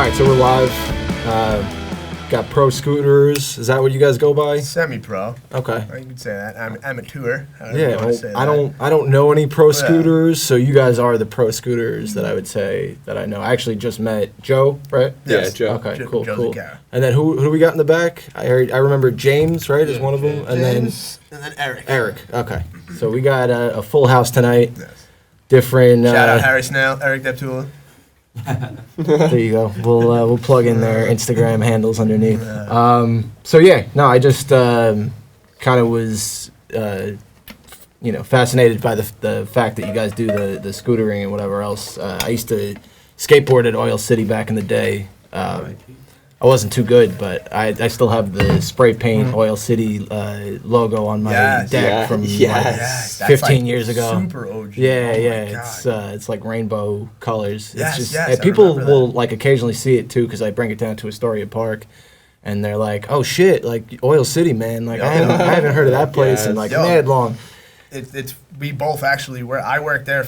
right, so we're live. Got pro scooters. Is that what you guys go by? Semi-pro. Okay. You could say that. I'm amateur. Yeah, I don't know any pro scooters, so you guys are the pro scooters that I would say that I know. I actually just met Joe, right? Yes. Yeah, Joe. Okay, cool. Zagara. And then who do we got in the back? I remember James, right, is one of them, and then Eric. Eric. Okay, so we got a full house tonight. Yes. Different. Shout out Harry Snell, Eric Deptula. There you go. We'll plug in their Instagram handles underneath. So yeah, no, I just kind of was fascinated by the fact that you guys do the scootering and whatever else. I used to skateboard at Oil City back in the day. I wasn't too good, but I still have the spray paint Oil City logo on my deck from 15 years ago. Super OG. Yeah, it's like rainbow colors. Yes, it's just yes, people will like occasionally see it too because I bring it down to Astoria Park, and they're like, "Oh shit, like Oil City, man! Like I haven't heard of that place in like mad long." It's we both actually I worked there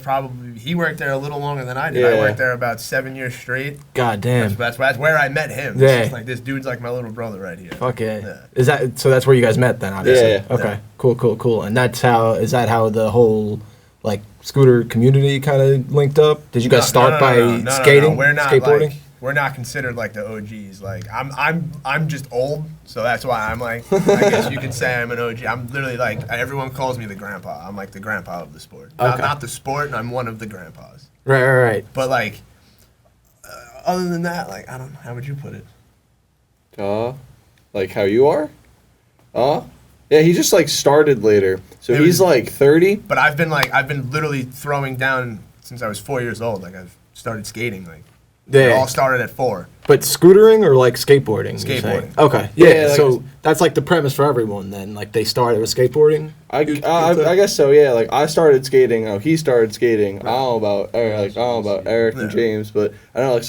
he worked there a little longer than I did. I worked there about 7 years straight. God damn. That's where I met him. Yeah. It's like this dude's like my little brother right here. Fuck yeah. Is that so? That's where you guys met then, obviously. Yeah. Okay. Cool. And is that how the whole like scooter community kind of linked up? Did you guys start by skating, no. We're not skateboarding? We're not considered like the OGs. Like I'm just old, so that's why I'm like I guess you could say I'm an OG. I'm literally like everyone calls me the grandpa. I'm like the grandpa of the sport. Okay. Not the sport. I'm one of the grandpas. Right. But like other than that, like I don't know. How would you put it? Like how you are? Yeah, he just like started later. So he's like 30. But I've been literally throwing down since I was 4 years old. Like I've started skating like. It all started at 4. But scootering or like skateboarding? Skateboarding. Okay. Yeah, so that's like the premise for everyone then. Like they started with skateboarding? I guess so, yeah. Like I started skating, he started skating. Right. I don't know about Eric and James, but I know a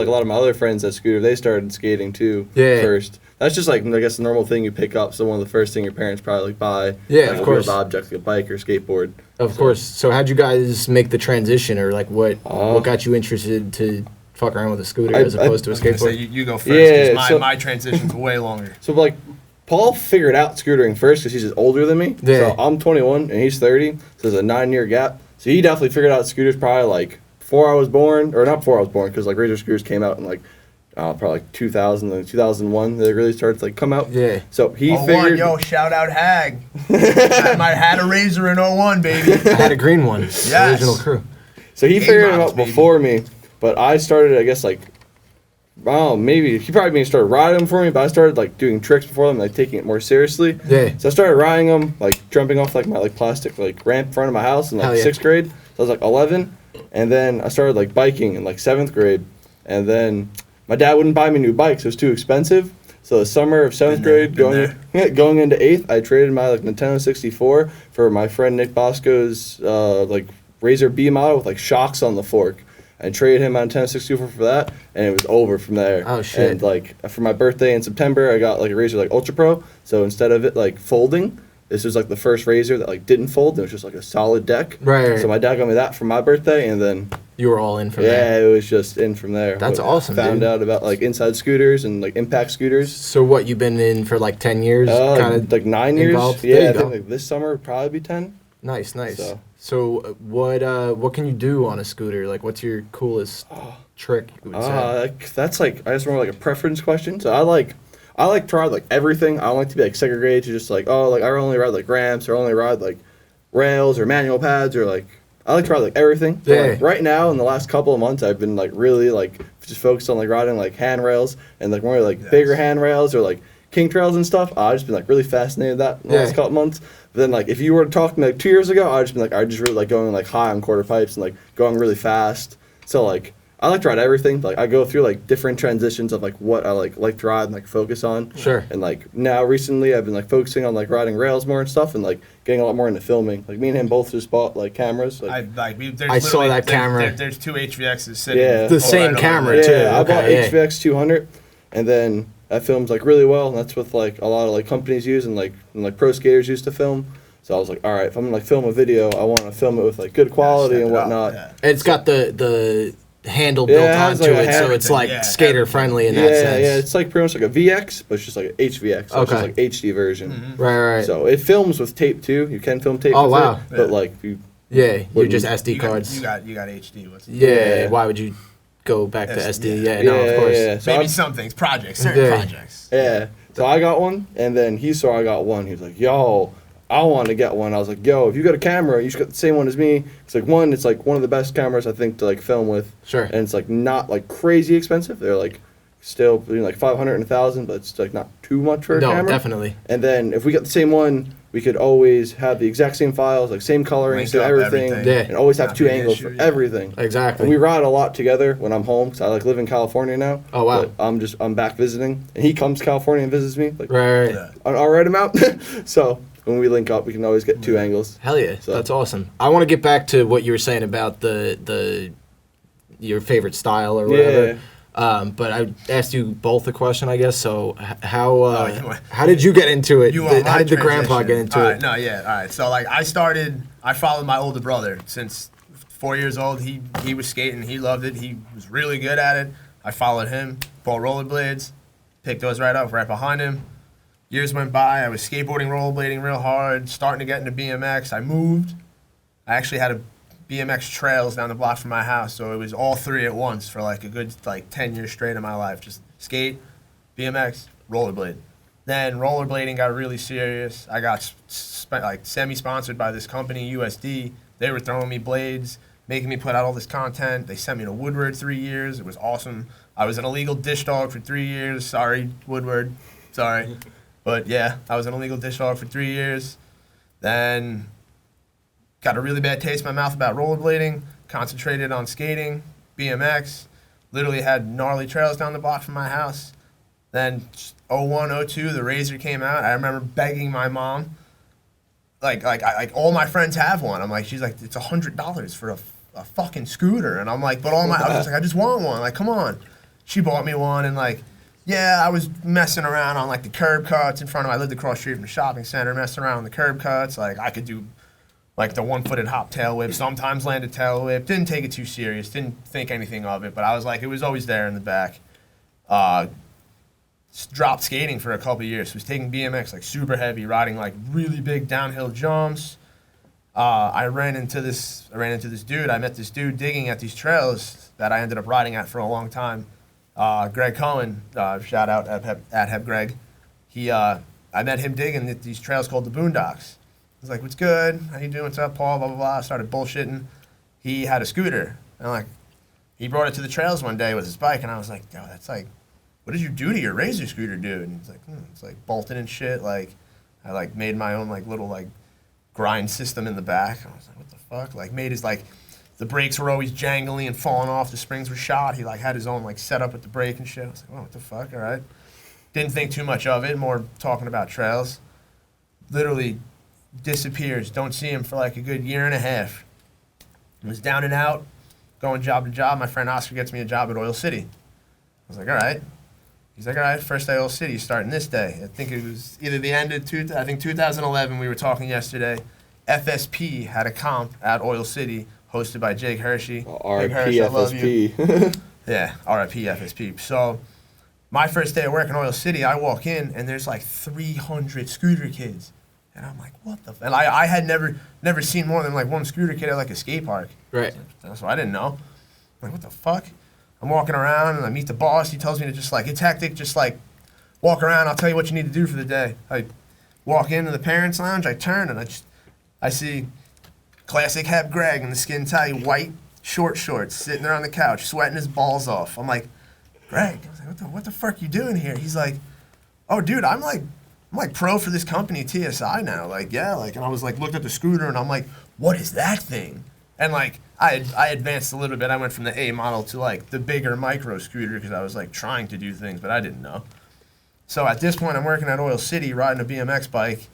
lot of my other friends at scooter, they started skating too first. That's just like I guess the normal thing you pick up. So one of the first thing your parents probably like buy. Yeah, like, of course. A object like a bike or skateboard. Of course. So how'd you guys make the transition, or like what got you interested to fuck around with a scooter as opposed to a skateboard? So you go first. Yeah, my transition's way longer. So like Paul figured out scootering first because he's just older than me. Yeah. So I'm 21 and he's 30. So there's a 9-year gap. So he definitely figured out scooters probably like before I was born, or not before I was born, because like Razor scooters came out in like probably like 2000 and 2001. They really started to like come out. Yeah. So he figured. Shout out Hag. I had a Razor in 01, baby. I had a green one. Yes. Original crew. So he figured it out before me, but I started, I guess, like, maybe he probably started riding them for me, but I started like doing tricks before them, like taking it more seriously. Yeah. So I started riding them, like jumping off like my like plastic like ramp in front of my house in like 6th grade. So I was like 11, and then I started like biking in like 7th grade, and then my dad wouldn't buy me new bikes; it was too expensive. So the summer of 7th grade, going into 8th, I traded my like Nintendo 64 for my friend Nick Bosco's like Razor B model with like shocks on the fork. I traded him my Nintendo 64 for that, and it was over from there. Oh shit! And like for my birthday in September, I got like a Razor like Ultra Pro. So instead of it like folding, this was like the first Razor that like didn't fold. It was just like a solid deck. Right. So my dad got me that for my birthday, and then you were all in from there. Yeah, it was just in from there. That's awesome. Found out about like inside scooters and like impact scooters. So what, you've been in for like 10 years? Kind of like 9 years. Involved? Yeah, I think like this summer would probably be 10. Nice. So what can you do on a scooter? Like, what's your coolest trick, you would say? That's like, I just remember like a preference question. So I like to ride like everything. I don't like to be like segregated to just like, I only ride like ramps, or only ride like rails or manual pads, or like I like to ride like everything. So, like, right now in the last couple of months, I've been like really like just focused on like riding like handrails and like more like bigger handrails or like kink trails and stuff. I've just been like really fascinated with that in the last couple months. But then like if you were to talk to me like 2 years ago, I'd just been like I just really like going like high on quarter pipes and like going really fast. So like I like to ride everything. Like I go through like different transitions of like what I like to ride and like focus on. Sure. And like now recently I've been like focusing on like riding rails more and stuff, and like getting a lot more into filming. Like me and him both just bought like cameras. Like, I saw that camera. There's 2 HVXs sitting. Yeah. The same camera too. Yeah, I bought HVX 200, and then that films like really well, and that's what like a lot of like companies use and like pro skaters used to film. So I was like, all right, if I'm gonna like film a video, I want to film it with like good quality and whatnot. It's got the handle Yeah, built it has, onto like, a it, so hand- it's like yeah, skater friendly in that Yeah, sense. yeah, it's like pretty much like a VX, but it's just like an HVX. So it's just Okay. like HD version. Right. So it films with tape too. You can film tape Oh, with wow. it, but like you. Yeah, you're Wouldn't- just SD You cards. got HD. What's it? yeah, Yeah. why would you go back to Yes, SD? yeah. Yeah, no, of course. Yeah. So Maybe I'm- some things, projects, certain Yeah. projects. Yeah. So I got one, and then he saw I got one. He was like, "Yo, I want to get one." I was like, "Yo, if you got a camera, you should get the same one as me." It's like it's like one of the best cameras I think to like film with. Sure. And it's like not like crazy expensive. They're like still between like 500 and 1,000, but it's like not too much for a No, camera. definitely. And then if we get the same one, we could always have the exact same files, like same coloring, Link same up everything, everything. Yeah. and always have Not two be an angles issue, for yeah. everything. Exactly. And we ride a lot together when I'm home because I like live in California now. Oh, wow. But I'm back visiting, and he comes to California and visits me like Right. Yeah. an alright amount. So when we link up, we can always get two angles. Hell yeah, So- that's awesome. I want to get back to what you were saying about the your favorite style or whatever. But I asked you both a question, I guess. So how did you get into it? You want my How did the grandpa transition? get into All it? right, no, yeah, all right. So like I followed my older brother since 4 years old. He was skating, he loved it, he was really good at it. I followed him, bought rollerblades, picked those right up, right behind him. Years went by, I was skateboarding, rollerblading real hard, starting to get into BMX. I moved. I actually had a BMX trails down the block from my house, so it was all three at once for like a good 10 years straight of my life. Just skate, BMX, rollerblade. Then rollerblading got really serious. I got semi-sponsored by this company, USD. They were throwing me blades, making me put out all this content. They sent me to Woodward 3 years. It was awesome. I was an illegal dish dog for 3 years. Sorry, Woodward. Sorry. But yeah, I was an illegal dish dog for 3 years. Then got a really bad taste in my mouth about rollerblading, concentrated on skating, BMX, literally had gnarly trails down the block from my house. Then 01, 02, the Razor came out. I remember begging my mom, like all my friends have one. I'm like, she's like, it's $100 for a fucking scooter. And I'm like, I was just like, I just want one. Like, come on. She bought me one, and like, yeah, I was messing around on like the curb cuts in front of, I lived across the street from the shopping center, messing around on the curb cuts. Like I could do like the one-footed hop tail whip, sometimes land a tail whip. Didn't take it too serious, didn't think anything of it, but I was like, it was always there in the back. Dropped skating for a couple of years. Was taking BMX like super heavy, riding like really big downhill jumps. I ran into this dude. I met this dude digging at these trails that I ended up riding at for a long time. Greg Cohen, shout out at Heb Greg. I met him digging at these trails called the Boondocks. I was like, "What's good? How you doing? What's up, Paul?" Blah blah blah. I started bullshitting. He had a scooter, and like, he brought it to the trails one day with his bike, and I was like, "Yo, that's like, what did you do to your Razor scooter, dude?" And he's like, "It's like bolted and shit. Like, I like made my own like little like grind system in the back." I was like, "What the fuck?" Like, made his like, the brakes were always jangly and falling off. The springs were shot. He like had his own like setup with the brake and shit. I was like, "Oh, what the fuck?" All right. Didn't think too much of it. More talking about trails. Literally disappears. Don't see him for like a good year and a half. Was down and out, going job to job. My friend Oscar gets me a job at Oil City. I was like, all right. He's like, all right, first day Oil City, starting this day. I think it was either the end of 2011. We were talking yesterday. FSP had a comp at Oil City hosted by Jake Hershey. Jake Hershey, I love you. RPFSP. Yeah, RIP FSP. So my first day of work in Oil City, I walk in and there's like 300 scooter kids. And I'm like, what the and I had never seen more than like one scooter kid at like a skate park. Right. So I didn't know. I'm like, what the fuck? I'm walking around and I meet the boss. He tells me to just like, it's hectic, just like walk around. I'll tell you what you need to do for the day. I walk into the parents' lounge. I turn and I see classic Heb Greg in the skin tight, white short shorts, sitting there on the couch, sweating his balls off. I'm like, Greg, I was like, what the fuck you doing here? He's like, oh, dude, I'm like pro for this company, TSI now. Like, yeah, like, and I was like, looked at the scooter and I'm like, what is that thing? And like, I advanced a little bit. I went from the A model to like the bigger micro scooter because I was like trying to do things, but I didn't know. So at this point, I'm working at Oil City, riding a BMX bike.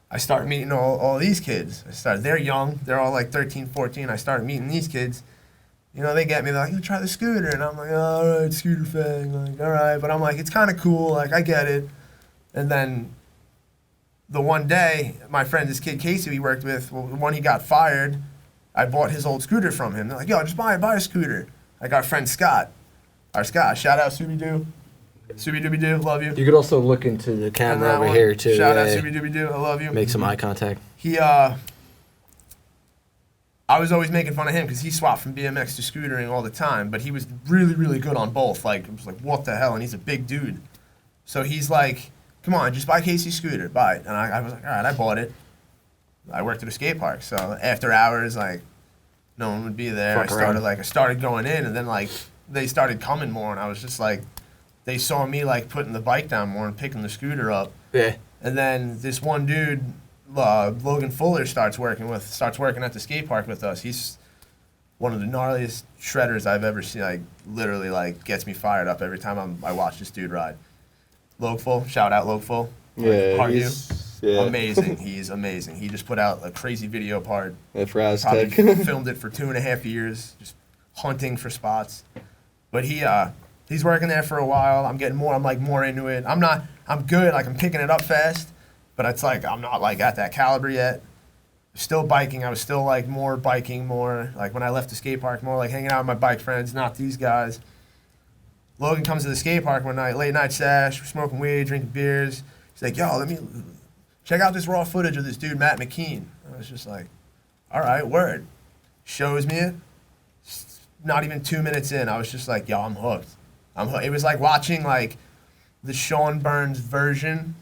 I start meeting all these kids. They're young. They're all like 13, 14. I started meeting these kids. You know, they get me, they're like, you try the scooter. And I'm like, all right, scooter fang. Like, all right. But I'm like, it's kind of cool. Like, I get it. And then the one day, my friend, this kid Casey we worked with, well, when he got fired, I bought his old scooter from him. They're like, yo, just buy a scooter. like our friend Scott. Scott, shout out Scooby Doo. Scooby Dooby Doo, love you. You could also look into the camera over here too. Shout out Scooby Dooby Doo, I love you. Make some eye contact. I was always making fun of him because he swapped from BMX to scootering all the time, but he was really, really good on both. Like, I was like, what the hell? And he's a big dude. So he's like, come on, just buy Casey's scooter, buy it. And I was like, all right, I bought it. I worked at a skate park, so after hours, like, no one would be there. I started going in, and then, like, they started coming more, and I was just like, they saw me, like, putting the bike down more and picking the scooter up. Yeah. And then this one dude, Logan Fuller, starts working at the skate park with us. He's one of the gnarliest shredders I've ever seen. Like, literally, like, gets me fired up every time I watch this dude ride. Logful, shout out Logful. Yeah, Amazing. He's amazing. He just put out a crazy video part. For Probably Aztec. filmed it for 2.5 years, just hunting for spots. But he's working there for a while. I'm getting more. I'm like more into it. I'm good. Like, I'm picking it up fast, but it's like I'm not like at that caliber yet. Still biking. I was still like more biking, more like when I left the skate park, more like hanging out with my bike friends, not these guys. Logan comes to the skate park one night, late night sash, we're smoking weed, drinking beers. He's like, yo, let me check out this raw footage of this dude, Matt McKean. I was just like, all right, word. Shows me it. Not even 2 minutes in, I was just like, yo, I'm hooked. It was like watching like the Sean Burns version,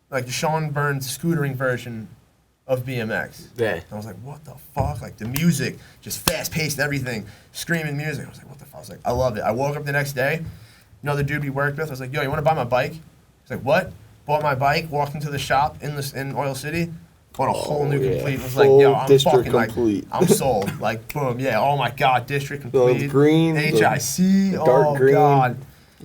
like the Sean Burns scootering version of BMX. Yeah. And I was like, what the fuck? Like the music, just fast-paced everything, screaming music. I was like, what the fuck? I was like, I loved it. I woke up the next day, another dude we worked with, I was like, yo, you want to buy my bike? He's like, what? Bought my bike, walked into the shop in Oil City, bought a whole new complete. I was like, yo, I'm fucking complete. like, I'm sold. Like, boom, yeah, oh my God, District Complete. The green, HIC, the dark green. God.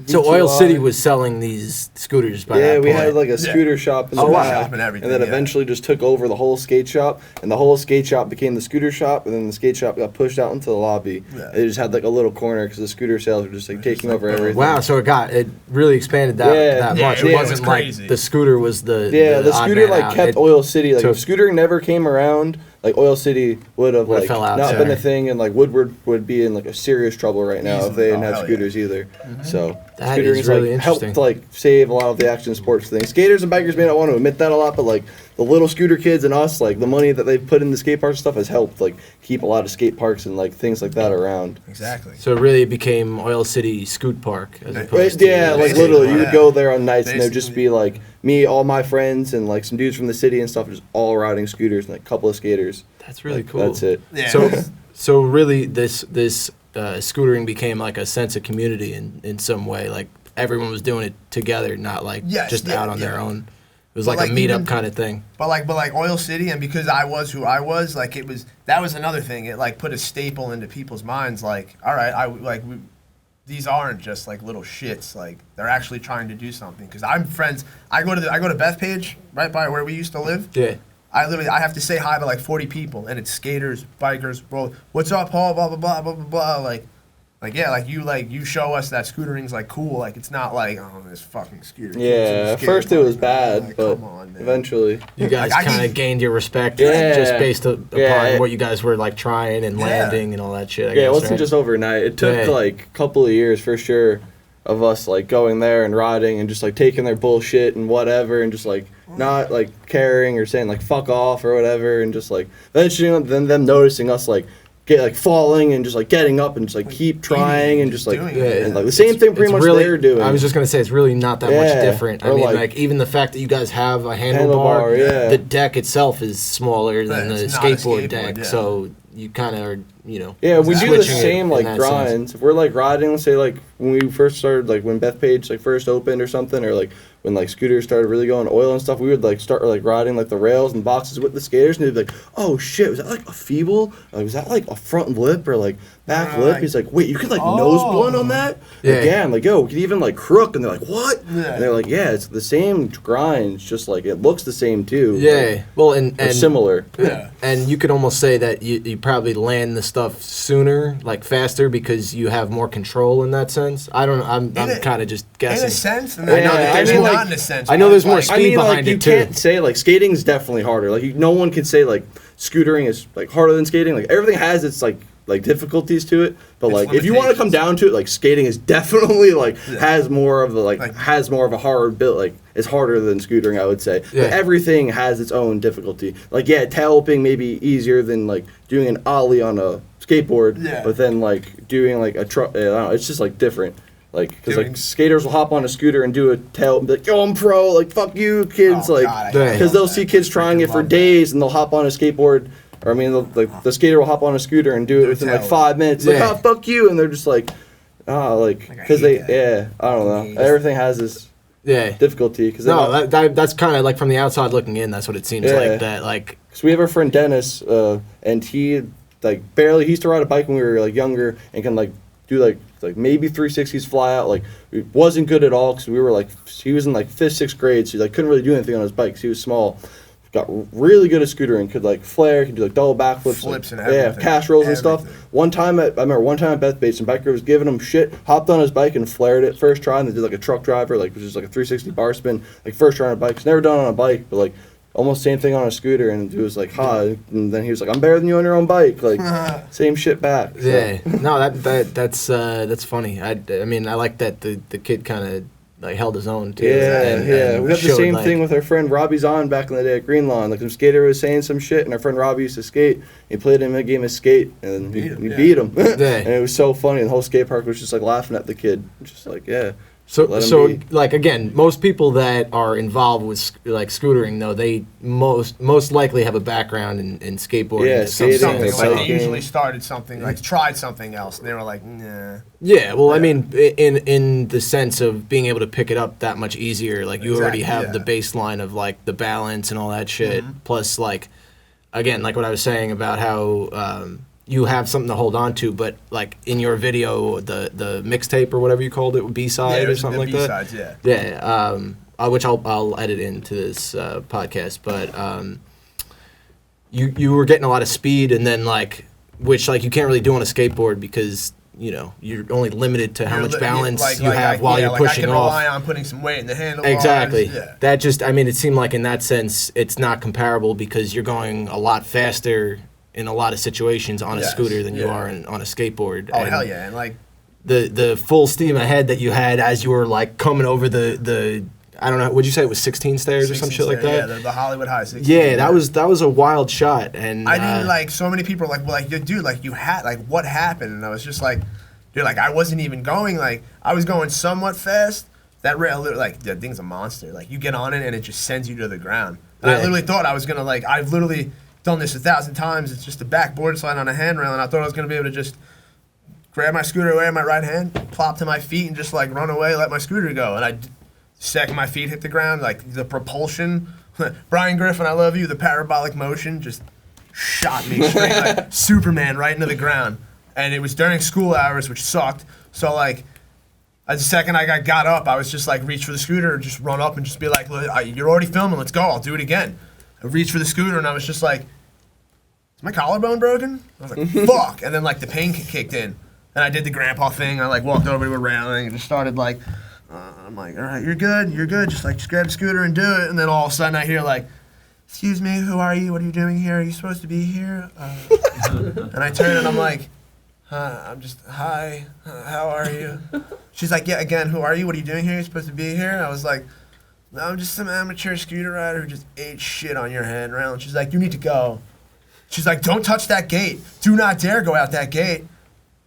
So Oil City was selling these scooters by that point. We had like a scooter shop in the back, shop and everything, then eventually just took over the whole skate shop, and the whole skate shop became the scooter shop, and then the skate shop got pushed out into the lobby. Yeah. They just had like a little corner because the scooter sales were just like taking over everything. Wow, so it really expanded that much. It wasn't like crazy. the scooter was the the odd scooter man like out. kept Oil City. Like if scootering never came around, like Oil City would have like fell out not there. been a thing, and like Woodward would be in like a serious trouble right now if they didn't have hell scooters either. So That scootering is really like helped interesting. like save a lot of the action sports things. Skaters and bikers may not want to admit that a lot, but like the little scooter kids and us, like the money that they've put in the skate parks and stuff has helped like keep a lot of skate parks and like things like that around. Exactly. So it really became Oil City Scoot Park as opposed Yeah, to like Basically, literally, you would yeah. go there on nights and there'd just Basically. be like me, all my friends, and like some dudes from the city and stuff, just all riding scooters and like a couple of skaters. That's really Like, cool. That's it. Yeah. So really this scootering became like a sense of community in some way. Like everyone was doing it together, not like Yes, just yeah, out on their yeah. own. It was But, like a like, meetup even- kind of thing. But like Oil City, and because I was who I was, like that was another thing. It like put a staple into people's minds. Like, all right, these aren't just like little shits. Like they're actually trying to do something. Because I'm friends. I go to Bethpage, right by where we used to live. Yeah. I have to say hi to like 40 people, and it's skaters, bikers, bro. What's up, Paul? Blah blah blah blah blah blah. Like you show us that scootering's like cool. Like it's not like this fucking scooter. Yeah, at first it was bad, Like, but come on, man. eventually. You guys Like, I kind of think- gained your respect Yeah. just based upon Yeah. what you guys were like trying and Yeah. landing and all that shit. I Yeah, guess, it wasn't right? just overnight. It took Yeah. like a couple of years for sure of us like going there and riding and just like taking their bullshit and whatever and just like not like caring or saying like fuck off or whatever and just like eventually then them noticing us like get like falling and just like getting up and just like keep trying and just like doing it. and like the same thing pretty It's much really, they're doing. I was just gonna say it's really not that much Yeah, different. I or mean, like- like even the fact that you guys have a Handlebar, handlebar, yeah. the deck itself is smaller than the it's not a skateboard skateboard, deck, yeah. so you kind of are, Yeah, we do the switching it same in like that grinds. sense. If we're like riding, let's say like when we first started, like when Bethpage like first opened or something, or like when like scooters started really going oil and stuff, we would like start like riding like the rails and boxes with the skaters, and they'd be like, "Oh shit, was that like a feeble? Like, was that like a front lip or like back lip?" He's like, "Wait, you could like nose blunt on that?" Yeah. Yeah, I'm like, "Yo, we could even like crook," and they're like, "What?" Yeah. And they're like, "Yeah, it's the same grinds, just like it looks the same too." Yeah, well, and They're similar. Yeah. And you could almost say that you probably land the stuff sooner, like faster, because you have more control in that sense. I don't know. I'm kind of just In guessing. a sense, and Yeah, I know that there's I mean, not like- in a sense. I know there's more like, speed I mean, behind like, you it, too. can't say, like, skating's definitely harder. Like, no one can say, like, scootering is, like, harder than skating. Like, everything has its, like, like difficulties to it, but It's like if you want to come down to it, like skating is definitely like has more of a has more of a hard build, like it's harder than scootering, I would say. Yeah. But everything has its own difficulty. Like tail whipping may be easier than like doing an ollie on a skateboard, but then like doing like a truck, I don't know, it's just like different. Like, because like skaters will hop on a scooter and do a tail and be like, yo, I'm pro, like fuck you kids, because they'll see kids trying it for days and they'll hop on a skateboard. Or I mean, the skater will hop on a scooter and do it within like 5 minutes. Like, oh, fuck you. And they're just like, because I don't know. Everything has this difficulty. Cause that's kind of like from the outside looking in, that's what it seems like. That like, because we have our friend Dennis, and he like he used to ride a bike when we were like younger and can like do like maybe 360s fly out. Like, he wasn't good at all because we were like, he was in like 5th, 6th grade, so he like couldn't really do anything on his bike because he was small. Got really good at scootering, could like flare, could do like double backflips, flips like, and everything. cash rolls and stuff. I remember one time at Beth Bates, and biker was giving him shit, hopped on his bike and flared it first try, and they did like a truck driver, like which is like a 360 bar spin, like first try on a bike. He's never done on a bike, but like almost same thing on a scooter, and it was like, and then he was like, I'm better than you on your own bike, like same shit back. So. Yeah, no, that's funny. I mean, I like that the kid kind of like held his own too. And we got the same thing with our friend Robbie Zahn back in the day at Green Lawn. Like some skater was saying some shit, and our friend Robbie used to skate. He played him in a game of skate, and he beat him. And it was so funny. And the whole skate park was just like laughing at the kid, just like So like again, most people that are involved with like scootering, though, they most likely have a background in skateboarding. Yeah, something. Like they usually started something, like tried something else, and they were like, nah. Yeah, well, I mean, in the sense of being able to pick it up that much easier, like you already have the baseline of like the balance and all that shit. Plus, like again, like what I was saying about how. You have something to hold on to, but like in your video, the mixtape or whatever you called it, B-side or something like that. Which I'll edit into this podcast. But you were getting a lot of speed, and then which you can't really do on a skateboard because you're only limited to how much balance you have while you're pushing I can off. rely on putting some weight in the handlebars. Exactly. Yeah. That just, I mean, it seemed like in that sense, it's not comparable because you're going a lot faster in a lot of situations on a scooter than you are on a skateboard. Oh, hell yeah. And the full steam ahead that you had as you were coming over the I don't know, would you say it was 16 stairs or some shit like that? Yeah, the Hollywood High 16. Yeah, that was a wild shot. And I didn't so many people were dude, you had what happened? And I was just like, dude, I wasn't even going, I was going somewhat fast. That rail, that thing's a monster. You get on it and it just sends you to the ground. And I literally thought I was gonna I've literally done this 1,000 times. It's just a backboard slide on a handrail, and I thought I was going to be able to just grab my scooter away in my right hand, plop to my feet, and just run away, let my scooter go. And second my feet hit the ground, the propulsion, Brian Griffin, I love you, the parabolic motion just shot me straight like Superman right into the ground. And it was during school hours, which sucked. So the second I got up, I was just reach for the scooter and just run up and just be like, you're already filming, let's go, I'll do it again. I reached for the scooter and I was just like, is my collarbone broken? I was like, fuck. And then the pain kicked in. And I did the grandpa thing. I walked over to a railing and just started I'm like, all right, you're good. Just grab the scooter and do it. And then all of a sudden I hear excuse me, who are you? What are you doing here? Are you supposed to be here? And I turn and I'm like, hi, how are you? She's like, yeah, again, who are you? What are you doing here? You're supposed to be here? And I was like, no, I'm just some amateur scooter rider who just ate shit on your handrail. And she's like, you need to go. She's like, don't touch that gate. Do not dare go out that gate.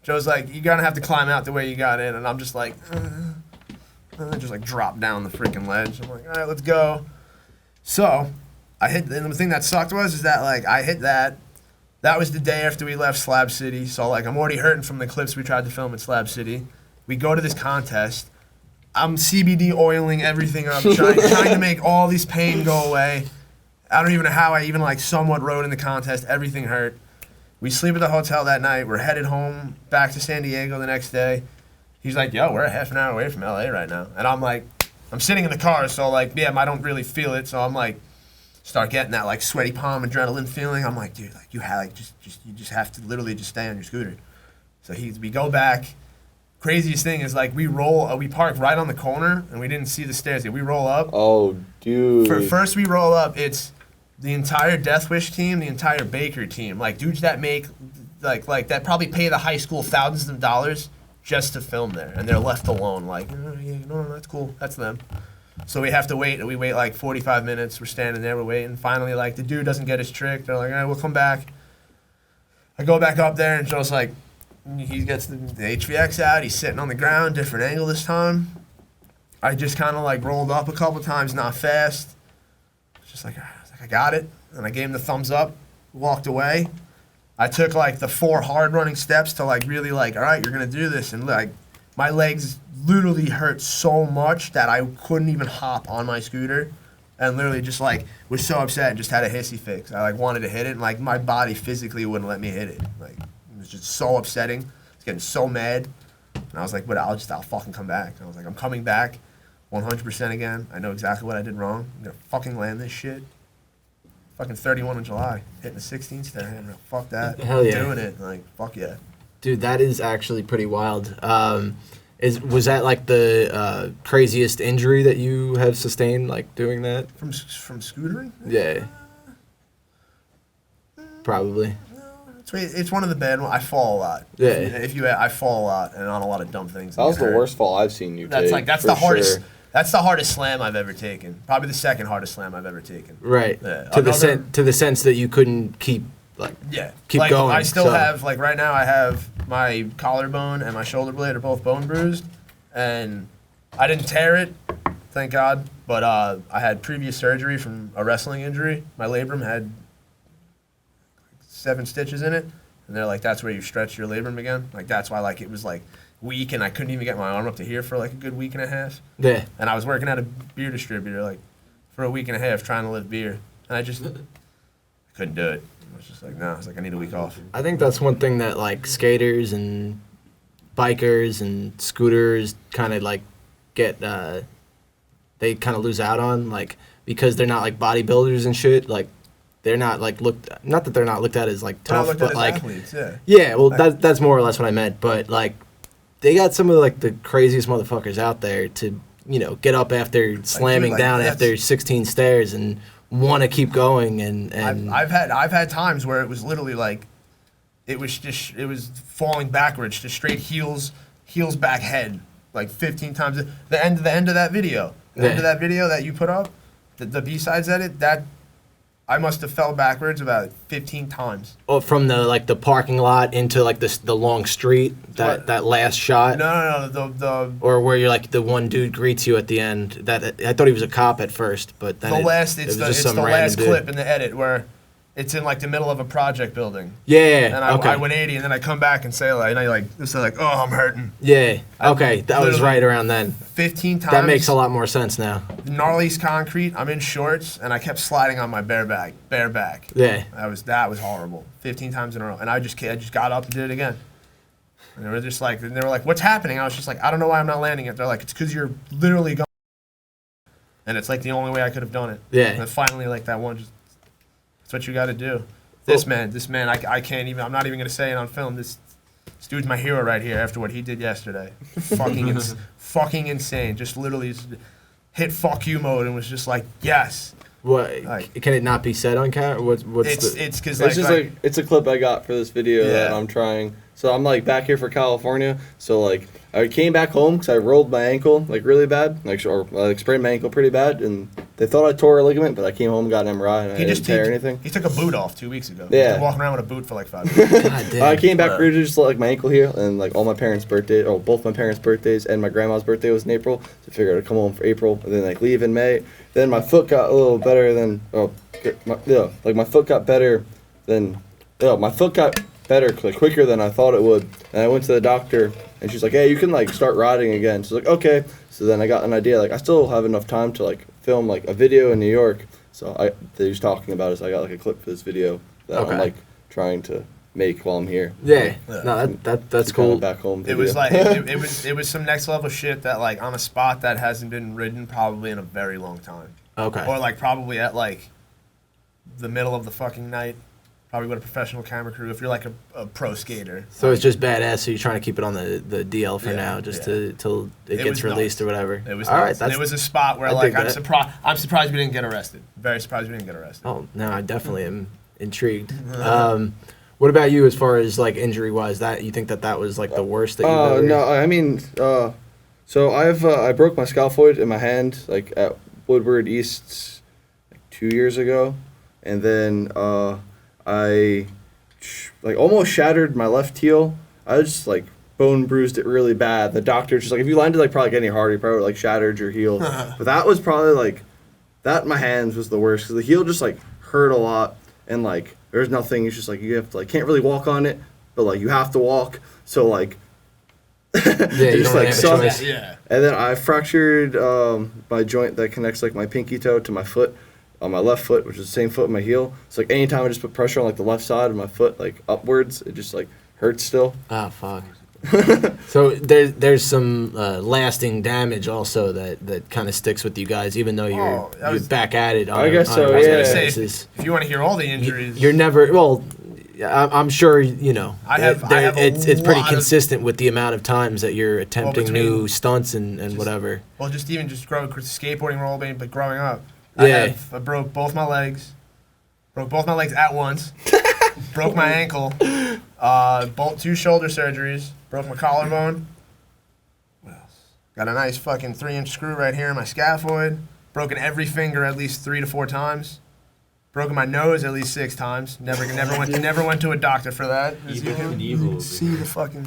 Joe's like, you're going to have to climb out the way you got in. And I'm just just drop down the freaking ledge. I'm like, all right, let's go. So I hit, and the thing that sucked is that I hit that. That was the day after we left Slab City. So I'm already hurting from the clips we tried to film in Slab City. We go to this contest. I'm CBD oiling everything up, trying to make all this pain go away. I don't even know how I even somewhat rode in the contest. Everything hurt. We sleep at the hotel that night. We're headed home back to San Diego the next day. He's like, yo, we're a half an hour away from LA right now. And I'm sitting in the car, so I don't really feel it. So I'm start getting that sweaty palm adrenaline feeling. I'm like, dude, you just have to literally just stay on your scooter. So we go back. Craziest thing is we park right on the corner and we didn't see the stairs yet. We roll up. Oh, dude. First we roll up, it's the entire Death Wish team, the entire Baker team, dudes that make like that probably pay the high school thousands of dollars just to film there, and they're left alone. Like, oh, yeah, no, that's cool. That's them. So we have to wait. We wait like 45 minutes. We're standing there. We're waiting. Finally, like the dude doesn't get his trick. They're like, all right, we'll come back. I go back up there, and Joe's like, he gets the HVX out. He's sitting on the ground, different angle this time. I just kind of like rolled up a couple times, not fast. Just like, I got it. And I gave him the thumbs up, walked away. I took like the 4 hard running steps to like really like, all right, you're going to do this. And like my legs literally hurt so much that I couldn't even hop on my scooter. And literally just like was so upset and just had a hissy fix. I like wanted to hit it and like my body physically wouldn't let me hit it. Like it was just so upsetting. I was getting so mad. And I was like, but I'll fucking come back. And I was like, I'm coming back 100% again. I know exactly what I did wrong. I'm going to fucking land this shit. Fucking 31 in July, hitting the 16 stair hammer. Fuck that. Hell yeah. Doing it. Like, fuck yeah. Dude, that is actually pretty wild. Was that like the craziest injury that you have sustained, like doing that? From scootering? Yeah. Probably. It's one of the bad ones. I fall a lot. Yeah. I fall a lot and on a lot of dumb things. That was the worst fall I've seen you take. That's the hardest. Sure. That's the hardest slam I've ever taken. Probably the second hardest slam I've ever taken. Right. Yeah. To the sense that you couldn't keep like, going. I still have like right now I have my collarbone and my shoulder blade are both bone bruised, and I didn't tear it, thank God. But I had previous surgery from a wrestling injury. My labrum had 7 stitches in it, and they're like, that's where you stretch your labrum again. Like that's why like it was like weak, and I couldn't even get my arm up to here for like a good week and a half. Yeah. And I was working at a beer distributor like for a week and a half trying to lift beer, and I couldn't do it. I was just like, no. I was like, I need a week off. I think that's one thing that like skaters and bikers and scooters kind of like get they kind of lose out on, like, because they're not like bodybuilders and shit. Like they're not like not that they're not looked at as like tough, but like athletes, yeah. Well, that's more or less what I meant. But like they got some of like the craziest motherfuckers out there to get up after slamming down after 16 stairs and want to keep going. And I've had times where it was literally like it was falling backwards, just straight heels back head like 15 times. The end of that video, end of that video that you put up, the B-sides edit, that I must have fell backwards about 15 times. Oh, from the parking lot into like the long street, that last shot. No, the or where you're like the one dude greets you at the end. That I thought he was a cop at first, but then it's the last clip in the edit where it's in like the middle of a project building. Yeah. And I went 80, and then I come back and say like, and I like say like, oh, I'm hurting. Yeah. Okay, that was right around then. 15 times. That makes a lot more sense now. Gnarly's concrete. I'm in shorts, and I kept sliding on my bare back. Yeah. That was horrible. 15 times in a row, and I just got up and did it again. And they were like, what's happening? I was just like, I don't know why I'm not landing it. They're like, it's because you're literally going. And it's like the only way I could have done it. Yeah. And then finally, like that one, that's what you got to do. This man, I can't even. I'm not even gonna say it on film. This dude's my hero right here. After what he did yesterday, fucking insane. Just literally hit fuck you mode and was just like, yes. What? Like, can it not be said on camera? It's because it's a clip I got for this video that I'm trying. So I'm like back here for California. So like I came back home because I rolled my ankle like really bad, or sprained my ankle pretty bad, and they thought I tore a ligament, but I came home and got an MRI and I didn't tear anything. He took a boot off 2 weeks ago. Yeah. He's been walking around with a boot for like 5 years. God damn. I came back really just like my ankle here, and like all my parents' birthdays, or both my parents' birthdays and my grandma's birthday was in April, so I figured I'd come home for April and then like leave in May. Then my foot got a little better than my foot got better quicker than I thought it would. And I went to the doctor, and she's like, hey, you can like start riding again. She's like, okay. So then I got an idea, like I still have enough time to like film like a video in New York. So they was talking about it, so I got like a clip for this video that I'm like trying to make while I'm here. Yeah. No, that's cool. Back home. It was like it was some next level shit that like on a spot that hasn't been ridden probably in a very long time. Okay. Or like probably at like the middle of the fucking night. Probably with a professional camera crew if you're like a pro skater. So it's just badass. So you're trying to keep it on the DL for now, just till it gets released or whatever. It was all right. It was a spot where like I'm surprised we didn't get arrested. Very surprised we didn't get arrested. Oh no, I definitely am intrigued. What about you as far as like injury wise? That you think that was like the worst that you've ever? No, I mean, so I broke my scaphoid in my hand like at Woodward East like 2 years ago, and then I like almost shattered my left heel. I just like bone bruised it really bad. The doctor just like if you landed like probably any harder, you probably like shattered your heel. But that was probably like that. In my hands was the worst because the heel just like hurt a lot and like. There's nothing. It's just like you have to like can't really walk on it, but like you have to walk. So like, Yeah, it you just don't like have a choice. sucks. Yeah. And then I fractured my joint that connects like my pinky toe to my foot on my left foot, which is the same foot in my heel. So like anytime I just put pressure on like the left side of my foot, like upwards, it just like hurts still. Ah, fuck. So there's some lasting damage also that kind of sticks with you guys, even though you're back at it. I guess so, I was yeah. gonna say, if you want to hear all the injuries, You're never well. I'm sure you know. I have it's pretty lot of- consistent with the amount of times that you're attempting between- new stunts and whatever. well, just growing skateboarding, rollerblading, but growing up, Yeah. I broke both my legs, at once, broke my ankle, both 2 shoulder surgeries, broke my collarbone. What else? Got a nice fucking 3-inch screw right here in my scaphoid. Broken every finger at least 3 to 4 times. Broken my nose at least 6 times. Never went to a doctor for that. As you can see the fucking.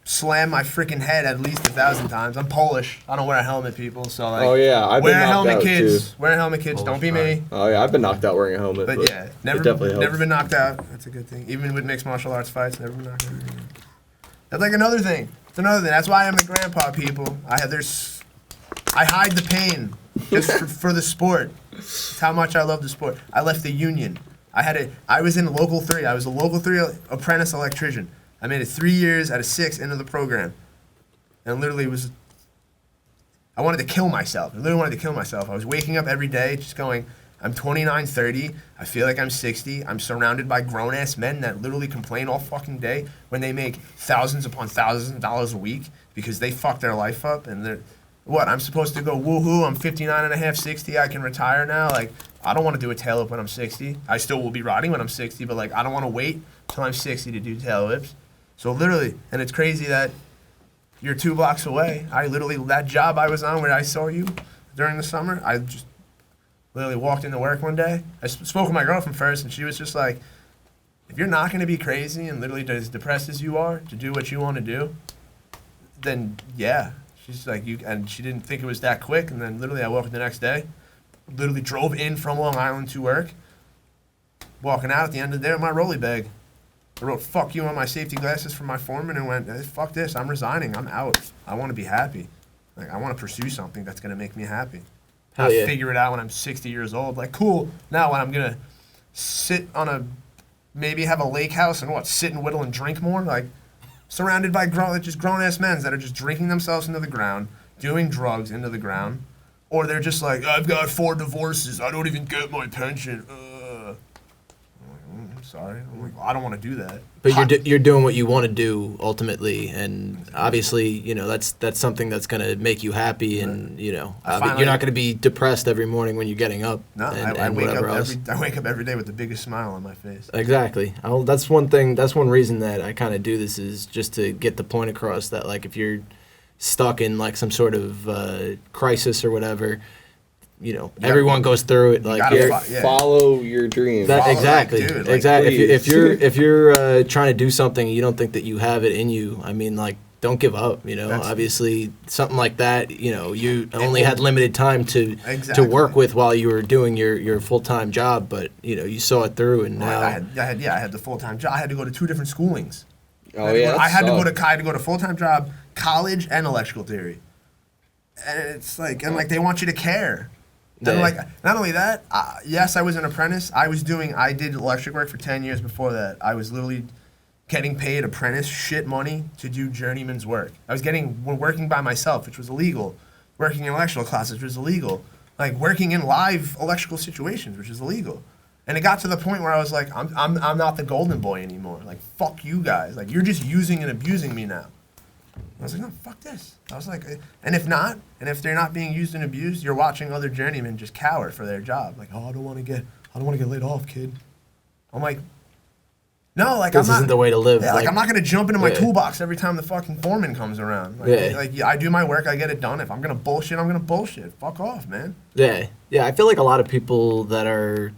Slammed my freaking head at least 1,000 times. I'm Polish. I don't wear a helmet, people. So like. Oh yeah, I've been Wear a knocked helmet, out kids. too. Wear a helmet, kids. Don't be me. Oh yeah, I've been knocked out wearing a helmet. But yeah, it definitely helps. never been knocked out. That's a good thing. Even with mixed martial arts fights, never been knocked out. That's like another thing. It's another thing. That's why I'm a grandpa, people. I hide the pain just for the sport. It's how much I love the sport. I left the union. I was in Local 3. I was a Local 3 apprentice electrician. I made it 3 years out of 6 into the program. And literally I wanted to kill myself. I literally wanted to kill myself. I was waking up every day just going, I'm 29, 30. I feel like I'm 60. I'm surrounded by grown-ass men that literally complain all fucking day when they make thousands upon thousands of dollars a week because they fuck their life up. And they're, what, I'm supposed to go, woohoo, I'm 59 and a half, 60, I can retire now? Like, I don't want to do a tail whip when I'm 60. I still will be riding when I'm 60, but like, I don't want to wait till I'm 60 to do tail whips. So literally, and it's crazy that you're 2 blocks away. That job I was on where I saw you during the summer, I just literally walked into work one day. I spoke with my girlfriend first, and she was just like, if you're not going to be crazy and literally as depressed as you are to do what you want to do, then yeah. She's like, and she didn't think it was that quick. And then literally I woke up the next day, literally drove in from Long Island to work, walking out at the end of the day with my rolly bag. I wrote, fuck you on my safety glasses for my foreman and went, fuck this, I'm resigning, I'm out. I want to be happy. Like, I want to pursue something that's going to make me happy. Hell yeah. Figure it out when I'm 60 years old. Like, cool, now when I'm going to sit on maybe have a lake house and sit and whittle and drink more? Like, surrounded by grown-ass men that are just drinking themselves into the ground, doing drugs into the ground, or they're just like, I've got 4 divorces, I don't even get my pension. I'm sorry. I'm like, I don't want to do that. But you're doing what you want to do ultimately, and obviously, you know, that's something that's going to make you happy, and you know, you're not going to be depressed every morning when you're getting up. No, and I wake whatever up else. I wake up every day with the biggest smile on my face. Exactly. That's one thing. That's one reason that I kind of do this is just to get the point across that like if you're stuck in like some sort of crisis or whatever, you know, everyone goes through it. Like follow your dreams. Exactly. Like, dude, Exactly. please. If you're trying to do something and you don't think that you have it in you, I mean, like, don't give up. You know, obviously something like that. You know, you only had limited time to work with while you were doing your full time job, but you know, you saw it through, and now I had the full time job. I had to go to 2 different schoolings. Oh yeah, I had to go to full time job, college, and electrical theory. And it's like, they want you to care. Yeah. And like, not only that, yes, I was an apprentice. I did electric work for 10 years before that. I was literally getting paid apprentice shit money to do journeyman's work. I was working by myself, which was illegal. Working in electrical classes, which was illegal. Like working in live electrical situations, which is illegal. And it got to the point where I was like, I'm not the golden boy anymore. Like, fuck you guys. Like, you're just using and abusing me now. I was like, no, fuck this. I was like, and if they're not being used and abused, you're watching other journeymen just cower for their job. Like, oh, I don't want to get laid off, kid. I'm like, no, like This I'm not, isn't the way to live. Yeah, like I'm not gonna jump into my yeah. toolbox every time the fucking foreman comes around. Like, Yeah. like I do my work, I get it done. If I'm gonna bullshit, I'm gonna bullshit. Fuck off, man. Yeah, yeah. I feel like a lot of people that are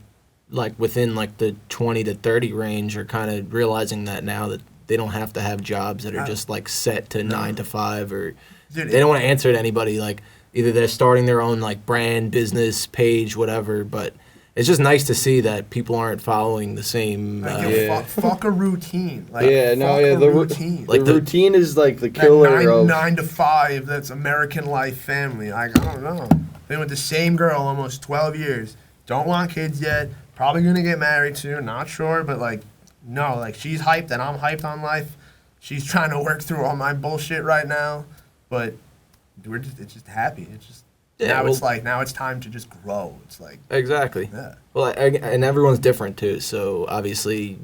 like within like the 20 to 30 range are kind of realizing that now that they don't have to have jobs that are just like set to 9 to 5, or Dude, they don't want to answer to anybody. Like either they're starting their own like brand, business, page, whatever. But it's just nice to see that people aren't following the same. Like, yo, Yeah. fuck a routine. Like, Yeah, no, fuck yeah, a the routine. Like the the- routine is like the That killer of. 9 to 5, that's American life family. Like, I don't know. Been with the same girl almost 12 years. Don't want kids yet. Probably gonna get married soon. Not sure, but like, no. Like, she's hyped and I'm hyped on life. She's trying to work through all my bullshit right now, but it's just happy. It's just Yeah, now it's time to just grow. It's like, Exactly. yeah. Well, and everyone's different too. So obviously,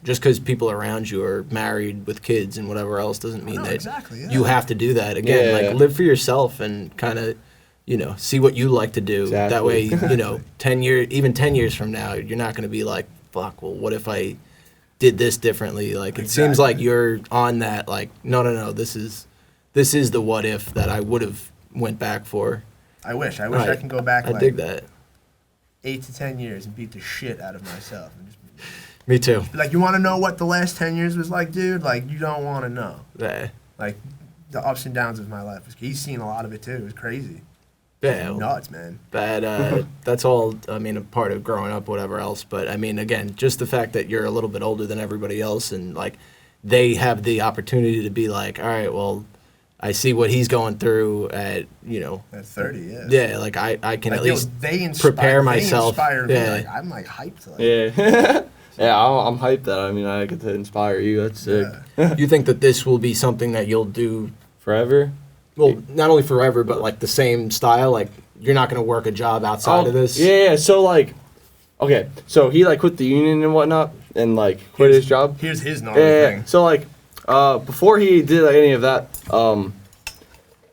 just because people around you are married with kids and whatever else doesn't mean No, that exactly, yeah. you have to do that. Again, Yeah. like live for yourself and kind of, see what you like to do. That way, Exactly. 10 years from now, you're not going to be like, fuck. Well, what if I did this differently? Like it seems like you're on that. Like no. This is the what if that I would have went back for. I wish I Right. can go back I like dig that. 8 to 10 years and beat the shit out of myself. And just Me too. be like, you want to know what the last 10 years was like, dude? Like, you don't want to know. Yeah. Like, the ups and downs of my life. He's seen a lot of it, too. It was crazy. Yeah. Nuts, man. But that's all, a part of growing up, whatever else. But, again, just the fact that you're a little bit older than everybody else and, like, they have the opportunity to be like, all right, well, I see what he's going through at, At 30, yeah. Yeah, like, I can Like, at yo, least They prepare myself. inspire me. Yeah. Like, I'm, like, hyped. Like, Yeah. Yeah, I'm hyped that. I get to inspire you. That's sick. Yeah. You think that this will be something that you'll do, Forever. well, not only forever, but, like, the same style? Like, you're not going to work a job outside of this? Yeah. So like, okay. So he like quit the union and whatnot, and like quit his job. Here's his normal Yeah. thing. So like, before he did like, any of that,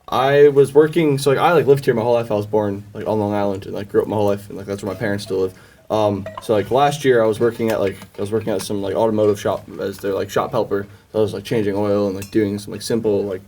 I was working. So like, I like lived here my whole life. I was born like on Long Island and like grew up my whole life, and like that's where my parents still live. So like last year, I was working at some like automotive shop as their like shop helper. So I was like changing oil and like doing some like simple like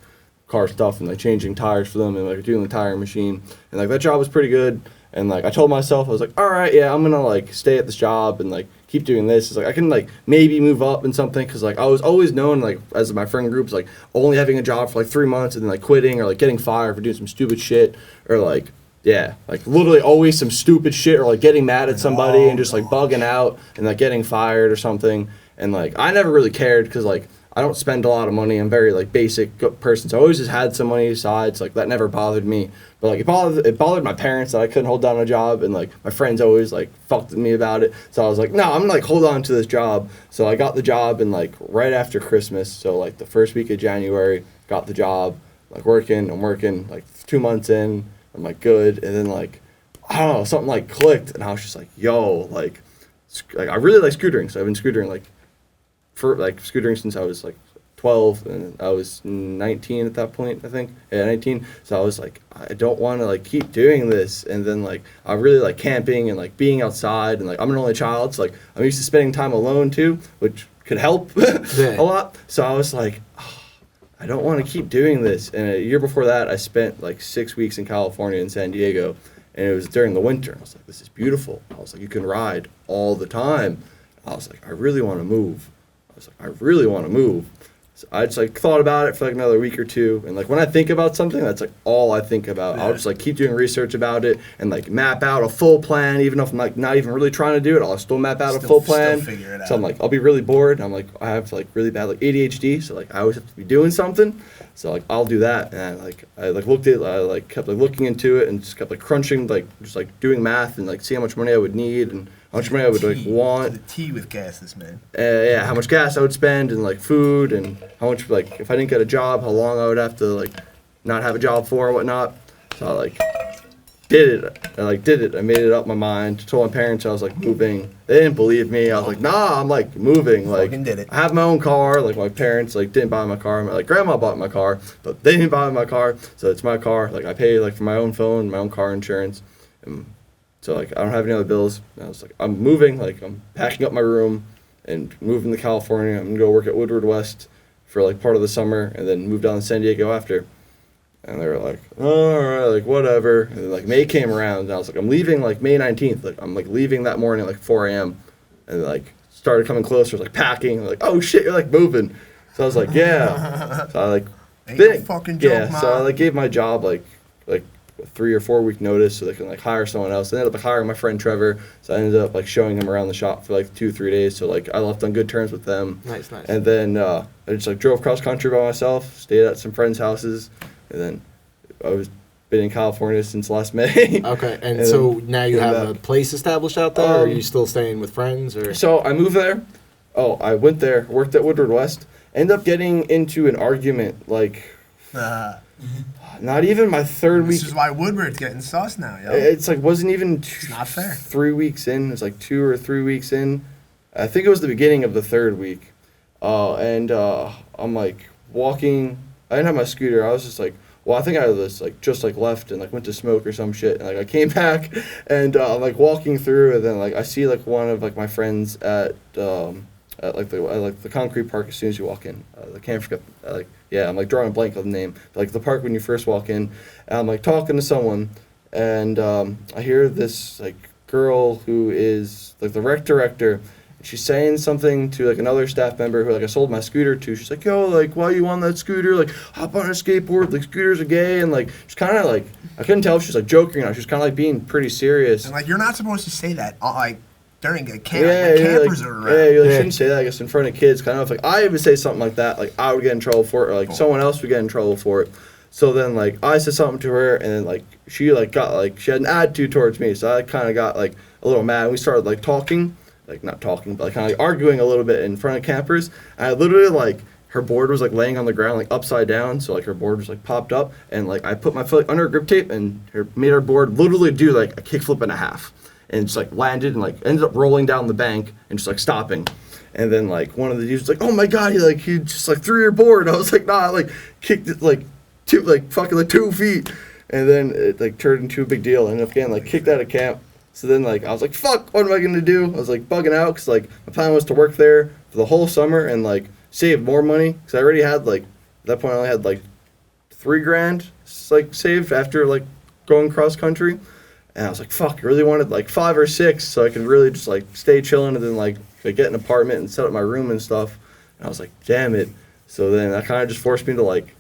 car stuff and like changing tires for them and like doing the tire machine, and like that job was pretty good. And like I told myself, I was like, all right, yeah, I'm gonna like stay at this job and like keep doing this. It's like I can like maybe move up in something, because like I was always known like as my friend groups like only having a job for like 3 months and then like quitting or like getting fired for doing some stupid shit, or like yeah, like literally always some stupid shit, or like getting mad at somebody and just like bugging out and like getting fired or something. And like I never really cared, because like I don't spend a lot of money. I'm very like basic person, so I always just had some money aside. So like that never bothered me. But like it bothered my parents that I couldn't hold down a job, and like my friends always like fucked with me about it. So I was like, no, I'm gonna like hold on to this job. So I got the job, and like right after Christmas, so like the first week of January, got the job. Like I'm working like 2 months in. I'm like good, and then like I don't know, something like clicked, and I was just like, yo, like I really like scootering. So I've been scootering scootering since I was like 12, and I was 19 at that point, I think. Yeah, 19. So I was like, I don't want to like keep doing this. And then like I really like camping and like being outside, and like I'm an only child, so like I'm used to spending time alone too, which could help a lot. So I was like, I don't want to keep doing this. And a year before that, I spent like 6 weeks in California in San Diego, and it was during the winter. I was like, this is beautiful. I was like, you can ride all the time. I was like, I really want to move. So I just like thought about it for like another week or two, and like when I think about something, that's like all I think about. Yeah. I'll just like keep doing research about it and like map out a full plan, even if I'm like not even really trying to do it. I'll still map out a full plan. Still figure it So I'm out. Oh, like, I'll be really bored. I'm like, I have like really bad like ADHD, so like I always have to be doing something. So like I'll do that, and I kept like looking into it and just kept like crunching, like just like doing math and like see how much money I would need and how much money I would like want. The tea with gas, this man. Yeah, how much gas I would spend, and like food, and how much like if I didn't get a job, how long I would have to like not have a job for or whatnot. So I like did it. I made it up my mind. Told my parents I was like moving. They didn't believe me. I was like, nah, I'm like moving. Like Fucking did it. I have my own car. Like my parents like didn't buy my car. Like grandma bought my car, but they didn't buy my car. So it's my car. Like I pay like for my own phone, my own car insurance. And So like I don't have any other bills. And I was like, I'm moving, like I'm packing up my room and moving to California. I'm gonna go work at Woodward West for like part of the summer and then move down to San Diego after. And they were like, oh, all right, like whatever. And then like May came around and I was like, I'm leaving like May 19th. Like I'm like leaving that morning at like 4 a.m. And like started coming closer, like packing, like, oh shit, you're like moving. So I was like, yeah. So I like Ain't no fucking joke, yeah, man. so I like gave my job like a 3 or 4 week notice so they can like hire someone else. They ended up like, hiring my friend Trevor, so I ended up like showing him around the shop for like 2-3 days. So like I left on good terms with them. Nice. And then I just like drove cross country by myself, stayed at some friends' houses, and then I was been in California since last May. Okay, and so now you came have a back. place established out there, or are you still staying with friends, or? So I moved there. Oh, I went there, worked at Woodward West, ended up getting into an argument like not even my third week. This is why Woodward's getting sus now, yo. It's like wasn't even It's not fair. 3 weeks in. It's like 2 or 3 weeks in. I think it was the beginning of the third week. And I'm like walking. I didn't have my scooter. I was just like, well, I think I was like just like left and like went to smoke or some shit. And like I came back and I'm like walking through and then like I see like one of like my friends at the concrete park as soon as you walk in. I can't forget. I'm like drawing a blank on the name. But, like the park when you first walk in. And I'm like talking to someone, and I hear this like girl who is like the rec director. And she's saying something to like another staff member who like I sold my scooter to. She's like, "Yo, like why you on that scooter? Like hop on a skateboard. Like scooters are gay." And like she's kind of like I couldn't tell if she was like joking or not. She was kind of like being pretty serious. And like you're not supposed to say that like during a camp. Yeah, Campers like, are around. yeah, you like, shouldn't say that, I guess, in front of kids. Kind of if like I would say something like that, like I would get in trouble for it, or like someone else would get in trouble for it. So then like I said something to her, and then like she like got like she had an attitude towards me, so I kind of got like a little mad. And we started like talking, like not talking, but like kind of like arguing a little bit in front of campers. And I literally like her board was like laying on the ground like upside down, so like her board was like popped up, and like I put my foot like, under her grip tape and made her board literally do like a kickflip and a half. And just like landed and like ended up rolling down the bank and just like stopping. And then like one of the dudes was like, "Oh my god, he just like threw your board." I was like, "Nah," I like kicked it like 2 feet. And then it like turned into a big deal. I ended up getting like kicked out of camp. So then like I was like, "Fuck, what am I gonna do?" I was like bugging out because like my plan was to work there for the whole summer and like save more money because I already had like at that point I only had like $3,000 like saved after like going cross country. And I was like, fuck, I really wanted like 5 or 6 so I could really just like stay chilling and then like get an apartment and set up my room and stuff. And I was like, damn it. So then that kind of just forced me to like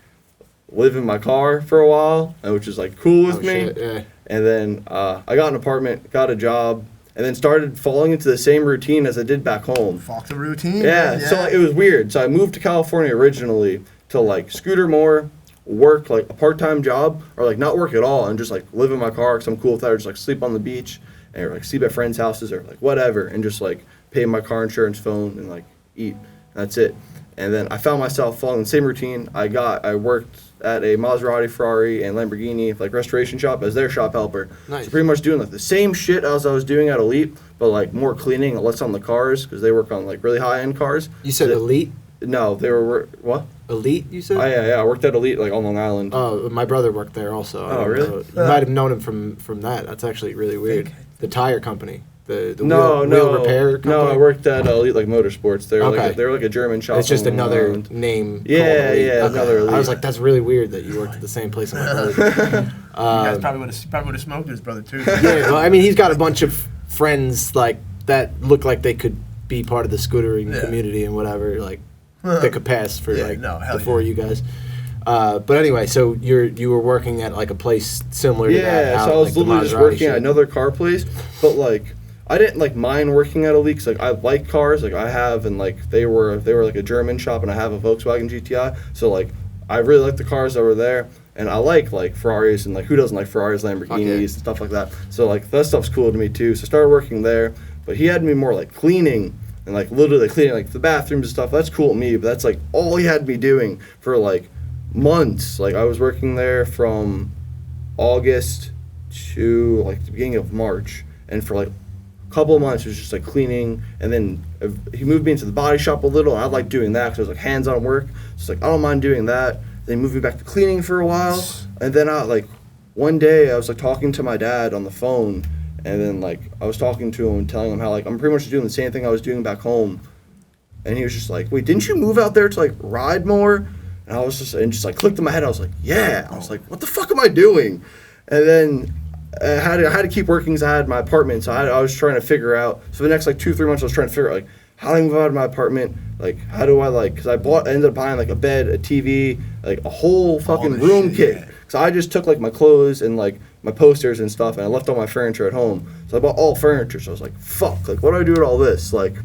live in my car for a while, which is like cool with me. Shit, yeah. And then I got an apartment, got a job, and then started falling into the same routine as I did back home. Fuck the routine. Yeah, Man. so like, it was weird. So I moved to California originally to like scooter more, work like a part-time job, or like not work at all and just like live in my car because I'm cool with that, or just like sleep on the beach or like sleep at friends' houses or like whatever, and just like pay my car insurance, phone, and like eat. That's it. And then I found myself following the same routine. I worked at a Maserati, Ferrari, and Lamborghini like restoration shop as their shop helper. Nice. So pretty much doing like the same shit as I was doing at Elite, but like more cleaning and less on the cars because they work on like really high-end cars. You said Elite? No, they were what? Elite, you said? Oh, yeah, I worked at Elite, like, on Long Island. Oh, my brother worked there also. Oh, really? You might have known him from that. That's actually really weird. The tire company. The No, wheel repair company? No, I worked at Elite, like, Motorsports. They're Okay. like they're like a German shop. It's just on Long another Island. name. Yeah, called Elite. yeah, another Elite. I was like, that's really weird that you worked at the same place as my brother. You guys probably would have smoked with his brother too. Yeah, well, I mean, he's got a bunch of friends like that look like they could be part of the scootering community and whatever, like that could pass for before you guys. But anyway, so you were working at like a place similar to that. Yeah, so I was literally just working at another car place, but like I didn't like mind working at Elite 'cause like I like cars, like I have, and like they were like a German shop, and I have a Volkswagen GTI, so like I really like the cars that were there. And I like Ferraris, and like who doesn't like Ferraris, Lamborghinis, and stuff like that. So like that stuff's cool to me too. So I started working there, but he had me more like cleaning and like literally cleaning like the bathrooms and stuff. That's cool to me, but that's like all he had me doing for like months. Like I was working there from August to like the beginning of March, and for like a couple of months it was just like cleaning. And then he moved me into the body shop a little, and I like doing that because it was like hands-on work. So like I don't mind doing that. They moved me back to cleaning for a while, and then one day I was like talking to my dad on the phone, And then like I was talking to him and telling him how like I'm pretty much doing the same thing I was doing back home. And he was just like, "Wait, didn't you move out there to like ride more?" And I was just like clicked in my head. I was like, "Yeah." I was like, "What the fuck am I doing?" And then I had to keep working because I had my apartment. So I was trying to figure out. So the next like 2-3 months, I was trying to figure out like how do I move out of my apartment? Like how do I like? Because I ended up buying like a bed, a TV, like a whole fucking room kit. Yeah. So I just took like my clothes and like my posters and stuff, and I left all my furniture at home. So I bought all furniture. So I was like, "Fuck! Like what do I do with all this?" Like.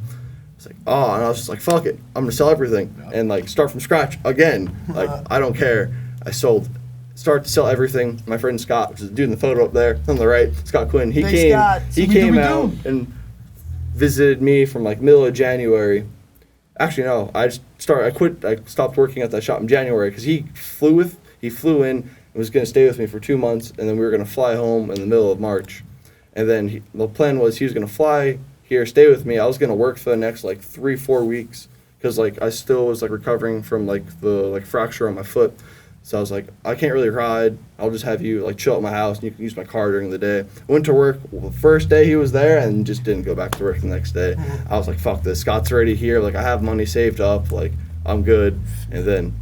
It's like, oh, and I was just like, fuck it, I'm gonna sell everything and like start from scratch again. Like I don't care. I started to sell everything. My friend Scott, which is the dude in the photo up there on the right, Scott Quinn, he Thanks, came. Scott. He came out and visited me from like middle of January. Actually, no, I stopped working at that shop in January because he flew in and was gonna stay with me for 2 months, and then we were gonna fly home in the middle of March. And then the plan was he was gonna fly here, stay with me. I was gonna work for the next like 3-4 weeks because like I still was like recovering from like the like fracture on my foot. So I was like, I can't really ride. I'll just have you like chill at my house and you can use my car during the day. I went to work the first day he was there and just didn't go back to work the next day. I was like, fuck this. Scott's already here. Like I have money saved up. Like I'm good. And then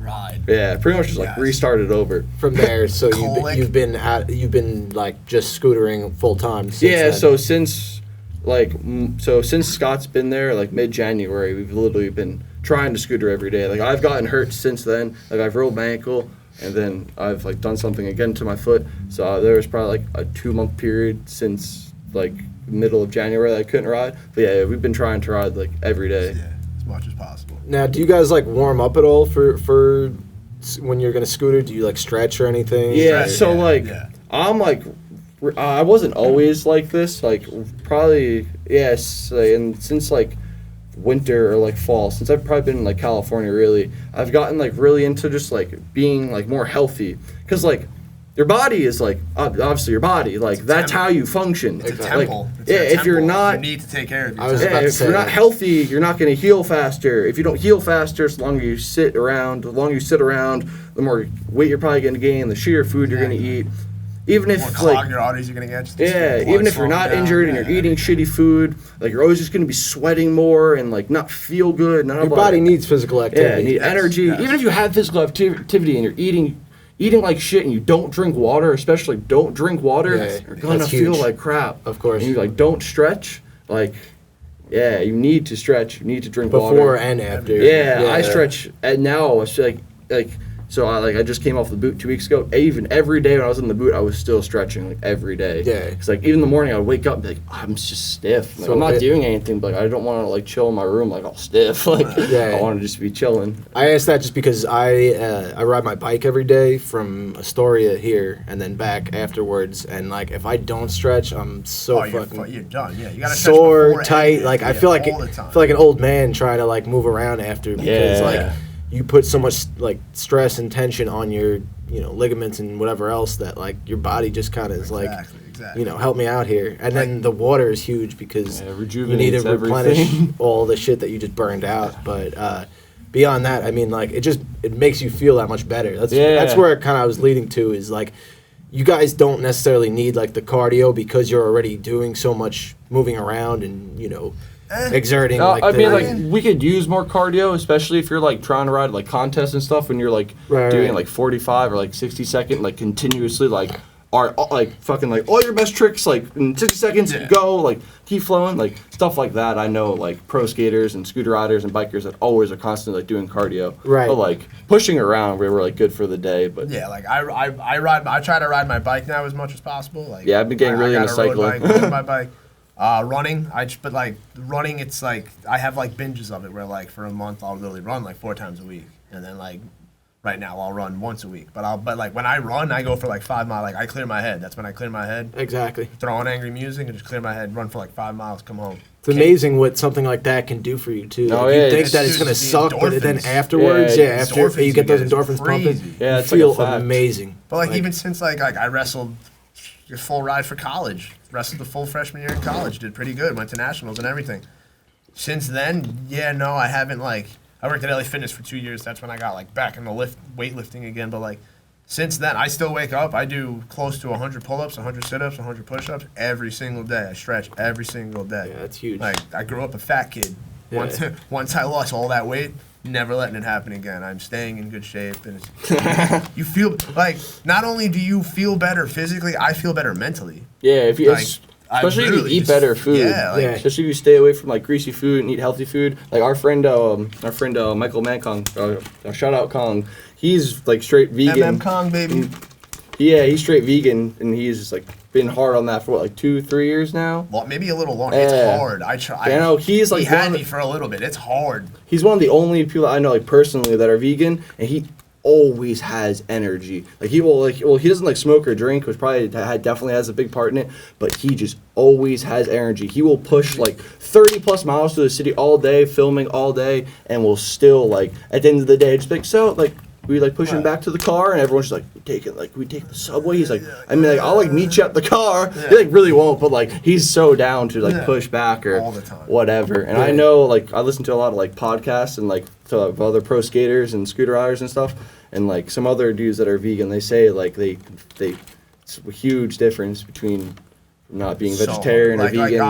pretty much just like restarted over From there, so Colic. you've been like just scootering full time. Yeah, so since Scott's been there, like mid-January, we've literally been trying to scooter every day. Like I've gotten hurt since then. Like I've rolled my ankle, and then I've like done something again to my foot. So there was probably like a 2-month period since like middle of January that I couldn't ride. But yeah, we've been trying to ride like every day. Yeah, as much as possible. Now, do you guys like warm up at all for when you're gonna scooter? Do you like stretch or anything? Yeah, so I'm like, I wasn't always like this. Like probably and since like winter or like fall, since I've probably been in like California, really, I've gotten like really into just like being like more healthy. Cause like your body is like obviously your body, like that's how you function. It's a Like, temple. if you're not, you need to take care of I was yourself. about to if say you're not that. healthy, you're not going to heal faster. If you don't heal faster, the longer you sit around, the more weight you're probably going to gain, the shittier food you're going to eat. Even More if clog like your arteries you're gonna get. Just even if you're not injured and you're eating shitty food, like you're always just going to be sweating more and like not feel good. Your body needs physical you activity. need energy. yes. Even if you have physical activity and you're eating like shit and you don't drink water, especially don't drink water, Yeah, you're gonna that's feel huge. like crap. Of course. And you like don't stretch, like you need to stretch. You need to drink Before water. and after. Yeah, I stretch and now it's like so I just came off the boot 2 weeks ago. Even every day when I was in the boot, I was still stretching like every day. Yeah. Because like even in the morning, I would wake up and be like, I'm just stiff. Like, So I'm not it- doing anything, but like, I don't want to like chill in my room like all stiff. Like Yeah. I want to just be chilling. I asked that just because I ride my bike every day from Astoria here and then back afterwards, and like if I don't stretch, I'm so you're fucking done. Yeah, you gotta stretch sore, before and tight. after, Like I yeah, feel like all the time. an old man trying to like move around after because Yeah. like you put so much like stress and tension on your ligaments and whatever else that like your body just kind of is like Exactly. help me out here. And then the water is huge because Yeah, you need to rejuvenates replenish everything. all the shit that you just burned out. But beyond that, I mean, like it makes you feel that much better. That's where kind of I was leading to is like you guys don't necessarily need like the cardio because you're already doing so much moving around and exerting. No, like I mean, the- like we could use more cardio, especially if you're like trying to ride like contests and stuff. When you're like doing like 45 or like 60-second, like continuously, like are like fucking like all your best tricks, like in 60 seconds, go like keep flowing, like stuff like that. I know like pro skaters and scooter riders and bikers that always are constantly like doing cardio, Right. But like pushing around, we were like good for the day, but Yeah, like I try to ride my bike now as much as possible. Like Yeah, I've been getting really I into got a road cycling. bike, road my bike. Running, but like running, it's like I have like binges of it where like for a month I'll literally run like 4 times a week, and then like right now I'll run once a week. But like when I run, I go for like 5 miles. Like I clear my head. That's when I clear my head. exactly. Throw on angry music and just clear my head. Run for like 5 miles. Come home. It's amazing what something like that can do for you too. No, Like, yeah, you think it's that it's just gonna the suck, but then endorphins. afterwards, Yeah, after endorphins you get those you get is endorphins pumping, crazy. Yeah, you it's like feel a fact. amazing. But like even since like I wrestled a full ride for college, wrestled the full freshman year in college, did pretty good, went to nationals and everything. Since then, I haven't like I worked at LA Fitness for 2 years. That's when I got like back in the weightlifting again. But like since then, I still wake up. I do close to 100 pull-ups, 100 sit-ups, 100 push-ups every single day. I stretch every single day. Yeah, that's huge. Like, I grew up a fat kid. Yeah. Once I lost all that weight, never letting it happen again. I'm staying in good shape, and it's, you feel like not only do you feel better physically, I feel better mentally. Yeah, if you Like, I especially if you literally eat just- better food. Yeah, like, Yeah. Especially if you stay away from like greasy food and eat healthy food. Like our friend Michael Mankong, shout out Kong. He's like straight vegan. Kong, baby. Yeah, he's straight vegan, and he's just like been hard on that for what, like 2-3 years now. Well, maybe a little longer. Yeah. It's hard. I try. I know, he's like he had one of me for a little bit. It's hard. He's one of the only people I know like personally that are vegan, and he always has energy. Like he will he doesn't like smoke or drink, which probably definitely has a big part in it, but he just always has energy. He will push like 30 plus miles to the city all day, filming all day, and will still like at the end of the day just be like, so like we like push him Right. back to the car, and everyone's just like, we take the subway. He's like, I mean, like I'll like meet you at the car. He like really won't, but like he's so down to like Yeah. push back or All the time. whatever. And I know like I listen to a lot of like podcasts and like to other pro skaters and scooter riders and stuff, and like some other dudes that are vegan. They say like they it's a huge difference between not being So, vegetarian or vegan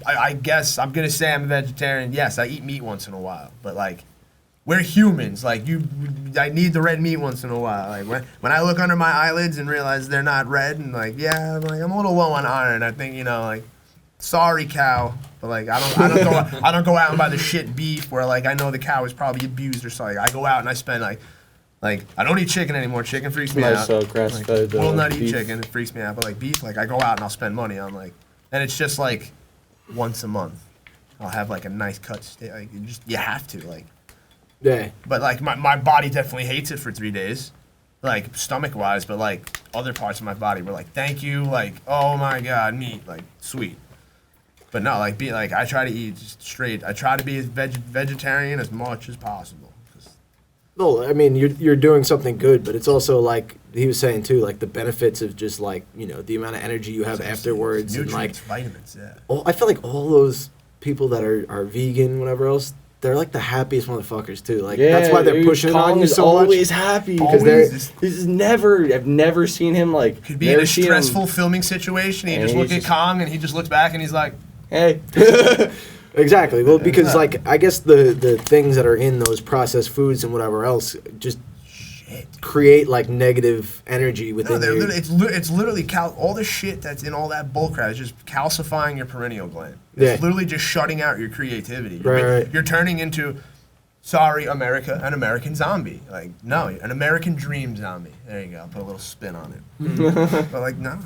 I guess I'm gonna say I'm a vegetarian. Yes, I eat meat once in a while, but like we're humans. Like I need the red meat once in a while. Like when I look under my eyelids and realize they're not red, and like I'm a little low on iron. I think like sorry cow, but like I don't go out and buy the shit beef where like I know the cow is probably abused or something. I go out and I spend like I don't eat chicken anymore. Chicken freaks me Nice, out. grass-fed, will not eat beef. chicken. It freaks me out. But like beef, like I go out and I'll spend money on like, and it's just like once a month, I'll have like a nice cut steak. Like you have to like. Yeah. But like my body definitely hates it for 3 days, like stomach wise. But like other parts of my body were like, thank you, like oh my god, meat, like sweet. But no, like I try to eat just straight. I try to be as vegetarian as much as possible. Well, I mean, you're doing something good, but it's also like he was saying too, like the benefits of just like the amount of energy you have afterwards, and like Nutrients, vitamins, yeah. I feel like all those people that are vegan, whatever else, they're like the happiest motherfuckers too. Like that's why they're dude, pushing it on Kong you is so much. always happy because Always. I've never seen him like Could be in never a seen him- stressful filming situation. He And just he's look at just- Kong and he just looks back and he's like, Hey. Exactly. Well, because like I guess the things that are in those processed foods and whatever else just shit. create like negative energy No, within they're you. it's literally all the shit that's in all that bullcrap is just calcifying your pineal gland. It's Yeah. literally just shutting out your creativity. Right. You're turning into, sorry, America, an American zombie. Like, no, an American dream zombie. There you go. I'll put a little spin on it. But like, no,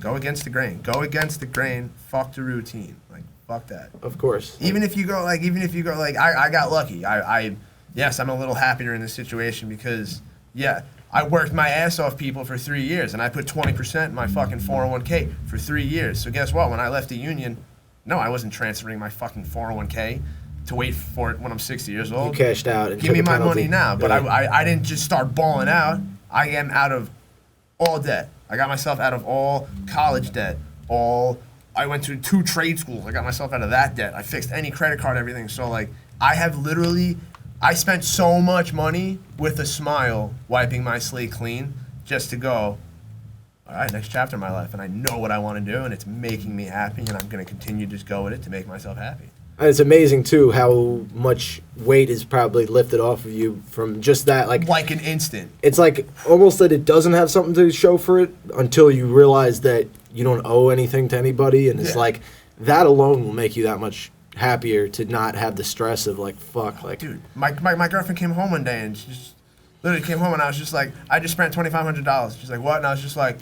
go against the grain. Go against the grain. Fuck the routine. Like, fuck that. Of course. Even if you go like, I got lucky. Yes, I'm a little happier in this situation because, yeah, I worked my ass off people for 3 years and I put 20% in my fucking 401k for 3 years. So guess what? When I left the union, no, I wasn't transferring my fucking 401k to wait for it when I'm 60 years You old. cashed out and Give me took a my penalty. money now. But Yeah. I didn't just start balling out. I am out of all debt. I got myself out of all college debt. I went to 2 trade schools. I got myself out of that debt. I fixed any credit card, everything. So like, I spent so much money with a smile wiping my slate clean just to go, all right, next chapter of my life. And I know what I want to do and it's making me happy and I'm going to continue to just go with it to make myself happy. And it's amazing too how much weight is probably lifted off of you from just that. Like an instant. It's like almost that it doesn't have something to show for it until you realize that you don't owe anything to anybody, and it's Yeah. like that alone will make you that much happier to not have the stress of like fuck, like Dude, my girlfriend came home one day and she just literally came home and I was just like, I just spent $2,500. She's like, what? And I was just like,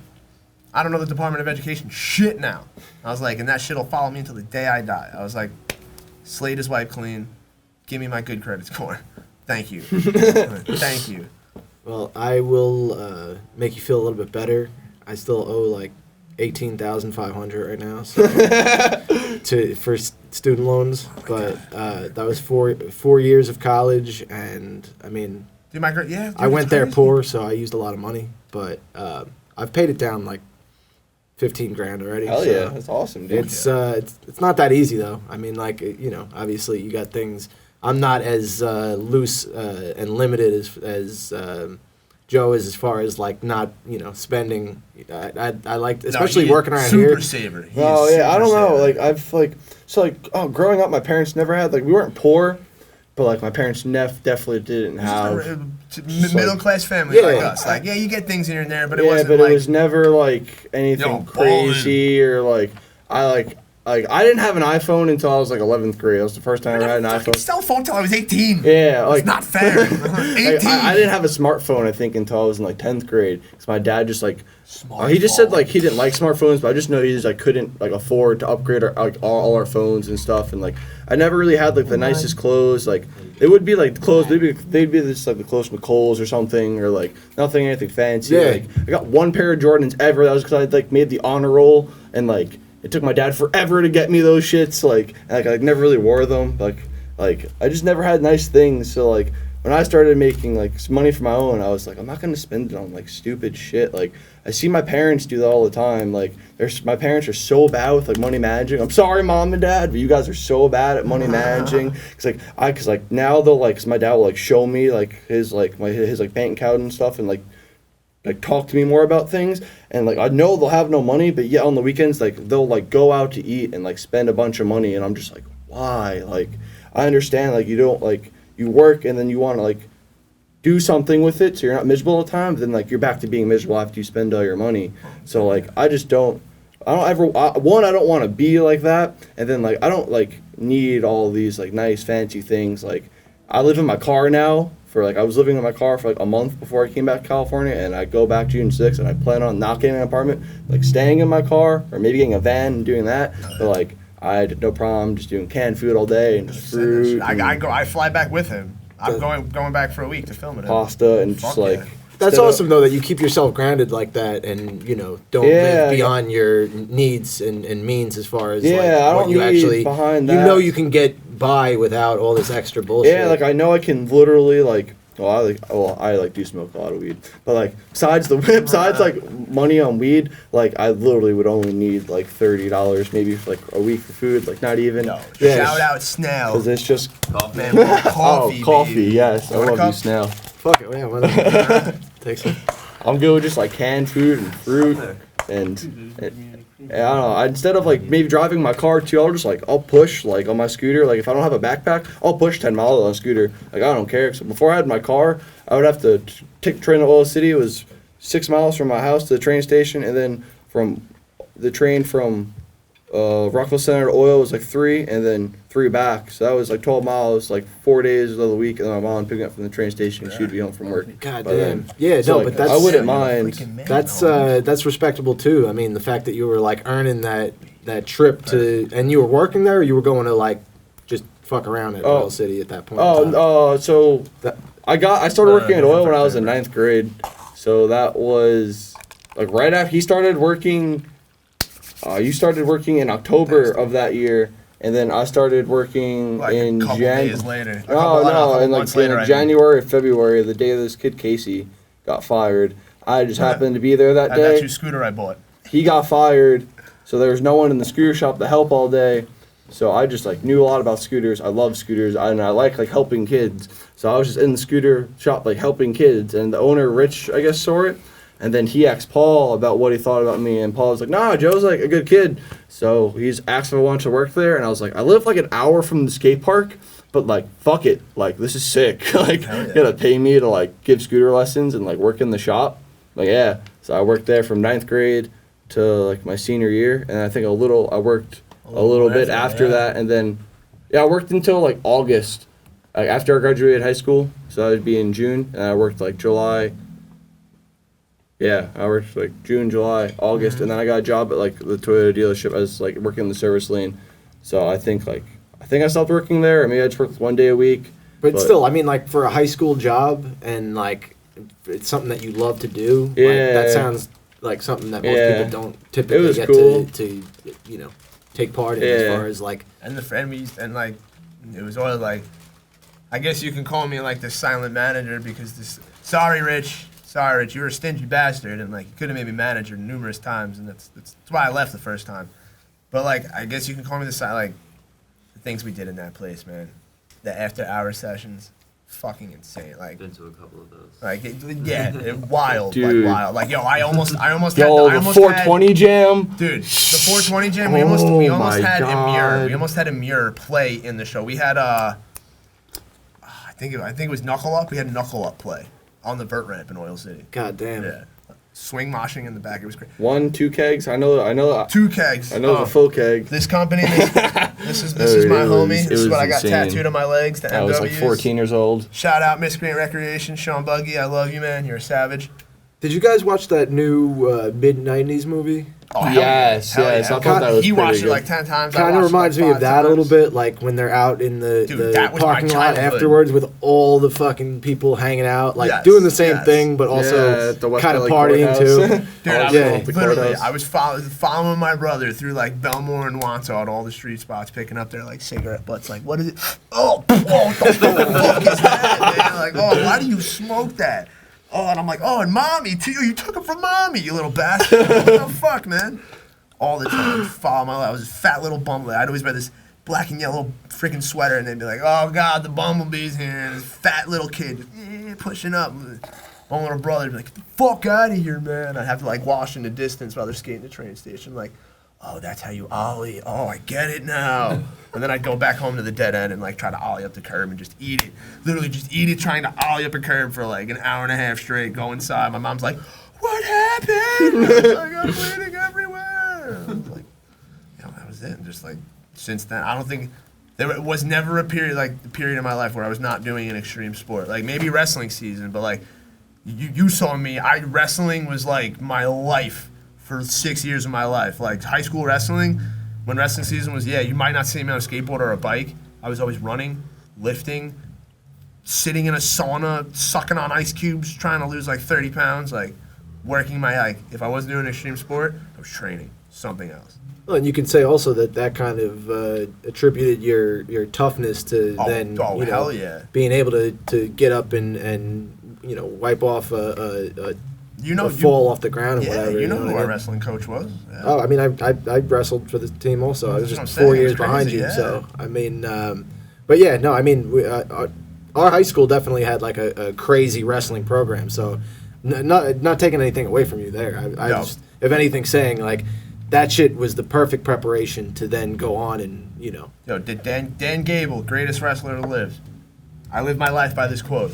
I don't know the Department of Education shit now. I was like, and that shit'll follow me until the day I die. I was like, slate is wiped clean. Give me my good credit score. Thank you. Thank you. well, I will make you feel a little bit better. I still owe like $18,500 right now, so for student loans. But that was 4 years of college, and I mean, Dude, dude, I went it's there crazy. poor, so I used a lot of money. But I've paid it down like 15 grand already. Hell so yeah, that's awesome, dude. it's not that easy though. I mean, like obviously you got things. I'm not as loose and limited as Joe is as far as like not spending. I like No, especially he working around super here. saver. He Oh is yeah, I super don't know. saver. Growing up, my parents never had we weren't poor, but like my parents definitely didn't It's have. just a middle class family Yeah. like us. Like, yeah, you get things here and there, but it Yeah, wasn't but like it was never like anything Yo, crazy or I didn't have an iPhone until I was like 11th grade. That was the first time I ever had an fucking iPhone. cell phone till I was 18. Yeah, It's not fair. 18. I didn't have a smartphone, I think, until I was in like 10th grade. Because my dad just he just said Smartphone. he didn't like smartphones, but I just know he just couldn't afford to upgrade all our phones and stuff. And I never really had the nicest clothes. It would be the clothes. They'd be just the clothes from Kohl's or something, or nothing anything fancy. Yeah. I got one pair of Jordans ever. That was because I made the honor roll, and it took my dad forever to get me those shits. And I never really wore them. I just never had nice things. So when I started making some money for my own, I was I'm not gonna spend it on stupid shit. I see my parents do that all the time. My parents are so bad with money managing. I'm sorry, mom and dad, but you guys are so bad at money managing. Cause now they'll cause my dad will show me his his bank account and stuff, and talk to me more about things. And I know they'll have no money, but yet on the weekends they'll go out to eat and spend a bunch of money, and I'm just why? I understand you don't you work and then you want to do something with it so you're not miserable all the time, but then you're back to being miserable after you spend all your money. So I just don't I don't want to be like that, and then I don't need all these nice fancy things. I live in my car now I was living in my car for a month before I came back to California, and I go back June 6th, and I plan on not getting an apartment, staying in my car or maybe getting a van and doing that. But I had no problem just doing canned food all day and just fruit, I fly back with him. I'm going back for a week to film it. pasta, and Fuck just yeah. That's instead of- awesome though that you keep yourself grounded like that, and don't live beyond your needs and means as far as I what don't you need actually behind you that. know you can get by without all this extra bullshit. Yeah, I know I can literally I do smoke a lot of weed, but besides money on weed, I literally would only need $30 maybe a week for food, not even. Yo, Yeah. shout out Snell. Because it's just Man, more coffee. coffee, baby. yes, I Want a love you, cup? Snail. Fuck it, yeah, why not? Take some. I'm good with just canned food and fruit and I don't know. Instead of maybe driving my car too, I'll just I'll push on my scooter. If I don't have a backpack, I'll push 10 miles on a scooter. I don't care. So before I had my car, I would have to take the train to Oil City. It was 6 miles from my house to the train station, and then from the train from Rockville Center to Oil was 3, and then 3 back. So that was 12 miles, 4 days of the week, and then my mom picking up from the train station. She'd be home from work. God by then. damn. Yeah, So, no, but that's I wouldn't You're a mind. freaking man, that's respectable too. I mean, the fact that you were earning that trip to, and you were working there, or you were going to just fuck around at Oil City at that point. in time? So That- I started working at Oil when I was in different 9th grade. So that was right after he started working. You started working in October of that year, and then I started working in a couple days later. A couple in months later, I think. January or February, the day this kid Casey got fired. I just happened to be there that I day. got you scooter I bought. He got fired, so there was no one in the scooter shop to help all day. So I just knew a lot about scooters. I love scooters, and I like helping kids. So I was just in the scooter shop helping kids, and the owner Rich, I guess, saw it. And then he asked Paul about what he thought about me, and Paul was like, "Nah, Joe's a good kid." So he's asked if I wanted to work there, and I was like, "I live an hour from the skate park, but fuck it, this is sick. yeah. You gotta pay me to give scooter lessons and work in the shop." Yeah. So I worked there from 9th grade to my senior year, and I think I worked a little bit after that, and then I worked until August, after I graduated high school. So that would be in June, and I worked July. Yeah, I worked June, July, August, and then I got a job at the Toyota dealership. I was working in the service lane. So I think I stopped working there, or maybe I just worked 1 day a week. But still, I mean, for a high school job, and it's something that you love to do. Yeah. That sounds like something that most Yeah. people don't typically was get cool. to take part in, as far as And the friend we used, and it was all I guess you can call me the silent manager because sorry Rich, you're a stingy bastard, and you could have made me manager numerous times, and that's why I left the first time. But I guess you can call me the things we did in that place, man. The after hour sessions. fucking insane. Like, Been to a couple of those. like wild, Dude. like wild. Like, yo, I almost Yo, had the 420 jam. Dude, the 420 jam. We Oh almost my had God. We almost had Amir play in the show. We had I think it was Knuckle Up. We had Knuckle Up play on the vert ramp in Oil City. God damn. Yeah, swing moshing in the back. It was great. 1, 2 kegs. I know. 2 kegs. I know it's a full keg. This company. This is my homie. It This is was what I got insane. tattooed on my legs. The I was like MWs. 14 years old. Shout out Miscreant Recreation, Sean Buggy. I love you, man. You're a savage. Did you guys watch that new mid-90s movie? Oh, hell Yes, yeah. Hell yes, yeah. I thought that was He pretty watched good. it like 10 times. I Kind watched of it reminds like me of 5 that a little times. bit, like when they're out in the that was my parking lot childhood. afterwards with all the fucking people hanging out, like Yes, doing the same yes. thing, but Yeah, also at the West kind of Valley partying Courthouse. too. Dude, I was, Yeah. literally, I was following my brother through like Belmore and Wantagh, all the street spots, picking up their like cigarette butts. Like, what is it? Oh, what the fuck is that, man? Like, oh, why do you smoke that? Oh, and I'm like, oh, and mommy too. You took it from mommy, you little bastard. What the fuck, man? All the time, follow my life. I was a fat little bumblebee. I'd always wear this black and yellow freaking sweater, and they'd be like, oh God, the bumblebee's here, and this fat little kid just, pushing up. My little brother would be like, get the fuck out of here, man. I'd have to like wash in the distance while they're skating the train station. Like, oh, that's how you ollie. Oh, I get it now. And then I'd go back home to the dead end and like try to ollie up the curb and just eat it. Literally just eat it, trying to ollie up a curb for like an hour and a half straight. Go inside. My mom's like, what happened? I was like, I'm bleeding everywhere. I was like, that was it. And just like since then, I don't think there was never a period like the period in my life where I was not doing an extreme sport. Like maybe wrestling season, but like you saw me. Wrestling was like my life for 6 years of my life. Like high school wrestling, when wrestling season was, you might not see me on a skateboard or a bike. I was always running, lifting, sitting in a sauna, sucking on ice cubes, trying to lose like 30 pounds, like working my, like, if I wasn't doing extreme sport, I was training something else. Well, and you can say also that kind of attributed your toughness to Hell yeah. being able to get up and wipe off a fall off the ground and whatever. You know what who I our mean? wrestling coach was. Yeah. Oh, I mean, I wrestled for the team also. I was That's what just I'm 4 saying. years It's behind crazy, you. yeah. So I mean, but yeah, no, I mean, our high school definitely had like a crazy wrestling program. So not taking anything away from you there. I No. just, if anything, saying like that shit was the perfect preparation to then go on and Yo, Dan Gable, greatest wrestler to live. I live my life by this quote.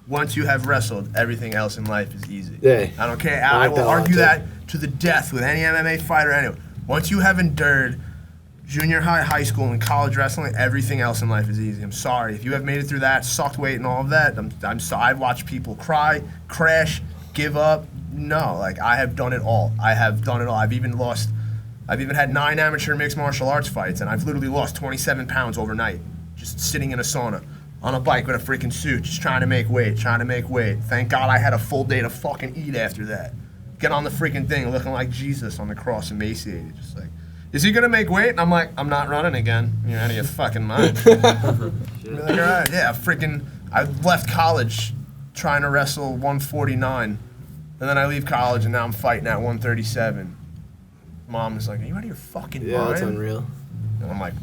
Once you have wrestled, everything else in life is easy. Yeah. I don't care. I I like that will a lot, argue too. that to the death with any MMA fighter. Anyway, once you have endured junior high, high school, and college wrestling, everything else in life is easy. I'm sorry. If you have made it through that, sucked weight and all of that, I'm sorry. I've watched people cry, crash, give up. No, like I have done it all. I have done it all. I've even had 9 amateur mixed martial arts fights, and I've literally lost 27 pounds overnight, just sitting in a sauna, on a bike with a freaking suit, just trying to make weight. Thank God I had a full day to fucking eat after that. Get on the freaking thing looking like Jesus on the cross, emaciated, just like, is he gonna make weight? And I'm like, I'm not running again. You're out of your fucking mind. Be like, all right, yeah, I left college trying to wrestle 149, and then I leave college and now I'm fighting at 137. Mom is like, are you out of your fucking mind? yeah, that's unreal. And I'm like,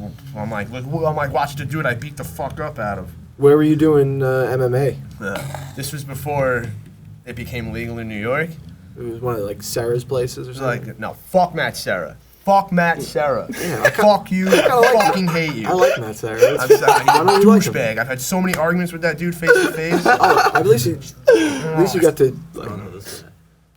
watch the dude I beat the fuck up out of. Where were you doing MMA? This was before it became legal in New York. It was one of like Sarah's places or It was something. like, no, fuck Matt Serra. Fuck Matt Serra. Yeah, Fuck you. Fucking hate you. I like Matt Sarah. I'm That's- sorry, Why don't he's a you like him? douchebag. I've had so many arguments with that dude face to face. Oh, at least you got to like, I don't know this guy.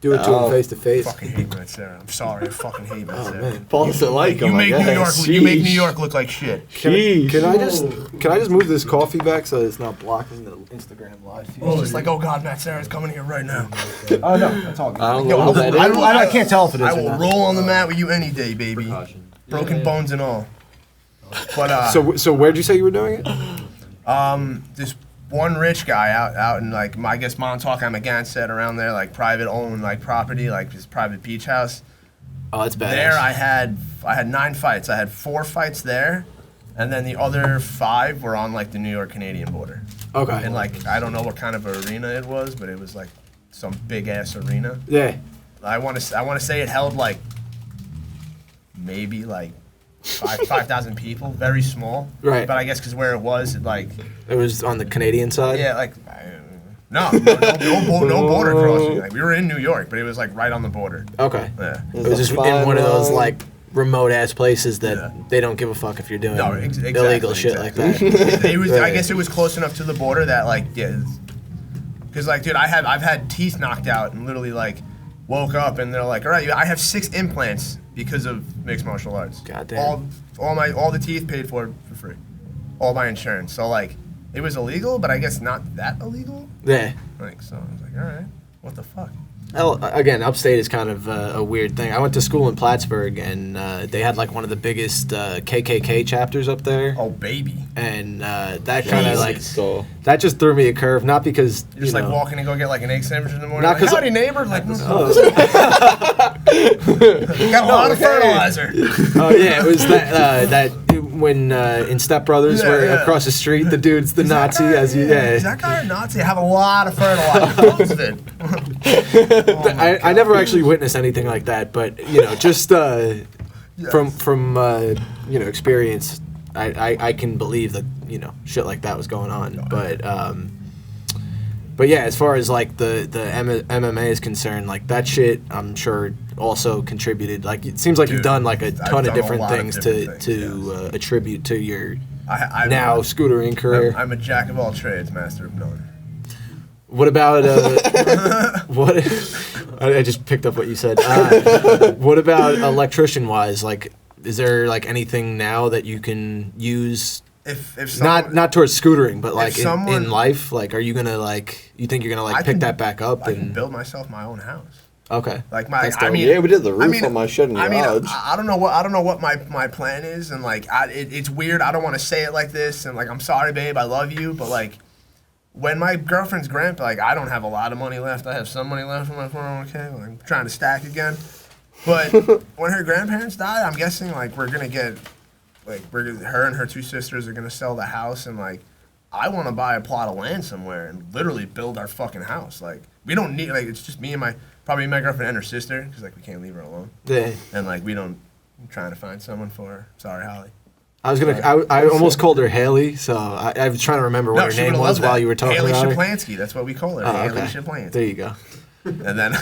do it to him face to face. Fucking hate Matt Serra. I'm sorry. I fucking hate Matt Oh Serra. man. Paul doesn't like him. You make I New York. guess. You make New Sheesh. York look like shit. Sheesh. Can I just move this coffee back so it's not blocking the Instagram live feed? It's just like, oh God, Matt Serra's coming here right now. Oh no, that's all good. I don't Yo, know who that is. I can't tell if it is I or will not. roll on the mat with you any day, baby. Precaution. Broken bones and all. But So where'd you say you were doing it? this one rich guy out in like I guess Montauk, Amagansett, around there, like private owned like property, like his private beach house. Oh, that's badass. There I had 9 fights. I had 4 fights there, and then the other 5 were on like the New York Canadian border. Okay. And like I don't know what kind of arena it was, but it was like some big ass arena. Yeah. I want to say it held like maybe like 5,000 people, very small. Right. But I guess because where it was, It was on the Canadian side. yeah, no border crossing. Like we were in New York, but it was like right on the border. Okay. Yeah. It was just in one of those like remote ass places that they don't give a fuck if you're doing illegal shit like that. It was. I guess it was close enough to the border that because dude, I've had teeth knocked out and literally woke up and they're like, all right, I have 6 implants because of mixed martial arts. Goddamn. All the teeth paid for free, all my insurance. So it was illegal, but I guess not that illegal. Yeah. So I was like, all right, what the fuck? Well, again, upstate is kind of a weird thing. I went to school in Plattsburgh, and they had one of the biggest KKK chapters up there. Oh, baby. And that kind of So that just threw me a curve. Not because you're just walking and go get an egg sandwich in the morning. Not 'cause howdy neighbor. Got a lot of fertilizer. Oh yeah, it was that when in Step Brothers where across the street the dude's the Nazi Is that guy a Nazi? I have a lot of fertilizer. I never actually witnessed anything like that, but just from experience, I can believe that shit like that was going on. But yeah, as far as the MMA is concerned, that shit I'm sure also contributed. It seems like you've done a ton of different things to attribute to your now scootering career. I'm a jack of all trades, master of none. What about what? I just picked up what you said. What about electrician wise? Is there anything now that you can use? If someone, not towards scootering, but in life, are you gonna you think you're gonna pick that back up I and can build myself my own house. Okay. yeah, we did the roof on my shed in the garage. I don't know what my plan is, and it's weird. I don't want to say it like this, and I'm sorry, babe, I love you, but when my girlfriend's grandpa, I don't have a lot of money left. I have some money left from my 401k. I'm trying to stack again. But when her grandparents die, I'm guessing we're gonna get her and her 2 sisters are gonna sell the house, and I want to buy a plot of land somewhere and literally build our fucking house. We don't need it's just me and probably my girlfriend and her sister because we can't leave her alone. Yeah. And we don't. I'm trying to find someone for her. Sorry, Holly. I almost called her Haley, so I was trying to remember what her name was while you were talking Haley about her. Shaplansky, that's what we call her. Haley Shaplansky. There you go. And then,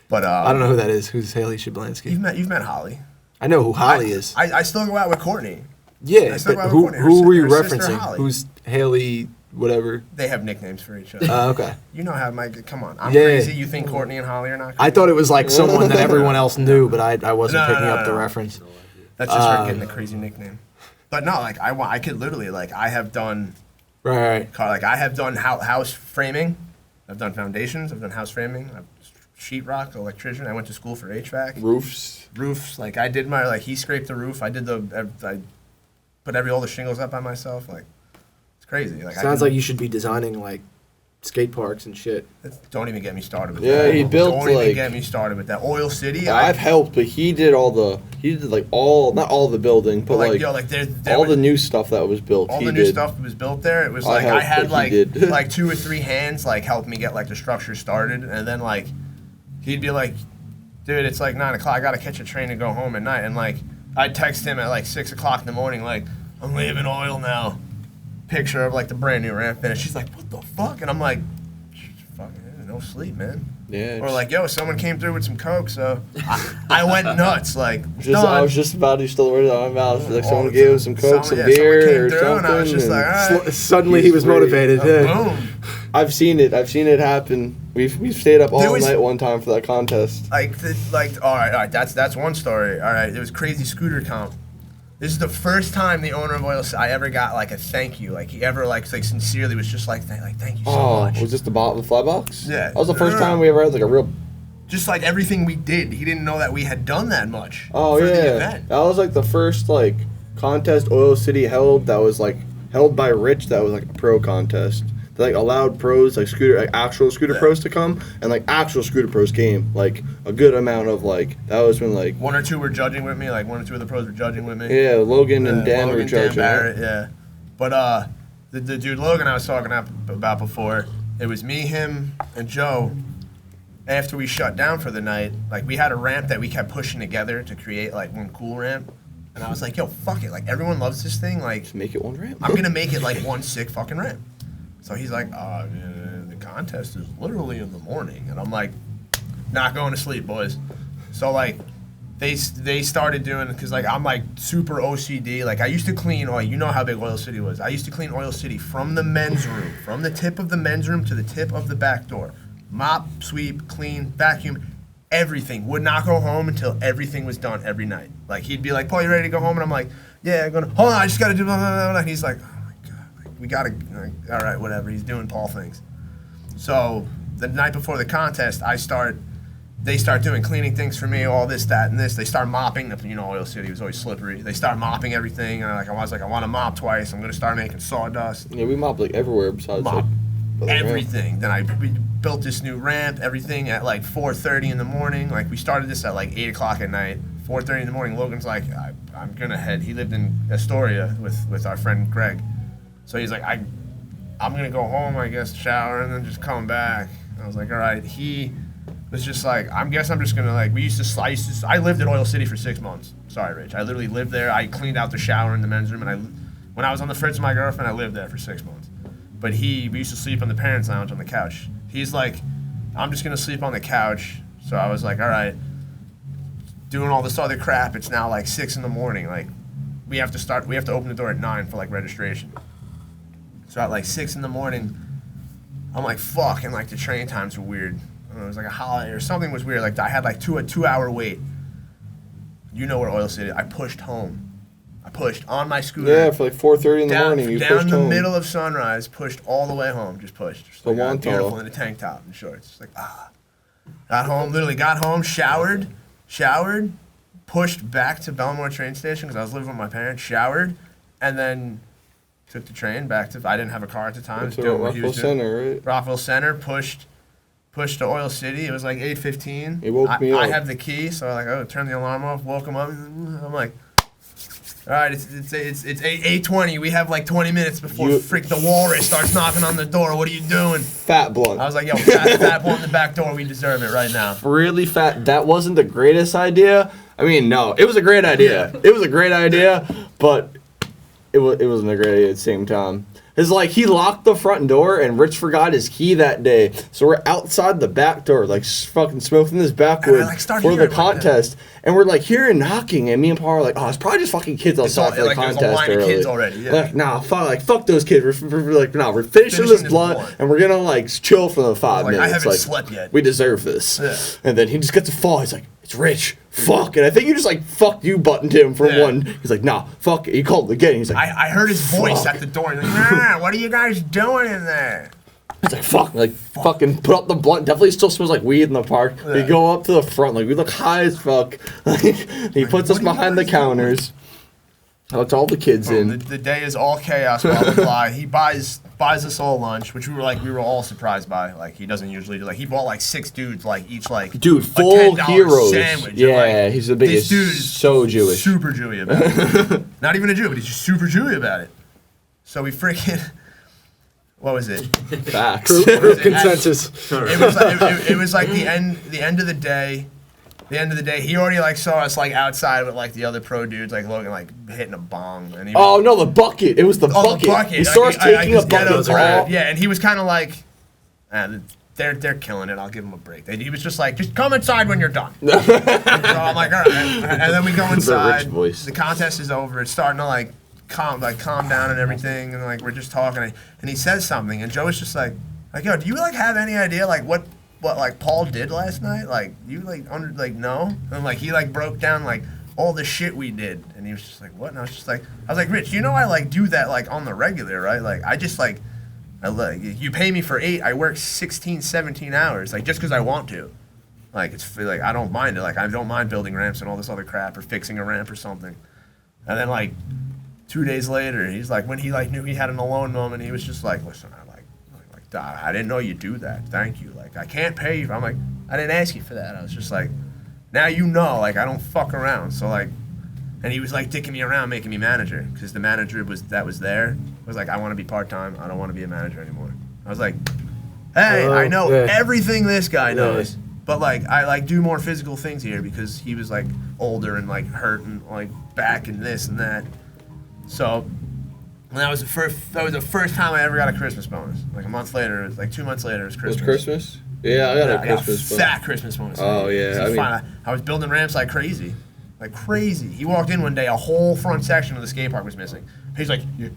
but I don't know who that is. Who's Haley Shaplansky? You've met Holly. I know who Holly is. I still go out with Courtney. Yeah, but who were you referencing? Holly. Who's Haley? Whatever. They have nicknames for each other. Okay. You know how come on. I'm crazy. You think Courtney and Holly are not crazy? I thought it was someone that everyone else knew, but I wasn't picking up the reference. That's just her getting a crazy nickname. But no, I could literally I have done. Right. I have done house framing. I've done foundations. I've done house framing. I've sheetrock, electrician. I went to school for HVAC. Roofs. I did my he scraped the roof. I did I put all the shingles up by myself. It's crazy. Sounds like you should be designing skate parks and shit. Don't even get me started with that. Yeah, he built Don't even get me started with that. Oil City. I've helped, but he did not all the building, but all the new stuff that was built. All the new stuff was built there. It was I had 2 or 3 hands help me get the structure started, and then he'd be like, dude, it's 9 o'clock. I gotta catch a train to go home at night, and I'd text him at 6 o'clock in the morning, I'm leaving oil now. Picture of the brand new ramp finish. She's like, what the fuck? And I'm like, fucking no sleep, man. Yeah. Or yo, someone came through with some coke, so I went nuts. I was just about to still words out of my mouth. Someone gave him some coke, some beer, or something. And I was just all right. Suddenly he was motivated. Boom. I've seen it happen. We've stayed up all night one time for that contest. All right. That's one story. All right, it was crazy scooter comp. This is the first time the owner of Oil City I ever got a thank you. He ever sincerely was just thank you so much. Was this the fly box? Yeah. That was the first time we ever had a real. Just everything we did, he didn't know that we had done that much. Oh for yeah. The event. That was the first contest Oil City held. That was held by Rich. That was a pro contest. They allowed pros actual scooter pros to come, and actual scooter pros came a good amount of that was when 1 or 2 were judging with me, 1 or 2 of the pros were judging with me. Yeah, Logan and Dan were judging. Dan Barrett, yeah. But the dude Logan I was talking about before, it was me, him, and Joe. after we shut down for the night, like we had a ramp that we kept pushing together to create like one cool ramp. And I was like, yo, fuck it. Like everyone loves this thing. Like Just make it one ramp. I'm gonna make it like one sick fucking ramp. So he's like, the contest is literally in the morning. And I'm like, not going to sleep, boys. So like they started doing, because like I'm like super OCD. Like I used to clean, you know how big Oil City was. I used to clean Oil City from the men's room, from the tip of the men's room to the tip of the back door. Mop, sweep, clean, vacuum, everything. Would not go home until everything was done every night. Like he'd be like, Paul, you ready to go home? And I'm like, yeah, I'm gonna, hold on, I just gotta do blah, blah, blah, blah. And he's like, oh my God, like, we gotta, like, all right, whatever. He's doing Paul things. So the night before the contest, they start doing cleaning things for me, all this, that, and this. They start mopping. You know, Oil City was always slippery. They start mopping everything. And I was like, I want to mop twice. I'm going to start making sawdust. Yeah, we mop like everywhere besides Mop like everything. Then we built this new ramp, everything at like 4:30 in the morning. Like we started this at like 8 o'clock at night. 4:30 in the morning, Logan's like, I'm going to head. He lived in Astoria with our friend Greg. So he's like, I'm going to go home, I guess, shower, and then just come back. And I was like, all right. He was just like, I guess I'm just gonna like, I lived in Oil City for 6 months. Sorry, Rich. I literally lived there. I cleaned out the shower in the men's room, and when I was on the fritz with my girlfriend, I lived there for 6 months. But we used to sleep on the parents' lounge on the couch. He's like, I'm just gonna sleep on the couch. So I was like, all right, doing all this other crap. It's now like 6 in the morning. Like, we have to open the door at 9 for like registration. So at like 6 in the morning, I'm like, fuck, and like the train times were weird. It was like a holiday or something was weird. Like I had like a 2-hour wait. You know where Oil City. I pushed home. I pushed on my scooter. Yeah, for like 4:30 in the morning. You down pushed the home. middle of Sunrise. Pushed all the way home. Just pushed. Just The like, one beautiful tall. in a tank top and shorts. Just like Got home. Literally got home. Showered. Pushed back to Belmore train station because I was living with my parents. Showered, and then took the train back to. I didn't have a car at the time. To Rockville Center, right? Rockville Center. Pushed to Oil City. It was like 8:15. He woke me up. I have the key, so I like, turn the alarm off, woke him up. I'm like, all right, it's 8:20. We have like 20 minutes before the walrus starts knocking on the door. What are you doing? Fat blunt. I was like, yo, fat blunt in the back door. We deserve it right now. Really fat. That wasn't the greatest idea. I mean, no, it was a great idea. It was a great idea, but it wasn't a great idea at the same time. It's like he locked the front door and Rich forgot his key that day. So we're outside the back door, like fucking smoking this backwood for the contest. And we're like hearing knocking, and me and Paul are like, oh, it's probably just fucking kids outside for the contest. There's a line of kids already. Yeah. Like, nah, fuck those kids. We're like, nah, we're finishing this blunt and we're gonna like chill for the 5 minutes. I haven't slept yet. We deserve this. Yeah. And then he just gets a fall. He's like, it's Rich. Fuck. And I think you just like fuck you buttoned him from one. He's like, nah, fuck it. He called again. He's like, I heard his voice at the door. He's like, what are you guys doing in there? He's like, fuck. Like, fucking put up the blunt. Definitely still smells like weed in the park. Yeah. We go up to the front. Like, we look high as fuck. He puts us behind the counters. Lets all the kids in. The day is all chaos, blah, blah, blah. He buys us all lunch, which we were all surprised by. Like, he doesn't usually do. Like, he bought like 6 dudes, like each like dude, a full $10 heroes. sandwich. Yeah, like, he's the biggest. This dude is so Jewish. Super Jewy about it. Not even a Jew, but he's just super Jewy about it. So we freaking. What was it? Facts. Group consensus. It was like the end of the day. The end of the day, he already like saw us like outside with like the other pro dudes, like Logan, like hitting a bong. And he was, no, the bucket. It was the bucket. The bucket. He saw us taking a bucket. Yeah, and he was kind of like, they're killing it. I'll give him a break. He was just like, just come inside when you're done. So I'm like, all right. And then we go inside. Rich voice. The contest is over. It's starting to like calm down and everything, and like we're just talking. And he says something, and Joe is just like, yo, do you like have any idea like what like Paul did last night? Like you like no? And like he like broke down like all the shit we did, and he was just like, what? And I was like, Rich, you know I like do that like on the regular, right? Like I just like you pay me for 8, I work 16, 17 hours, like just because I want to. Like it's like I don't mind it. Like I don't mind building ramps and all this other crap or fixing a ramp or something. And then like 2 days later, he's like, when he like knew he had an alone moment, he was just like, listen, I didn't know you do that. Thank you. Like I can't pay you. I'm like, I didn't ask you for that. I was just like, now you know. Like I don't fuck around. So like, and he was like dicking me around, making me manager because the manager was there was like, I want to be part time. I don't want to be a manager anymore. I was like, hey, I know everything this guy knows. But like I like do more physical things here because he was like older and like hurt and like back and this and that. So that was the first time I ever got a Christmas bonus. Like a month later, like 2 months later, it was Christmas. Was Christmas? Yeah, I got a Christmas bonus. Fat Christmas bonus. Oh yeah, I was building ramps like crazy. Like crazy. He walked in one day, a whole front section of the skate park was missing. He's like, you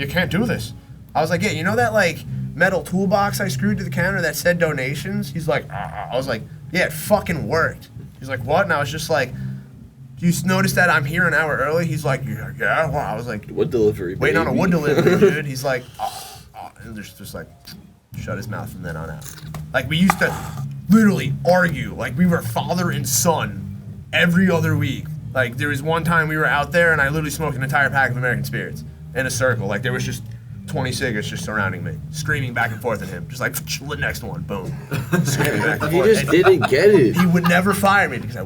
can't do this. I was like, yeah, you know that like metal toolbox I screwed to the counter that said donations? He's like, I was like, yeah, it fucking worked. He's like, what? And I was just like, do you notice that I'm here an hour early? He's like, yeah. Well, I was like, wood delivery, waiting on a wood delivery, dude. He's like, and just like, shut his mouth from then on out. Like we used to literally argue, like we were father and son every other week. Like there was one time we were out there and I literally smoked an entire pack of American Spirits in a circle. Like there was just 20 cigarettes just surrounding me, screaming back and forth at him, just like the next one, boom. Screaming back and He forth. just didn't get it. He would never fire me because I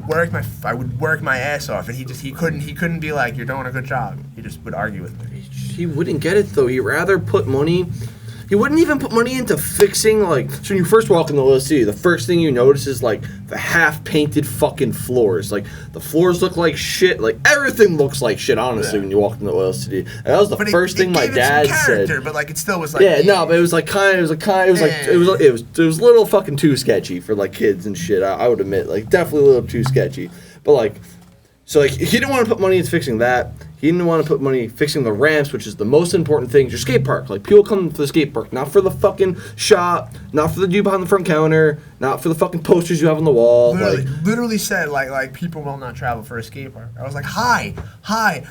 would work my ass off, and he couldn't be like, you're doing a good job. He just would argue with me. He wouldn't get it though. He'd rather put money. He wouldn't even put money into fixing, like, so when you first walk in the OSC, the first thing you notice is, like, the half-painted fucking floors. Like, the floors look like shit. Like, everything looks like shit, honestly, when you walk in the OSC. And that was the first thing my dad said. But, like, it still was, like... Yeah, no, but it was, like, it was a little fucking too sketchy for, like, kids and shit, I would admit. Like, definitely a little too sketchy. But, like, so, like, he didn't want to put money into fixing that. He didn't want to put money fixing the ramps, which is the most important thing. Your skate park. Like, people come for the skate park, not for the fucking shop, not for the dude behind the front counter, not for the fucking posters you have on the wall. Literally said, like, people will not travel for a skate park. I was like, hi,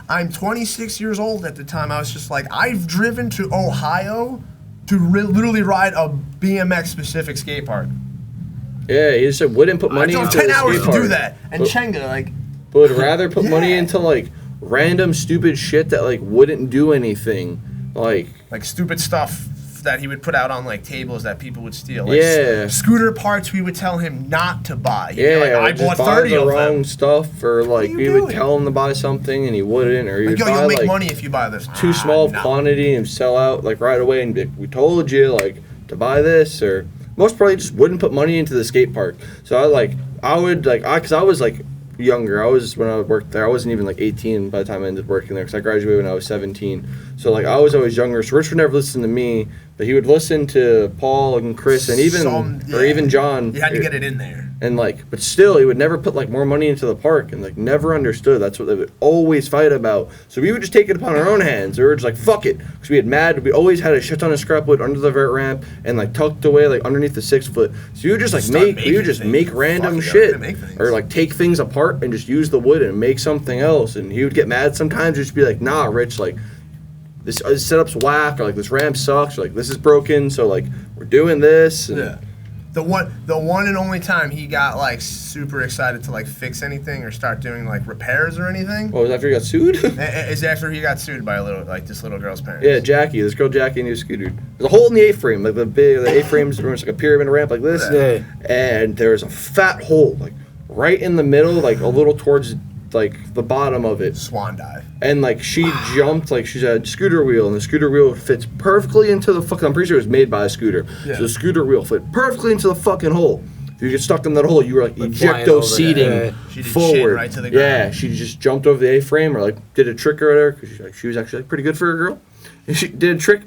I'm 26 years old at the time. I was just like, I've driven to Ohio to literally ride a BMX-specific skate park. Yeah, he just said, wouldn't put money into the skate park. 10 hours to do that. And Chenga, like... But would rather put money into, like, random stupid shit that like wouldn't do anything, like stupid stuff that he would put out on like tables that people would steal. Like, scooter parts we would tell him not to buy. He'd be like, I bought 30 the of wrong them. stuff, or like we would tell him to buy something and he wouldn't, or he'd buy you'll make like money if you buy this. Too small quantity and sell out like right away and be like, we told you like to buy this, or most probably just wouldn't put money into the skate park. So I was like younger. When I worked there, I wasn't even like 18 by the time I ended up working there because I graduated when I was 17. So like I was always younger. So Rich would never listen to me, but he would listen to Paul and Chris and even John. You had to get it in there. And like, but still, he would never put like more money into the park, and like never understood. That's what they would always fight about. So we would just take it upon our own hands. We were just like, fuck it, because we had we always had a shit ton of scrap wood under the vert ramp and like tucked away like underneath the 6 foot. So we would just make random shit, or like take things apart and just use the wood and make something else. And he would get mad sometimes, just be like, nah, Rich, like this setup's whack, or like this ramp sucks, or like this is broken, so like we're doing this. And, yeah. The one and only time he got like super excited to like fix anything or start doing like repairs or anything. What was after he got sued? Is after he got sued by this little girl's parents. Yeah, this girl Jackie and his scooter. There's a hole in the A-frame, like the A-frame's like a pyramid ramp like this, and there's a fat hole like right in the middle, like a little towards like the bottom of it. Swan dive. And like she jumped, like she's a scooter wheel, and the scooter wheel fits perfectly into the fucking. I'm pretty sure it was made by a scooter. Yeah. So the scooter wheel fit perfectly into the fucking hole. If you get stuck in that hole, you were like ejecto seating forward. Right to the ground. Yeah, she just jumped over the A-frame or like did a trick or whatever because she was actually like, pretty good for a girl. And she did a trick,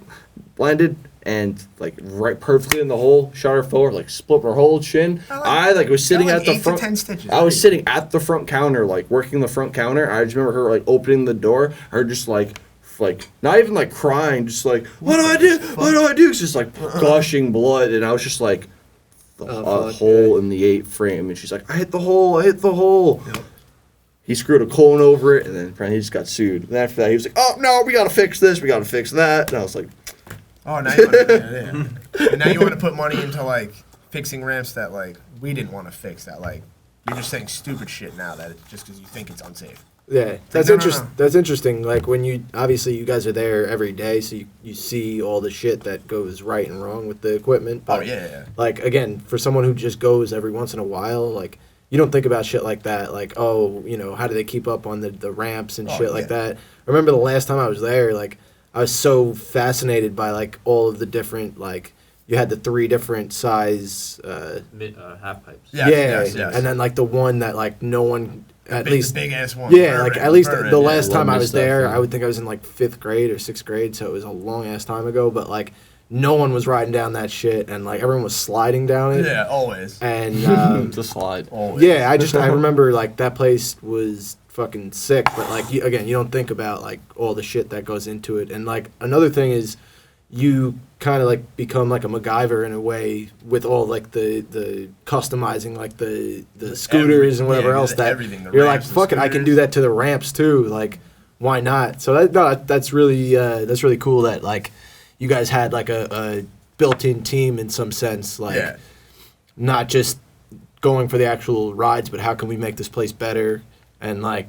landed. And like right perfectly in the hole, shot her forward, like split her whole chin. I was sitting at the front. 10 stitches, I was sitting at the front counter, like working the front counter. I just remember her like opening the door, her just like not even like crying, just like what do I do? What do I do? It's just like gushing blood, and I was just like a hole in the A-frame, and she's like, I hit the hole. Yep. He screwed a cone over it, and then he just got sued. And after that, he was like, oh no, we gotta fix this, we gotta fix that, and I was like. Oh, now you want to, And now you want to put money into like fixing ramps that like we didn't want to fix. That like you're just saying stupid shit now that just because you think it's unsafe. Yeah, that's interesting. That's interesting. Like when you guys are there every day, so you see all the shit that goes right and wrong with the equipment. But, yeah. Like again, for someone who just goes every once in a while, like you don't think about shit like that. Like how do they keep up on the ramps and shit like that? I remember the last time I was there, like. I was so fascinated by like all of the different like you had the 3 different size. Half pipes. Yes. And then like the one that like no one. At least the big ass one. Yeah, like at least the last time I was there, yeah. I would think I was in like 5th grade or 6th grade, so it was a long ass time ago. But like, no one was riding down that shit, and like everyone was sliding down it. Yeah, always. And It's a slide. Always. yeah, I remember like that place was fucking sick. But like you don't think about like all the shit that goes into it. And like another thing is, you kind of like become like a MacGyver in a way with all like the customizing like the scooters and whatever else that you're like, fuck it, I can do that to the ramps too, like why not? So that's really cool that like you guys had like a built-in team in some sense, like not just going for the actual rides, but how can we make this place better, and like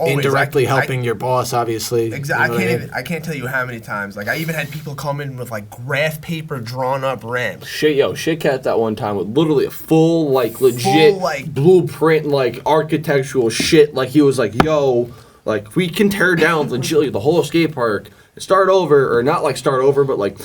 indirectly helping your boss, obviously. Exactly. You know I can't tell you how many times. Like I even had people come in with like graph paper drawn up ramps. Shit cat that one time with literally a full like legit blueprint, like architectural shit. Like he was like, yo, like we can tear down legitimately the whole skate park and start over, or not like start over, but like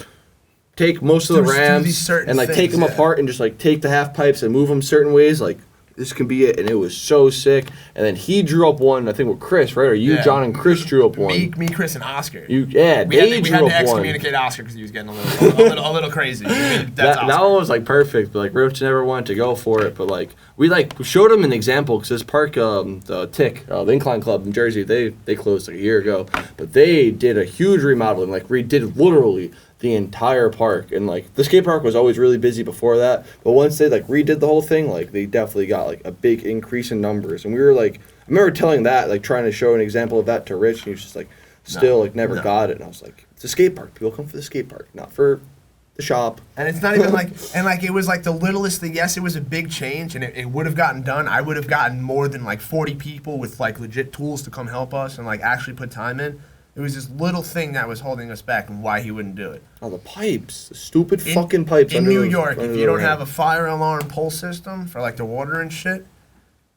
take most of the ramps and like take them apart and just like take the half pipes and move them certain ways, like. This can be it, and it was so sick. And then he drew up one, I think with Chris, right? Or you, John, and Chris drew up one. Me, Chris, and Oscar. They drew up one. We had to excommunicate Oscar because he was getting a little crazy. That one was like perfect, but like Roach never wanted to go for it. But like we showed him an example because this park, the Tick, the Incline Club in Jersey, they closed like a year ago, but they did a huge remodeling, like redid literally the entire park. And like the skate park was always really busy before that, but once they like redid the whole thing, like they definitely got like a big increase in numbers. And we were like, I remember telling that, like trying to show an example of that to Rich, and he was just like never got it. And I was like, it's a skate park, people come for the skate park, not for the shop. And it's not even like, and like it was like the littlest thing. Yes, it was a big change, and it would have gotten done. I would have gotten more than like 40 people with like legit tools to come help us and like actually put time in. It was this little thing that was holding us back and why he wouldn't do it. Oh, the pipes. The stupid fucking pipes. In New York, if you don't have a fire alarm pole system for like the water and shit,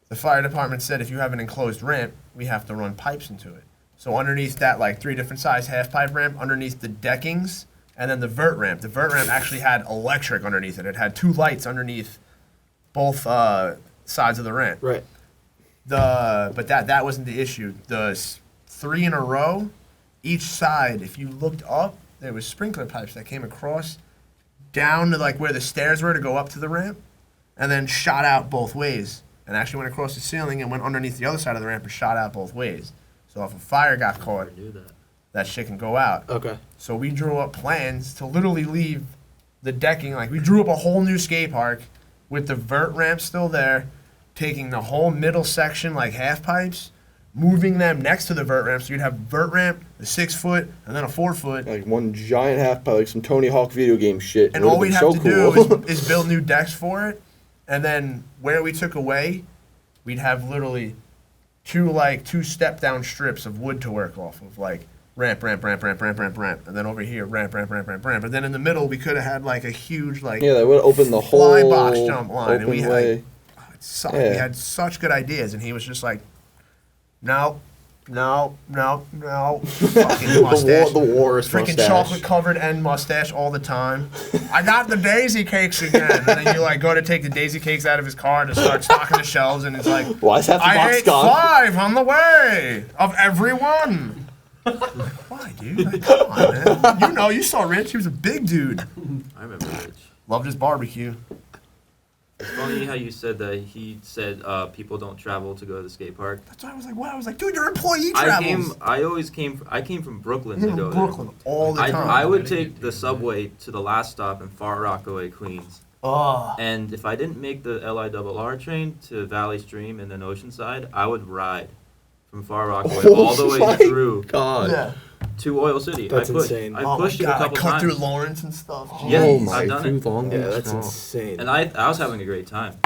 the fire department said if you have an enclosed ramp, we have to run pipes into it. So underneath that, like 3 different size half pipe ramp, underneath the deckings, and then the vert ramp. The vert ramp actually had electric underneath it. It had 2 lights underneath both sides of the ramp. Right. But that wasn't the issue. The 3 in a row, each side, if you looked up, there was sprinkler pipes that came across down to like where the stairs were to go up to the ramp, and then shot out both ways, and actually went across the ceiling and went underneath the other side of the ramp and shot out both ways. So if a fire got caught, that shit can go out. Okay. So we drew up plans to literally leave the decking, like we drew up a whole new skate park with the vert ramp still there, taking the whole middle section like half pipes, moving them next to the vert ramp, so you'd have vert ramp, a 6-foot, and then a 4-foot. Like one giant half pipe, like some Tony Hawk video game shit. And all we'd have to do is build new decks for it, and then where we took away, we'd have literally 2 step-down strips of wood to work off of, like ramp, and then over here, ramp. And then in the middle, we could have had like a huge like that would open the whole fly box jump line, and we way. we had such good ideas, and he was just like, no. Fucking mustache. The worst freaking mustache. chocolate covered end mustache all the time. I got the daisy cakes again. And then you like go to take the daisy cakes out of his car to start stocking the shelves, and it's like, why is half the I box ate gone? 5 on the way of every one. Like, why, dude? Like, come on, man. You know, you saw Rich. He was a big dude. I remember Rich. Loved his barbecue. It's funny how you said that he said people don't travel to go to the skate park. That's why I was like, what? I was like, dude, your employee travels. I came from Brooklyn to go Brooklyn there. all the time. I would take the subway to the last stop in Far Rockaway, Queens. Oh. And if I didn't make the LIRR train to Valley Stream and then Oceanside, I would ride from Far Rockaway all the way through to Oil City. That's insane. I pushed it a couple cut times. through Lawrence and stuff. Yeah, I've done it. Yeah, that's insane. And I was having a great time.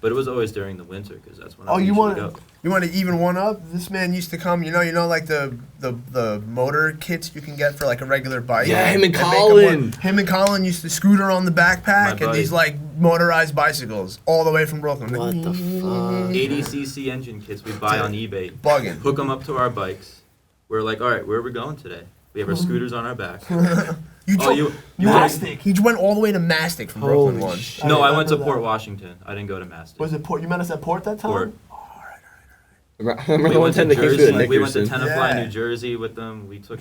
But it was always during the winter because that's when I you usually want go. You want to even one up? This man used to come. You know, like the motor kits you can get for like a regular bike. Yeah, him and make Colin. Him and Colin used to scooter on the backpack and buddy. these like motorized bicycles all the way from Brooklyn. What the fuck? 80cc engine kits we buy on eBay. Bugging. Hook them up to our bikes. We're like, all right, where are we going today? We have our scooters on our back. You took Mastic. He went all the way to Mastic from Brooklyn Holy once. shit. No, I went to Port Washington. I didn't go to Mastic. Was it Port? You met us at Port that time? Port. Remember We the one went to time they came Jersey. through the We went to Nickerson? Tenafly, New Jersey with them. We took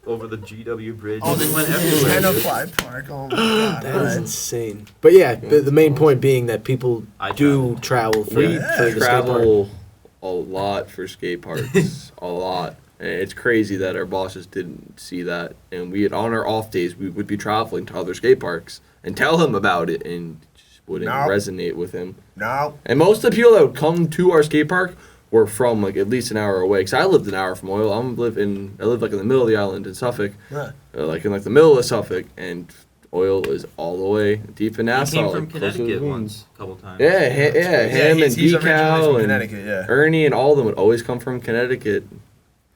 over the GW Bridge. Oh, We went everywhere. dude. Tenafly Park. Oh my God. That is insane. But yeah, the main point being that people I do travel for, We for the skate park. travel a lot for skate parks, a lot. And it's crazy that our bosses didn't see that. And on our off days, we would be traveling to other skate parks and tell him about it, and it just wouldn't resonate with him. No. And most of the people that would come to our skate park were from like at least an hour away. Cause I lived an hour from Oil. I live like in the middle of the island in Suffolk, like in like the middle of Suffolk, and Oil is all the way deep in He Nassau. came from like, close to the Connecticut moon. once, a couple times. Yeah, him and he's originally Decal from and Connecticut, yeah. Ernie and all of them would always come from Connecticut.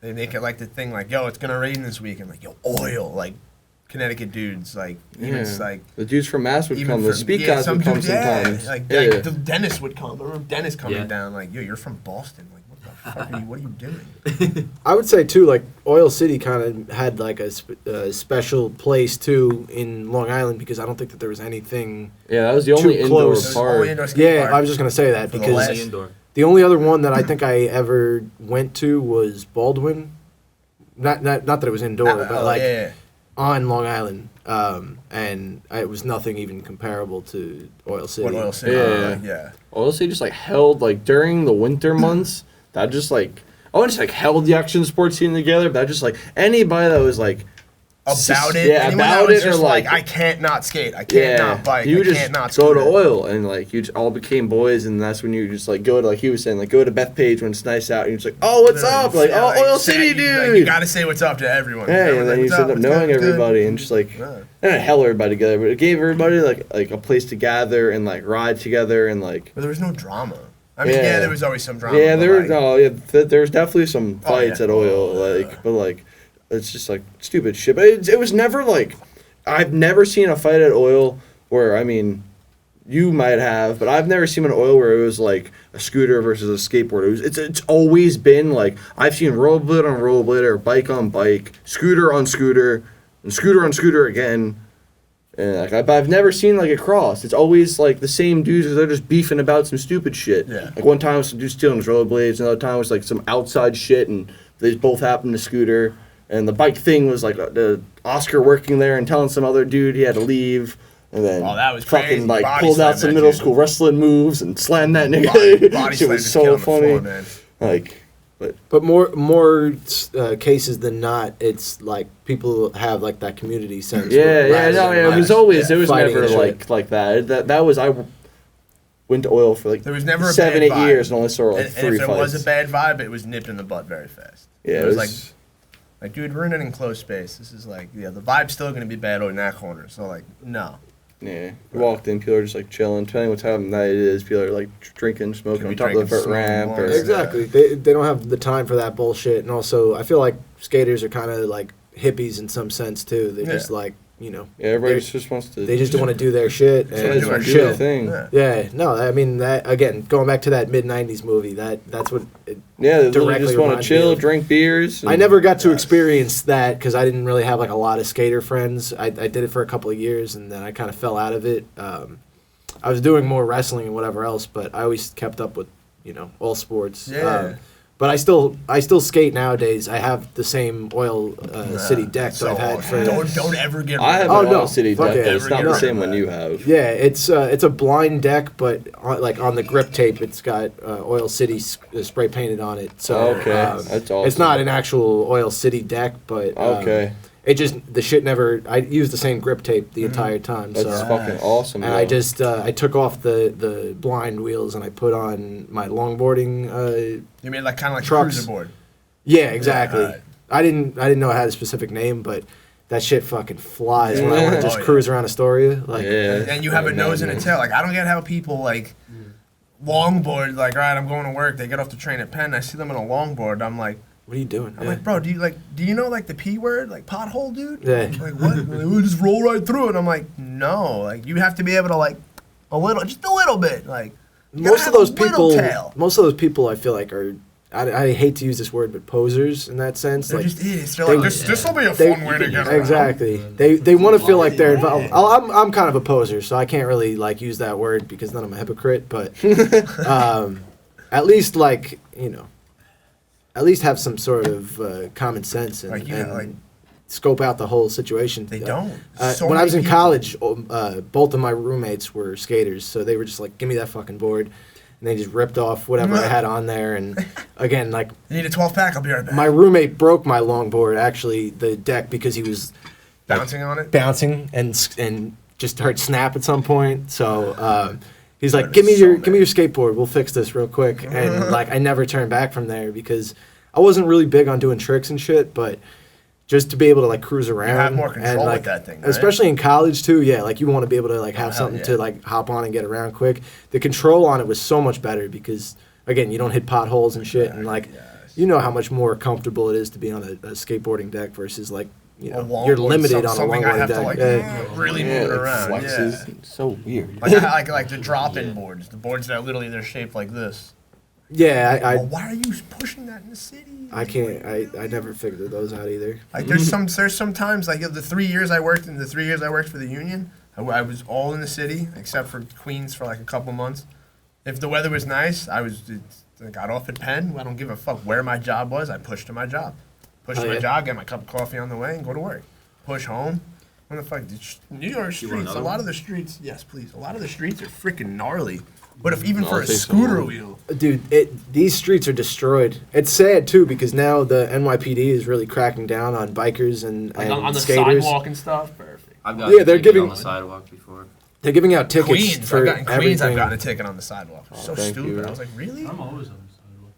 They make it like the thing, like, yo, it's gonna rain this week, and like, yo, Oil, like, Connecticut dudes, like, even it's like. The dudes from Mass would Even come. The speak guys would come sometimes. Like, Yeah. like the Dennis would come. I remember Dennis coming down, like, yo, you're from Boston. Like, what the fuck are you? What are you doing? I would say too, like Oil City kind of had like a special place too in Long Island because I don't think that there was anything. Yeah, that was the only Too indoor close. park. Yeah, I was just gonna say that For the because last- Indoor. the only other one that I think I ever went to was Baldwin. Not that it was indoor, but like on Long Island, and it was nothing even comparable to Oil City. What Oil City? Yeah. Oil City just like held like during the winter months. That just like just like held the action sports scene together. But that just like anybody that was like About it, yeah, anyone about that was it, or just like I can't not skate, I can't not bike, you I just can't not go to scooter. Oil, and like you just all became boys, and that's when you just like go to, like he was saying, like go to Bethpage when it's nice out, and you're just like, oh, what's up, like Yeah, oh, Oil say- City, you, dude. like, you gotta say what's up to everyone. Yeah, Everyone's and then like, you "What's end up What's knowing good? everybody, and just like Yeah. not hell everybody together, but it gave everybody like a place to gather and like ride together and like. But there was no drama. I mean, yeah, there was always some drama. Yeah, but, there was definitely some fights at Oil, like, but like, it's just like stupid shit. But it was never like, I've never seen a fight at Oil where, I mean, you might have, but I've never seen an Oil where it was like a scooter versus a skateboard. It's always been like, I've seen rollerblade on rollerblade or bike on bike, scooter on scooter, and scooter on scooter again. And like I've never seen like a cross. It's always like the same dudes. They're just beefing about some stupid shit. Yeah. Like one time it was some dude stealing his rollerblades. Another time it was like some outside shit, and they both happened to scooter. And the bike thing was like the Oscar working there and telling some other dude he had to leave. And then that was fucking crazy. like Body pulled out slammed some that middle kid. school wrestling moves and slammed that nigga. Body Shit slammed was this so kid on the funny. floor, man. Like, But more cases than not, it's like people have like that community sense. yeah, it was always, it was fighting never and shit. like that. That was, I went to Oil for like There was never a 7-8 bad vibe. years and only saw like And 3 if it fights. was a bad vibe, it was nipped in the butt very fast. Yeah, it was like, dude, we're in an enclosed space. This is like, the vibe's still gonna be bad in that corner. So like, no. Yeah, you walked in, people are just like chilling, depending what time of night it is. People are like drinking, smoking Could on be top of the drinking, front ramp. smoking Or, blunts. Exactly. They don't have the time for that bullshit. And also, I feel like skaters are kind of like hippies in some sense too. They're just like, you know. yeah, everybody just wants to. They just want to do their shit They and just want to do chill. their thing. Yeah. Yeah, no, I mean that again. Going back to that mid-90s movie, that's what. Yeah, they literally directly just want to reminds me chill, of. drink beers. I never got to experience that because I didn't really have like a lot of skater friends. I did it for a couple of years and then I kind of fell out of it. I was doing more wrestling and whatever else, but I always kept up with all sports. Yeah. But I still skate nowadays. I have the same Oil City deck that I've had for. Don't ever get. I have Oh, an no. Oil City Fuck deck. it. It's not Never the get same rid one of you that. have. Yeah, it's a blind deck, but on the grip tape, it's got Oil City spray painted on it. So Okay, that's awesome. It's not an actual Oil City deck, but Okay. it just the shit never. I used the same grip tape the entire time. That's so fucking awesome. and bro. I just I took off the blind wheels and I put on my longboarding. You mean like kind of like Trucks. a cruiser board? Yeah, exactly. alright. I didn't know it had a specific name, but that shit fucking flies when I want to just Oh, yeah. cruise around Astoria. Like, yeah. And you have a Yeah, nose and a man. tail. Like I don't get how people like longboard. Like, all right, I'm going to work. They get off the train at Penn. I see them on a longboard. I'm like, what are you doing? I'm like, bro, do you know like the P word, like pothole, dude? Yeah. Like what? Like, we just roll right through it. I'm like, no. Like you have to be able to like just a little bit. Like you gotta most of have those a little people, tail. most of those people, I feel like are I hate to use this word, but posers in that sense. They're like, just idiots. They're like, this will be a fun way to get around. Exactly. They want to feel like they're involved. I'm kind of a poser, so I can't really like use that word because then I'm a hypocrite. But at least like at least have some sort of common sense and scope out the whole situation. They don't. When I was in college, both of my roommates were skaters, so they were just like, "Give me that fucking board." And they just ripped off whatever I had on there. And again, like... You need a 12-pack? I'll be right back. My roommate broke my longboard, actually, the deck, because he was... Bouncing on it? Bouncing and just started snap at some point. So he's like, give me your skateboard. We'll fix this real quick. And like, I never turned back from there because I wasn't really big on doing tricks and shit, but... just to be able to like cruise around, you have more control like, with that thing, right? Especially in college too. Yeah, like you want to be able to like have something to like hop on and get around quick. The control on it was so much better because again, you don't hit potholes and shit, and like you know how much more comfortable it is to be on a skateboarding deck versus like you're limited on a longboarding deck. To, like, really move it around. Flexes. So weird. Like the drop-in boards, the boards that are literally they're shaped like this. Yeah, why are you pushing that in the city? I can't. I never figured those out either. Like there's sometimes like the 3 years I worked for the union, I was all in the city except for Queens for like a couple months. If the weather was nice, I got off at Penn. I don't give a fuck where my job was. I pushed to my job, job, get my cup of coffee on the way, and go to work. Push home. What the fuck? New York streets. A lot of the streets. Yes, please. A lot of the streets are freaking gnarly. But if even for a scooter wheel, dude, these streets are destroyed. It's sad too because now the NYPD is really cracking down on bikers and on the skaters. sidewalk and stuff. Perfect. I've gotten they're giving on the sidewalk before. They're giving out tickets Queens. for I've gotten a ticket on the sidewalk. So stupid. You. I was like, really? I'm always on the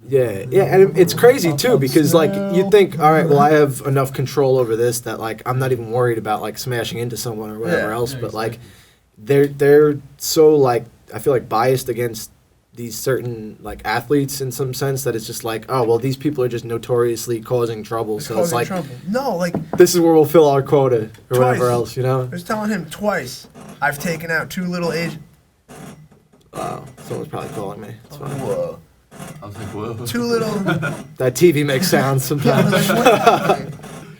sidewalk. Yeah, and it's crazy too because like you think, all right, well I have enough control over this that like I'm not even worried about like smashing into someone or whatever else, but like they're so like I feel like biased against these certain like athletes in some sense that it's just like, oh well, these people are just notoriously causing trouble, so it's like no, like this is where we'll fill our quota or whatever else, I was telling him twice I've taken out 2 little Asian. Wow, someone's probably calling me. It's fine. Whoa. I was like, whoa. 2 little. That TV makes sounds sometimes.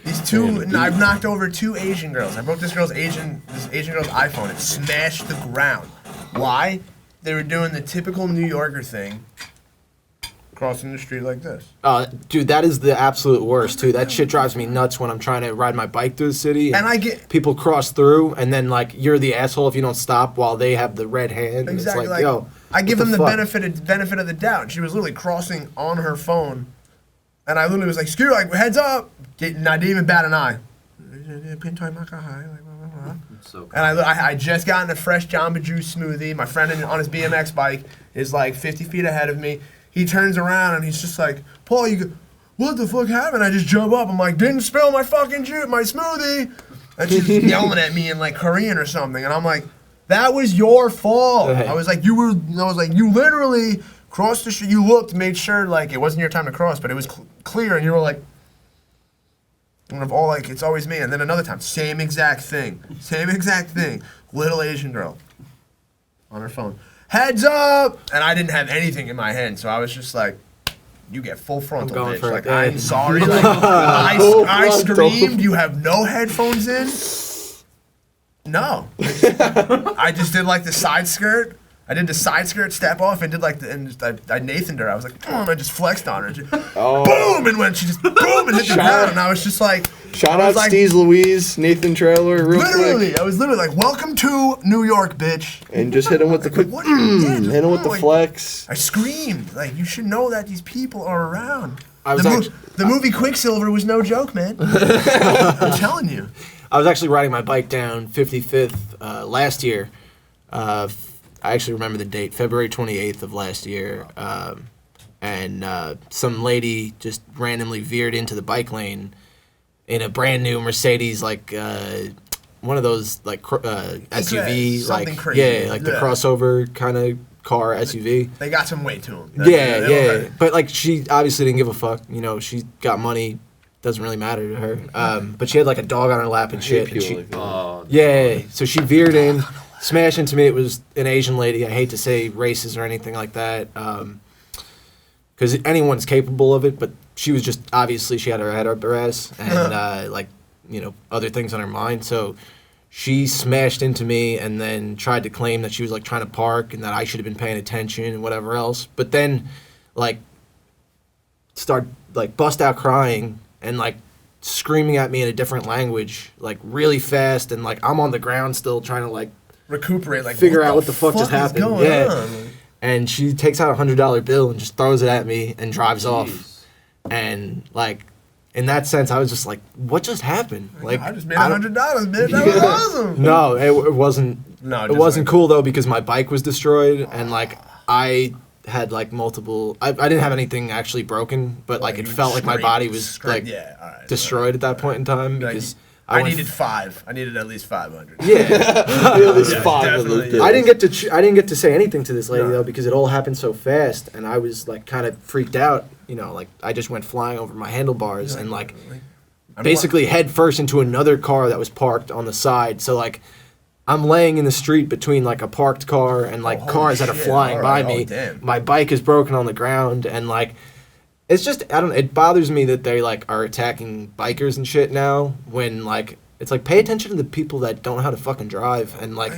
These 2, I've knocked over 2 Asian girls. I broke this Asian girl's iPhone. It smashed the ground. Why? They were doing the typical New Yorker thing, crossing the street like this. Dude, that is the absolute worst too. That shit drives me nuts when I'm trying to ride my bike through the city. And I get people cross through, and then like you're the asshole if you don't stop while they have the red hand. Exactly. It's like, yo, I give them the benefit of the doubt. She was literally crossing on her phone, and I literally was like, "Screw, like heads up!" And I didn't even bat an eye. So cool. And I just gotten a fresh Jamba Juice smoothie. My friend on his BMX bike is like 50 feet ahead of me. He turns around and he's just like, Paul, what the fuck happened? I just jump up. I'm like, didn't spill my fucking juice, my smoothie. And she's yelling at me in like Korean or something. And I'm like, that was your fault. I was like, you literally crossed the street. You looked, made sure like it wasn't your time to cross, but it was clear. And you were like, it's always me. And then another time, same exact thing. Little Asian girl on her phone. Heads up! And I didn't have anything in my hand, so I was just like, you get full frontal, bitch. Like, I'm sorry. Like, I screamed, you have no headphones in? No. I just did like the side skirt. I did the side skirt step off and did like I Nathaned her. I was like, boom, I just flexed on her. Boom, and when she just boom and hit the ground, and I was just like, shout out like, Steez Louise, Nathan Trailer, real quick. I was literally like, welcome to New York, bitch. And just hit him with the quick, hit him with the flex. I screamed, like, you should know that these people are around. The movie Quicksilver was no joke, man. I'm telling you. I was actually riding my bike down 55th last year. I actually remember the date, February 28th of last year, and some lady just randomly veered into the bike lane in a brand new Mercedes, like one of those like SUV, like crazy. The crossover kind of car SUV. They got some weight to them. Yeah. But like she obviously didn't give a fuck. You know, she got money. Doesn't really matter to her. But she had like a dog on her lap and shit. And so she veered in. Smash into me. It was an Asian lady. I hate to say races or anything like that, because anyone's capable of it, but she was just, obviously she had her head up her ass and like, you know, other things on her mind. So she smashed into me and then tried to claim that she was like trying to park and that I should have been paying attention and whatever else. But then like bust out crying and like screaming at me in a different language, like really fast, and like I'm on the ground still trying to like recuperate, like figure out what the fuck just happened. On? And she takes out $100 bill and just throws it at me and drives off. And like in that sense, I was just like, what just happened? Like I just made $100, man. That was awesome. No, it wasn't. No, it wasn't cool though, because my bike was destroyed and like I had like multiple. I didn't have anything actually broken, but like it felt like my body was like destroyed at that point in time because I needed 5. I needed at least 500. Yeah, at least 5 of those. I didn't get to say anything to this lady though, because it all happened so fast, and I was like kind of freaked out. You know, like I just went flying over my handlebars and like basically head first into another car that was parked on the side. So like I'm laying in the street between like a parked car and like cars that are flying by me. My bike is broken on the ground, and like it's just it bothers me that they like are attacking bikers and shit now, when like it's like pay attention to the people that don't know how to fucking drive and like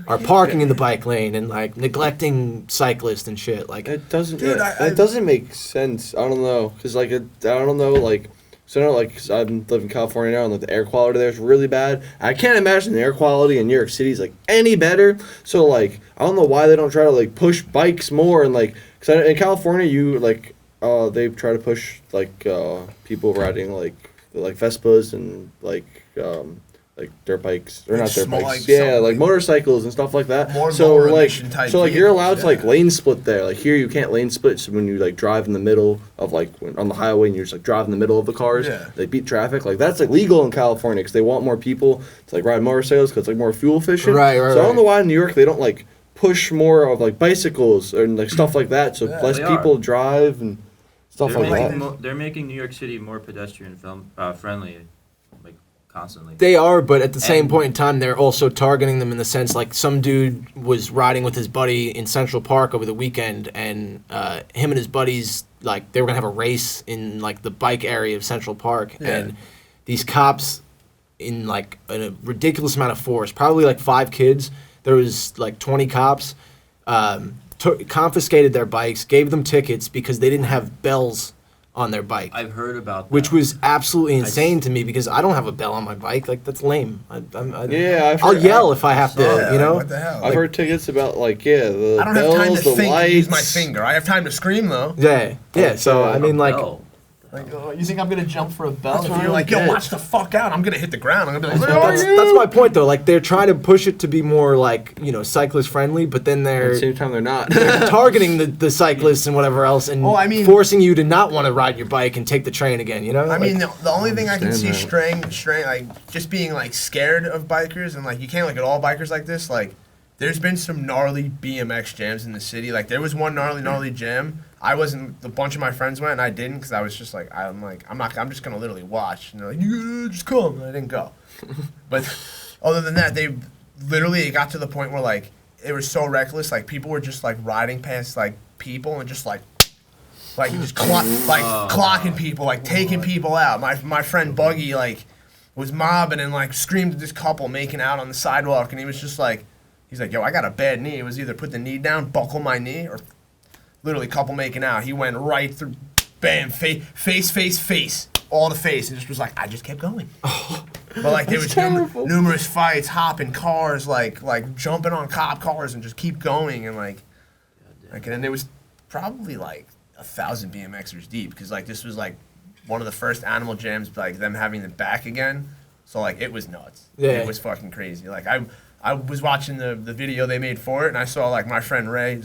are parking in the bike lane and like neglecting cyclists and shit. Like it doesn't. Dude, it doesn't make sense. I don't know, cause like I don't know, like so I know, like, cause I live in California now and like the air quality there is really bad. I can't imagine the air quality in New York City is like any better. So like I don't know why they don't try to like push bikes more, and like cause in California you like they try to push like people riding like Vespas and like dirt bikes, or not dirt bikes, like motorcycles and stuff like that. So like you're allowed to like lane split there. Like here you can't lane split. So when you like drive in the middle of like on the highway and you're just like drive in the middle of the cars, they beat traffic. Like that's like legal in California because they want more people to like ride motorcycles because it's like more fuel efficient. Right. So I don't know why in New York they don't like push more of like bicycles or like stuff like that, so less people drive and stuff like that. They're making New York City more pedestrian friendly. Constantly. They are, but at the same point in time, they're also targeting them in the sense like some dude was riding with his buddy in Central Park over the weekend, and him and his buddies, like, they were gonna have a race in like the bike area of Central Park, and these cops, in like a ridiculous amount of force, probably like 5 kids, there was like 20 cops, confiscated their bikes, gave them tickets because they didn't have bells on their bike. I've heard about that. Which was absolutely insane to me because I don't have a bell on my bike. Like, that's lame. I'll yell if I have to, you know? What the hell? I've heard tickets about, like, the I don't bells, have time to the think lights. and use my finger. I have time to scream, though. Yeah, so, I mean, like... Like, you think I'm gonna jump for a bell? If you're like, yo, watch the fuck out, I'm gonna hit the ground. I'm gonna be like, that's my point, though. Like, they're trying to push it to be more, like, you know, cyclist friendly, but then At the same time, they're not. they're targeting the cyclists and whatever else, and forcing you to not want to ride your bike and take the train again, you know? I mean, the only thing I can see straying, like, just being, like, scared of bikers, and, like, you can't look at all bikers like this, like, there's been some gnarly BMX jams in the city. Like, there was one gnarly jam. A bunch of my friends went, and I didn't, because I was just like, I'm just going to literally watch. And they're like, you just come. And I didn't go. But other than that, it got to the point where, like, it was so reckless. Like, people were just, like, riding past, like, people and just, clocking people, like, taking people out. My friend Buggy, like, was mobbing and, like, screamed at this couple making out on the sidewalk, and he was just like, he's like, yo, I got a bad knee. It was either put the knee down, buckle my knee, or literally couple making out. He went right through, bam, face, all the face, and just was like, I just kept going. But like there was numerous fights, hopping cars, like jumping on cop cars and just keep going, and and there was probably like 1,000 BMXers deep, because like this was like one of the first animal jams, like them having it back again. So like it was nuts. Yeah. It was fucking crazy. Like I was watching the video they made for it, and I saw like my friend Ray,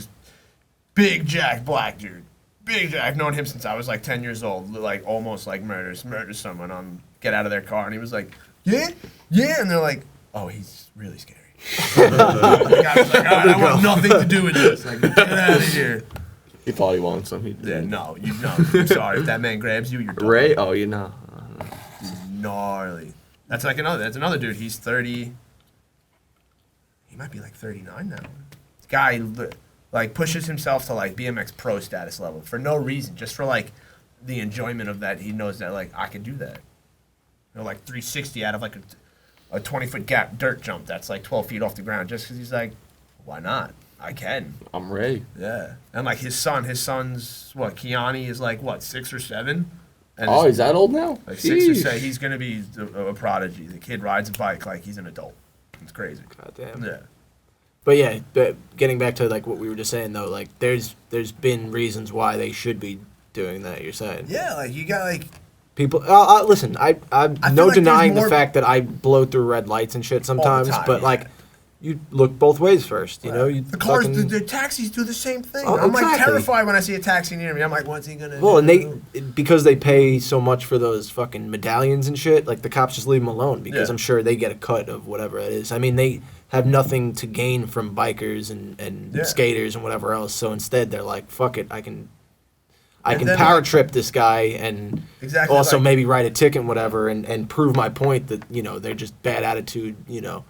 big jack black dude. Big jack. I've known him since I was like 10 years old. Like almost like murders someone on get out of their car, and he was like, yeah, and they're like, oh, he's really scary. The guy was like, all right, I want nothing to do with this. Like, get out of here. He thought he wanted some. No, I'm sorry. If that man grabs you, you're done. Ray? Oh, you know. Gnarly. That's another dude. He's 30. He might be like 39 now. This guy like pushes himself to like BMX pro status level for no reason, just for like the enjoyment of that. He knows that like I could do that. You know, like 360 out of like a 20-foot gap dirt jump that's like 12 feet off the ground, just because he's like, why not? I can. I'm ready. Yeah. And like his son's what? Kiani is like what, 6 or 7? And Oh, he's that old now? like 6 or Sheesh. 7. He's gonna be a prodigy. The kid rides a bike like he's an adult. It's crazy. God damn. Yeah. But yeah, but getting back to like what we were just saying though, like there's been reasons why they should be doing that. You're saying. Yeah, like you got like People, listen. I'm feel no like there's denying the more- fact that I blow through red lights and shit sometimes, time, but yeah. like, you look both ways first. You know, you the cars, fucking- the taxis do the same thing. Oh, I'm like exactly. terrified when I see a taxi near me. I'm like, what's he gonna Well, do? and because they pay so much for those fucking medallions and shit, like the cops just leave them alone because Yeah. I'm sure they get a cut of whatever it is. I mean, they have nothing to gain from bikers and Yeah. skaters and whatever else. So instead, they're like, fuck it, I can And then, power like- trip this guy and Exactly, also like- maybe write a ticket and whatever and prove my point that, you know, they're just bad attitude, you know,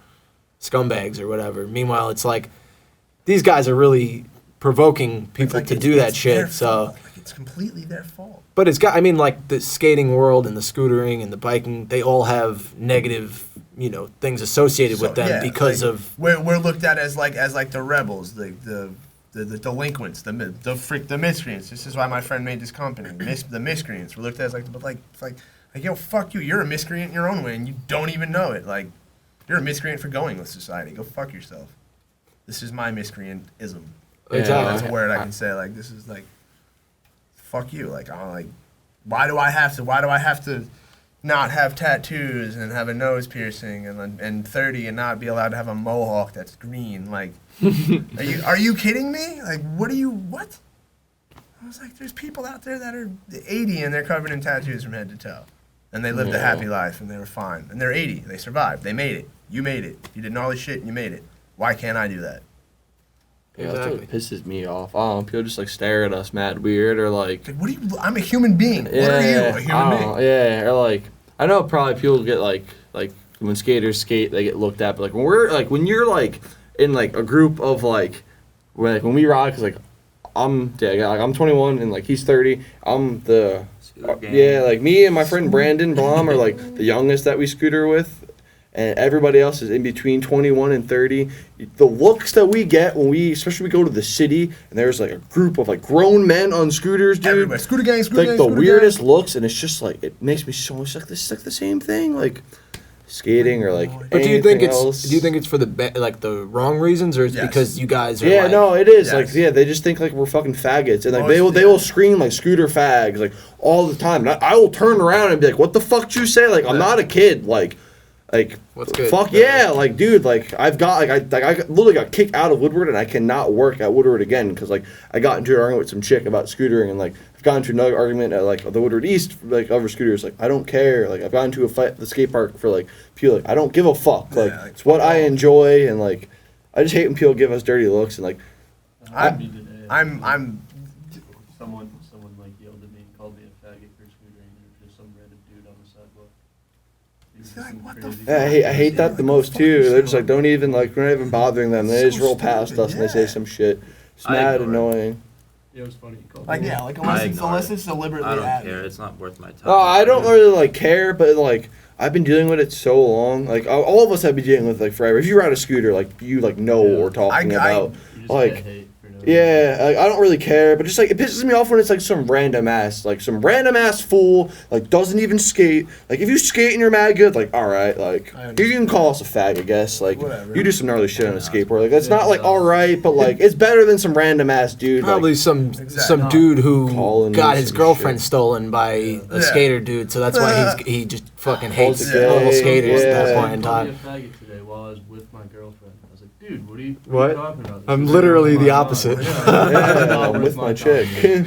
scumbags or whatever. Meanwhile, it's like these guys are really provoking people Like, to it's- do that it's their shit. So, fault. Like, it's completely their fault. but it's got, I mean, like the skating world and the scootering and the biking, they all have negative, you know, things associated with So, them yeah, because like, of. we're looked at as like the rebels, the delinquents, the miscreants. This is why my friend made this company. The miscreants. We're looked at as like, but like, it's like yo, fuck you. You're a miscreant in your own way, and you don't even know it. Like, you're a miscreant for going with society. Go fuck yourself. This is my miscreantism. Exactly. That's a word I can say. Like, this is like, fuck you. Like, I'm like, why do I have to not have tattoos and have a nose piercing and 30 and not be allowed to have a mohawk that's green? Like, are you kidding me? Like, what? I was like, there's people out there that are 80 and they're covered in tattoos from head to toe. And they lived a happy life and they were fine. And they're 80. They survived. They made it. You made it. You did all this shit and you made it. Why can't I do that? Yeah, that's what pisses me off. People just like stare at us mad weird or like. Like, what are you? I'm a human being. What are you? A human being? Yeah, or like I know probably people get like when skaters skate they get looked at, but like when you're like in like a group of like when we ride, cause like I'm 21 and like he's 30. I'm the like me and my friend Brandon Blom are like the youngest that we scooter with. And everybody else is in between 21 and 30. The looks that we get when especially we go to the city, and there's like a group of like grown men on scooters, dude. Everywhere. Scooter gang, Like the weirdest looks, and it's just like it makes me so much like this is like the same thing, like skating or like. But do you think else. it's for the like the wrong reasons, or is it Yes. because you guys are? Yeah, like, no, it is Yes. like they just think like we're fucking faggots, and like Most- they will scream like scooter fags like all the time. And I will turn around and be like, "What the fuck did you say?" Like I'm not a kid, like. What's good? Fuck yeah, like dude, like I've got I literally got kicked out of Woodward and I cannot work at Woodward again because like I got into an argument with some chick about scootering and like I've gotten into another argument at like the Woodward East like over scooters, like I don't care, like I've gotten into a fight at the skate park for like people, like I don't give a fuck, like Yeah, like, it's what I enjoy, and like I just hate when people give us dirty looks and like I'm Someone like yelled at me and called me a faggot for scootering, and it was just some random dude on the sidewalk. He was See, like, some what the crazy fuck? I hate that the most too. They're just like don't even like we're not even bothering them. They So just roll past stupid, us and they say yeah. some shit. It's I mad ignore it. annoying. Yeah, it was funny. He called like me. yeah, like I ignore it. deliberately. I don't added. care. It's not worth my time. Oh, I don't really like care, but like I've been dealing with it so long. Like all of us have been dealing with it, like forever. If you ride a scooter, like you like know what we're talking about. You just Like get hate for no yeah, like, I don't really care, but just like it pisses me off when it's like some random ass fool like doesn't even skate. Like if you skate and you're mad good, like all right, like I you can call us a fag, I guess. Like Whatever. you do some gnarly shit on a skateboard. Like that's not like all right, but like it's better than some random ass dude. Probably like, some Exactly. dude who Calling got me his some girlfriend shit. stolen by a Yeah. skater dude, so that's why he just fucking hates Holds it normal gay, skaters at that yeah. point in He called me time. a faggot today while I was with my girlfriend. I was like, dude, what are you What? talking about? I'm This is literally my the mom. opposite. yeah, I'm with With my my chick. time.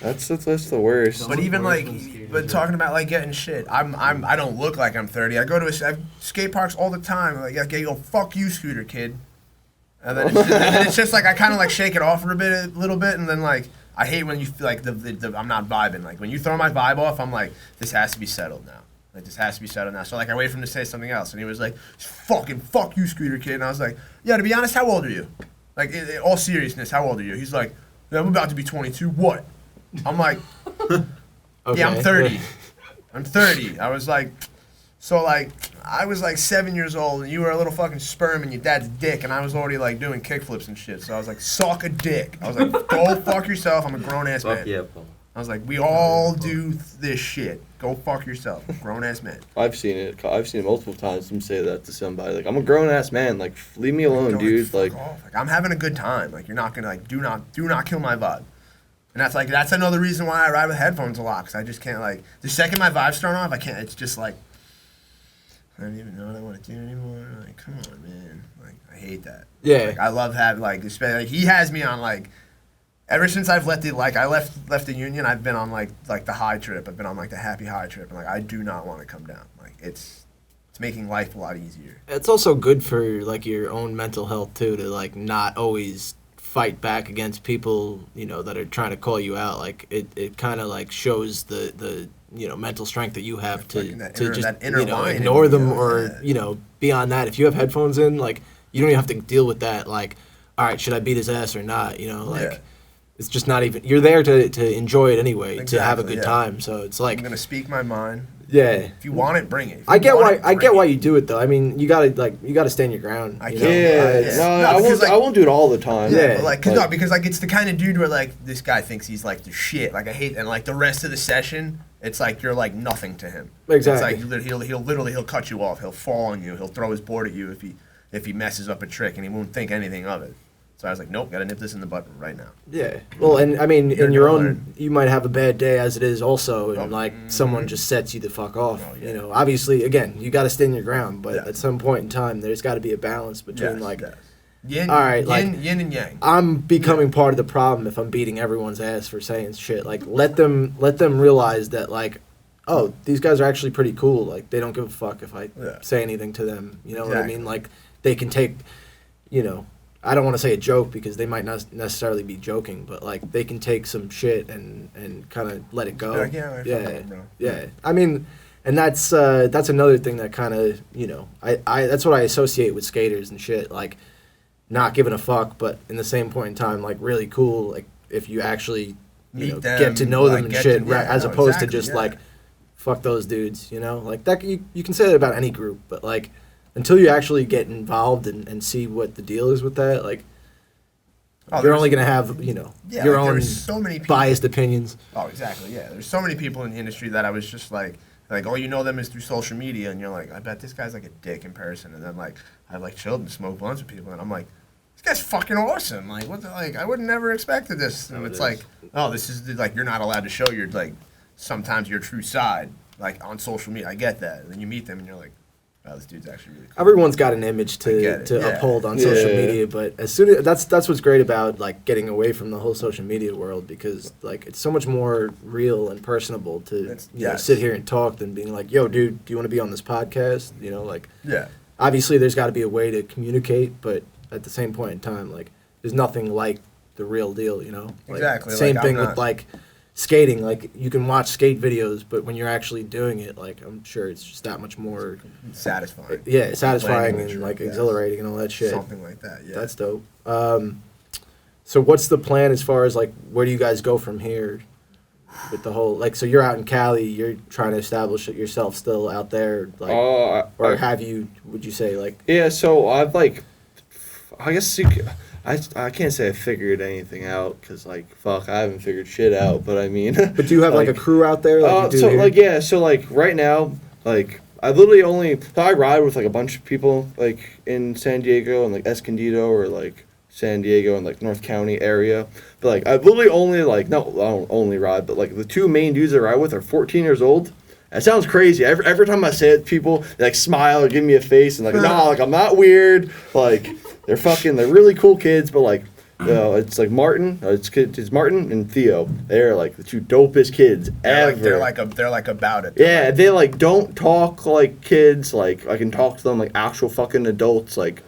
That's the worst. But even like, but talking about like getting shit, I don't look like I'm 30. I go to skate parks all the time. Like, okay, you go, fuck you, scooter kid. And then it's just like I kind of like shake it off a little bit, and then like I hate when you feel like the I'm not vibing. Like when you throw my vibe off, I'm like, this has to be settled now. Like this has to be settled now. So like I wait for him to say something else, and he was like, fuck you, scooter kid. And I was like, yeah, to be honest, how old are you? Like, in all seriousness, how old are you? He's like, yeah, I'm about to be 22. What? I'm like, yeah, I'm 30. I'm 30. I was like, so like, I was like 7 years old, and you were a little fucking sperm in your dad's dick, and I was already like doing kickflips and shit. So I was like, suck a dick. I was like, go fuck yourself. I'm a grown ass man. Fuck yeah, Paul. I was like, we all do this shit. Go fuck yourself, grown ass man. I've seen it. I've seen it multiple times. Them say that to somebody. Like, I'm a grown ass man. Like, leave me alone, dude. Like, I'm having a good time. Like, you're not gonna like do not kill my vibe. And that's another reason why I ride with headphones a lot, because I just can't, like, the second my vibe's thrown off, I can't. It's just like, I don't even know what I want to do anymore. Like, come on, man. Like, I hate that. Yeah. Like, I love having, like, especially, like, he has me on, like, ever since I've left I left the union, I've been on, like the high trip. I've been on, like, the happy high trip. And, like, I do not want to come down. Like, it's making life a lot easier. It's also good for, like, your own mental health, too, to, like, not always fight back against people, you know, that are trying to call you out. Like, it kind of, like, shows the you know, mental strength that you have to just, you know, ignore them or, you know, beyond that. If you have headphones in, like, you don't even have to deal with that. Like, all right, should I beat his ass or not? You know, like, it's just not even, you're there to enjoy it anyway, to have a good time. So it's like, I'm going to speak my mind. Yeah. If you want it, bring it. I get why you do it though. I mean, you gotta stand your ground. I won't do it all the time. Yeah, because like it's the kind of dude where like this guy thinks he's like the shit. Like I hate, and like the rest of the session, it's like you're like nothing to him. Exactly. It's like he'll cut you off. He'll fall on you. He'll throw his board at you if he messes up a trick, and he won't think anything of it. So I was like, nope, gotta nip this in the butt right now. Yeah. Well, and I mean, in your own, you might have a bad day as it is also, and someone just sets you the fuck off. Oh, yeah. You know, obviously, again, you gotta stand your ground, but at some point in time, there's got to be a balance between yin, all right, yin and yang. I'm becoming part of the problem if I'm beating everyone's ass for saying shit. Like, let them realize that, like, oh, these guys are actually pretty cool. Like, they don't give a fuck if I say anything to them. You know what I mean? Like, they can take, you know, I don't want to say a joke because they might not necessarily be joking, but like they can take some shit and kind of let it go. Yeah. I mean, and that's another thing that kind of, you know, I that's what I associate with skaters and shit, like not giving a fuck, but in the same point in time, like really cool, like if you actually get to know them and shit, as opposed to just like fuck those dudes, you know, like that. You can say that about any group, but like, until you actually get involved and see what the deal is with that, like, you're only going to have, you know, your own so many biased opinions. Oh, exactly, yeah. There's so many people in the industry that I was just like, oh, you know them is through social media, and you're like, I bet this guy's like a dick in person. And then, like, I like chilled and smoked blunts with people, and I'm like, this guy's fucking awesome. Like, what the, like, I would have never expected this. And it's like, oh, this is, like, you're not allowed to show your, like, sometimes your true side, like, on social media. I get that. And then you meet them, and you're like, wow, this dude's actually really cool. Everyone's got an image to uphold on social media, but as soon as that's what's great about like getting away from the whole social media world, because like it's so much more real and personable to sit here and talk than being like, yo, dude, do you want to be on this podcast? You know, like obviously there's got to be a way to communicate, but at the same point in time, like there's nothing like the real deal, you know? Like, exactly. Same thing with like skating, like you can watch skate videos, but when you're actually doing it, like I'm sure it's just that much more satisfying. Yeah, satisfying and like exhilarating and all that shit. Something like that. Yeah, that's dope. So what's the plan as far as like where do you guys go from here with the whole like? So you're out in Cali, you're trying to establish it yourself still out there, like, or have you? Would you say like? Yeah, so I've like, I guess I can't say I figured anything out because, like, fuck, I haven't figured shit out. But I mean, but do you have like a crew out there? Like right now, like I literally I ride with like a bunch of people like in San Diego and like Escondido or like San Diego and like North County area. But like I literally only like I don't only ride, but like the two main dudes I ride with are 14 years old. That sounds crazy. Every time I say it, people they, like smile or give me a face and like, nah, like I'm not weird. Like they're really cool kids, but like, you know, it's like Martin. It's Martin and Theo. They're like the two dopest kids ever. They're like about it. Yeah, they like don't talk like kids. Like I can talk to them like actual fucking adults. Like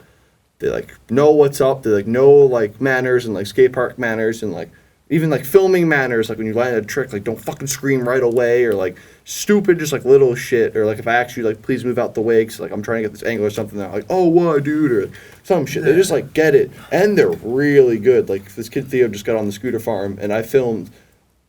they like know what's up. They like know like manners and like skate park manners and like even like filming manners, like when you land a trick, like don't fucking scream right away, or like stupid, just like little shit, or like if I ask you like please move out the way, because like I'm trying to get this angle or something, they're like, oh what dude, or some shit. They just like get it, and they're really good. Like this kid Theo just got on the scooter farm, and I filmed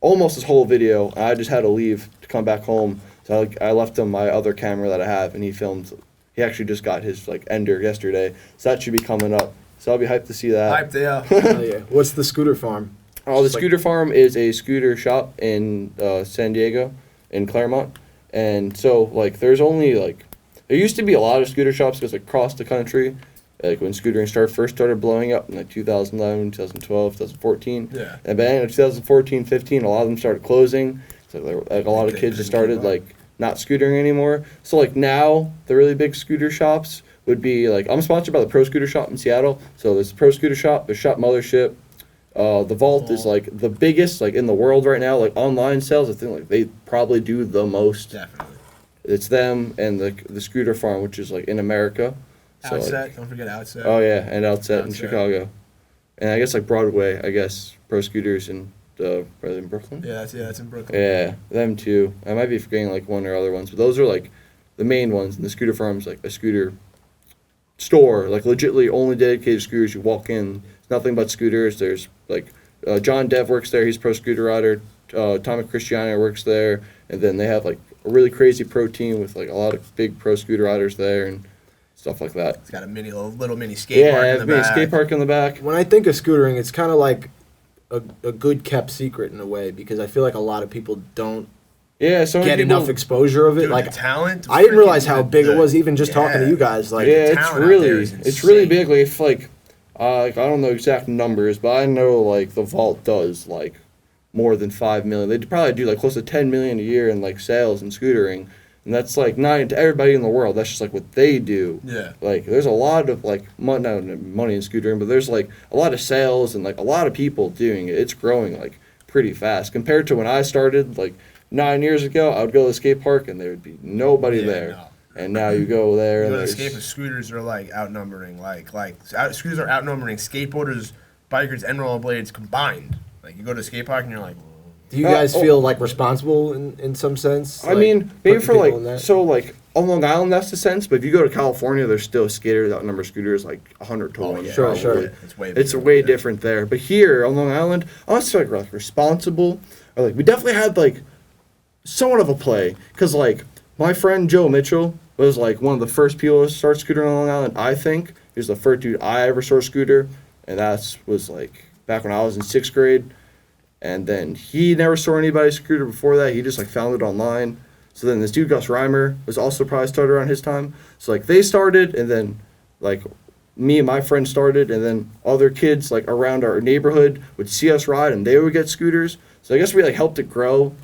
almost this whole video, and I just had to leave to come back home. So I left him my other camera that I have, and he filmed. He actually just got his like ender yesterday, so that should be coming up. So I'll be hyped to see that. Hyped, yeah. Oh, yeah. What's the scooter farm? Oh, the scooter farm is a scooter shop in San Diego, in Claremont, and so like there's only like there used to be a lot of scooter shops just like across the country, like when scootering first started blowing up in like 2011, 2012, 2014. Yeah. And then in 2014, 15, a lot of them started closing. So there, like a lot of kids just started like not scootering anymore. So like now the really big scooter shops would be like I'm sponsored by the Pro Scooter Shop in Seattle. So there's the Pro Scooter Shop, there's Shop Mothership. The Vault is like the biggest like in the world right now. Like online sales, I think like they probably do the most. Definitely. It's them and the Scooter Farm, which is like in America. So, Outset, like, don't forget Outset. oh yeah, and Outset in Outset. Chicago, and I guess like Broadway. I guess Pro Scooters in in Brooklyn. Yeah, that's in Brooklyn. Yeah, them too. I might be forgetting like one or other ones, but those are like the main ones. And the Scooter Farm's like a scooter store, like legitimately only dedicated scooters. You walk in, it's nothing but scooters. There's like John Dev works there. He's a pro scooter rider. Tommy Cristiano works there, and then they have like a really crazy pro team with like a lot of big pro scooter riders there and stuff like that. It's got a little mini skate park in the back. Skate park in the back. When I think of scootering, it's kind of like a good kept secret in a way, because I feel like a lot of people don't Yeah, so get enough exposure of it. Dude, like the talent. I didn't realize how big it was, even just talking to you guys. Like, yeah, talent out there is it's really insane. big. Like if like I don't know exact numbers, but I know like the Vault does like more than 5 million. They probably do like close to 10 million a year in like sales and scootering, and that's like not to everybody in the world. That's just like what they do. Yeah. Like there's a lot of like not money in scootering, but there's like a lot of sales and like a lot of people doing it. It's growing like pretty fast compared to when I started like 9 years ago. I would go to the skate park and there would be nobody there. No. And now you go there You and go to there's skate, but scooters are like outnumbering, scooters are outnumbering skateboarders, bikers, and rollerblades combined. Like you go to a skate park and you're like, do you guys feel like responsible in some sense? I Like, mean, maybe putting for people in like that? so like on Long Island that's the sense, but if you go to California, there's still skaters that outnumber scooters like 100 to 1. Sure, probably. sure. It's way Way different there. But here on Long Island, I was like responsible, or like we definitely had like somewhat of a play, because like my friend Joe Mitchell was like one of the first people to start scootering on Long Island. I think he was the first dude I ever saw a scooter, and that was like back when I was in 6th grade. And then he never saw anybody scooter before that. He just like found it online. So then this dude Gus Reimer was also probably started around his time. So like they started, and then like me and my friend started, and then other kids like around our neighborhood would see us ride, and they would get scooters. So I guess we like helped it grow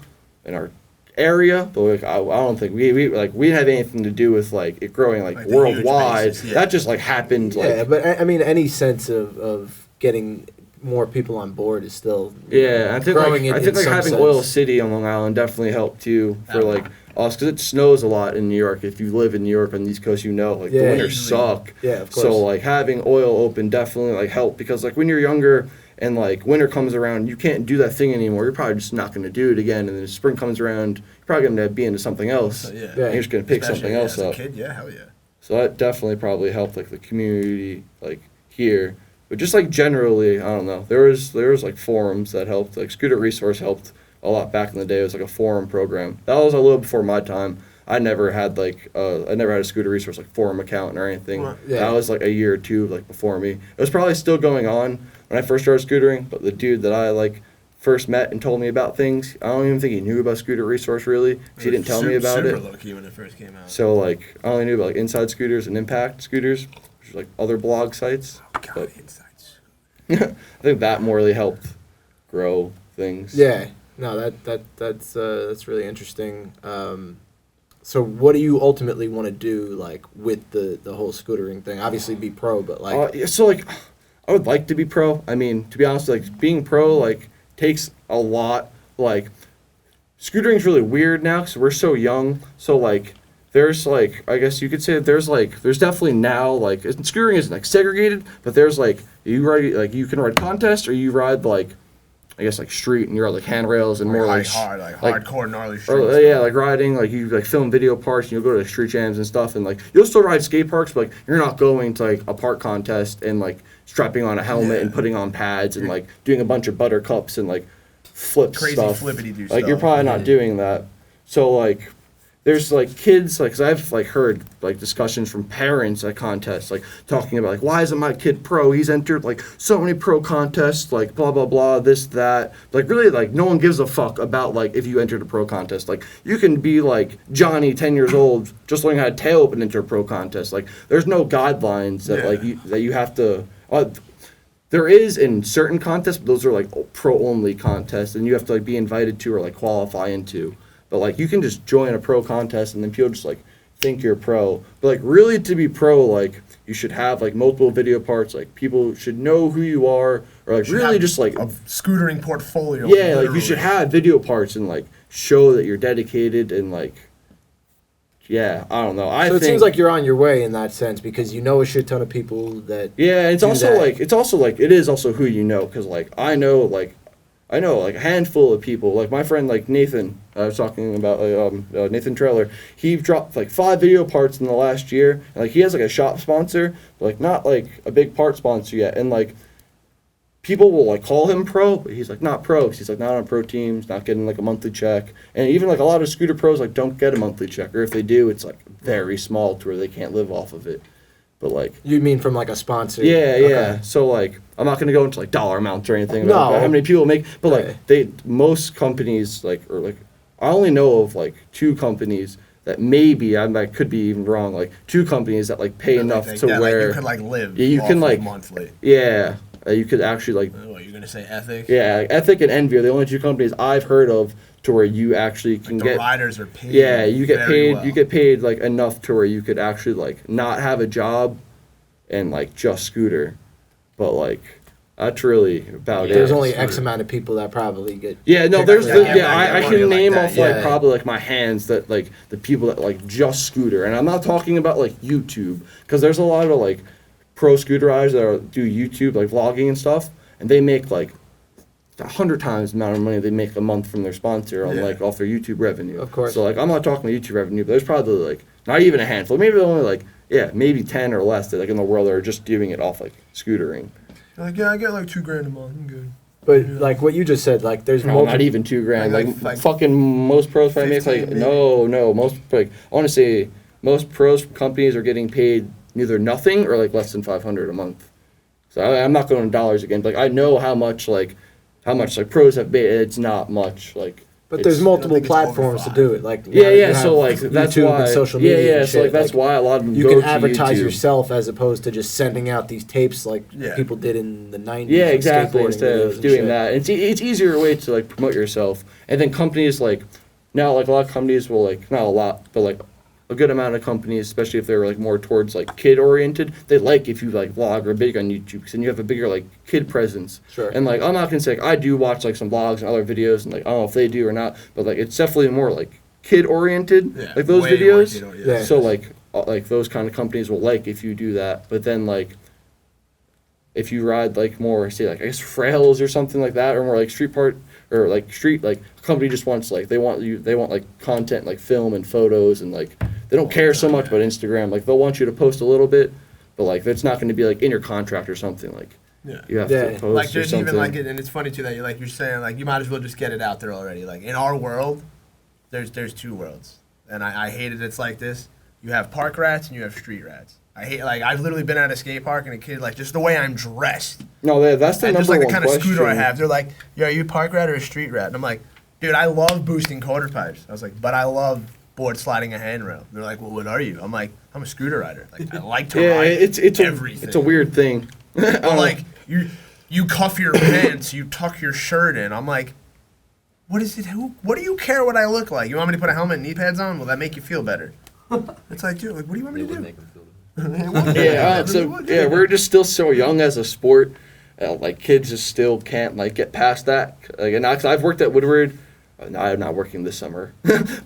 in our area, but like I don't think we didn't have anything to do with like it growing like Like the huge worldwide. basis, yeah. That just like happened. Like, Yeah, but I mean, any sense of getting more people on board is still yeah, I think growing like in some having sense. Oil City on Long Island definitely helped too for like us, because it snows a lot in New York. If you live in New York on the East Coast, you know like the Yeah. winters Easily. suck. Yeah, of course. So like having oil open definitely like helped, because like when you're younger and like winter comes around, you can't do that thing anymore. You're probably just not going to do it again. And then spring comes around, you're probably going to be into something else. So, yeah. And you're just going to pick Especially, something yeah, else as a up. kid, yeah, hell yeah. So that definitely probably helped like the community like here. But just like generally, I don't know. There was like forums that helped. Like Scooter Resource helped a lot back in the day. It was like a forum program. That was a little before my time. I never had a Scooter Resource like forum account or anything. Right. Yeah. That was like a year or two like before me. It was probably still going on when I first started scootering. But the dude that I like first met and told me about things, I don't even think he knew about Scooter Resource really, because he didn't tell me about super it. low key when it first came out. So like I only knew about like Inside Scooters and Impact Scooters, which are like other blog sites. Oh, God, but- insights. I think that more really helped grow things. Yeah, no, that's really interesting. So what do you ultimately want to do, like with the whole scootering thing? Obviously, be pro, but like Yeah, so like, I would like to be pro. I mean, to be honest, like being pro like takes a lot. Like, scootering's really weird now because we're so young. So like, there's like, I guess you could say that there's definitely now like scootering isn't like segregated, but there's like you can ride contests or you ride like I guess like street and you're on like handrails and more like hardcore gnarly street. Or yeah, like riding, like you like film video parks and you'll go to street jams and stuff and like you'll still ride skate parks, but like you're not going to like a park contest and like strapping on a helmet and putting on pads and like doing a bunch of buttercups and like flips crazy stuff. Flippity do like stuff. you're probably not doing that. So like there's like kids, like, cause I've like heard like discussions from parents at contests, like talking about like, why isn't my kid pro? He's entered like so many pro contests, like blah, blah, blah, this, that. Like really like no one gives a fuck about like if you entered a pro contest. Like you can be like Johnny, 10 years old, just learning how to tail whip and enter a pro contest. Like there's no guidelines that like you have to, there is in certain contests, but those are like pro only contests and you have to like be invited to or like qualify into. But like you can just join a pro contest and then people just like think you're pro. But like really to be pro, like you should have like multiple video parts. Like people should know who you are, or like really just like a scootering portfolio. Yeah, literally. like you should have video parts and like show that you're dedicated and like. Yeah, I don't know. So it seems like you're on your way in that sense because you know a shit ton of people that. Yeah, it's also like it is also who you know because like I know like a handful of people. Like my friend like Nathan, I was talking about Nathan Treller. He dropped like 5 video parts in the last year, and like he has like a shop sponsor, but like not like a big part sponsor yet. And like people will like call him pro, but he's like not pro. 'Cause he's like not on pro teams, not getting like a monthly check. And even like a lot of scooter pros like don't get a monthly check, or if they do, it's like very small to where they can't live off of it. But like you mean from like a sponsor? Yeah, yeah. So like I'm not gonna go into like dollar amounts or anything about No. how many people make, but like most companies like or like I only know of like 2 companies that maybe I could be even wrong, like 2 companies that like pay enough to where like you could like live. Yeah, you off can of like monthly. Yeah, you could actually like. What you're gonna say, Ethic? Yeah, like Ethic and Envy are the only 2 companies I've heard of to where you actually can like get. The riders are paid. Yeah, you get paid. Well. You get paid like enough to where you could actually like not have a job, and like just scooter, but like that's really about it. There's only X amount of people that probably get. Yeah, no, there's I can name like off like probably like my hands that like the people that like just scooter, and I'm not talking about like YouTube because there's a lot of like pro scooter riders that do YouTube like vlogging and stuff, and they make like 100 times the amount of money they make a month from their sponsor on like off their YouTube revenue. Of course. So like I'm not talking about YouTube revenue, but there's probably like not even a handful, maybe only like maybe 10 or less that like in the world that are just doing it off like scootering. Like I get like $2,000 a month. I'm good. But like what you just said, like there's not even $2,000. Like fucking most pros probably make like no most like I want to say most pros companies are getting paid either nothing or like less than $500 a month. So I'm not going in dollars again. But like I know how much like pros have made. It's not much like. But there's multiple platforms to do it. Like so like that's YouTube why and social media. Yeah, so like that's why a lot of them you go can to advertise YouTube. yourself as opposed to just sending out these tapes like people did in the 90s. Yeah, like exactly. Instead videos of and doing shit. that, it's easier way to like promote yourself. And then companies like now like a lot of companies will like not a lot, but like a good amount of companies, especially if they're like more towards like kid oriented, they like if you like vlog or big on YouTube because then you have a bigger like kid presence. Sure. And like I'm not gonna say like, I do watch like some vlogs and other videos and like I don't know if they do or not, but like it's definitely more like kid oriented, like those videos. So like those kind of companies will like if you do that, but then like if you ride like more say like I guess frails or something like that or more like street part or like street like a company just wants like they want like content like film and photos and like they don't care so much about Instagram, like they'll want you to post a little bit, but like it's not going to be like in your contract or something like you have to post like or there's something. even like and it's funny too that you're saying like you might as well just get it out there already. Like in our world there's 2 worlds and I hate it. It's like this: you have park rats and you have street rats. I hate like I've literally been at a skate park and a kid like just the way I'm dressed. No, that's the and number just like the one kind of question. scooter I have. They're like, "Yo, are you a park rat or a street rat?" And I'm like, "Dude, I love boosting quarter pipes." I was like, "But I love board sliding a handrail." And they're like, "Well, what are you?" I'm like, "I'm a scooter rider. Like I like to ride it's everything." It's a weird thing. But like you cuff your pants, you tuck your shirt in. I'm like, what is it? What do you care what I look like? You want me to put a helmet and knee pads on? Will that make you feel better? It's like, dude, like, what do you want me to do? We're just still so young as a sport. Like kids just still can't like get past that. Like, and I've worked at Woodward. I'm not working this summer,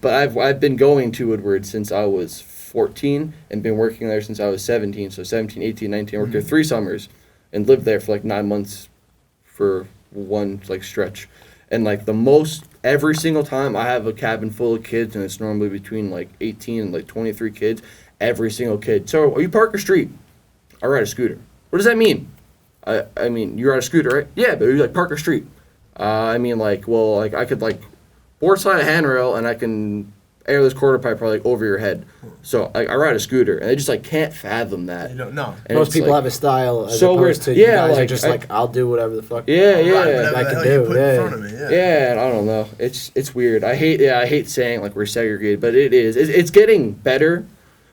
but I've been going to Woodward since I was 14 and been working there since I was 17. So 17, 18, 19. I worked there 3 summers and lived there for like 9 months for one like stretch, and like the most every single time I have a cabin full of kids, and it's normally between like 18 and like 23 kids. Every single kid. So, are you Parker Street? I ride a scooter. What does that mean? I mean, you ride a scooter, right? Yeah, but you're like Parker Street. I mean, like, well, like I could like board slide a handrail and I can air this quarter pipe probably like, over your head. So I ride a scooter, and they just like can't fathom that. You don't know. Most people have a style as so opposed to weird. you Yeah, guys are like, just like I'll do whatever the fuck. Yeah, Right, yeah. whatever I the can hell do, you put yeah. in front of me. Yeah. Yeah, and I don't know. It's weird. I hate saying like we're segregated, but it is. It's getting better,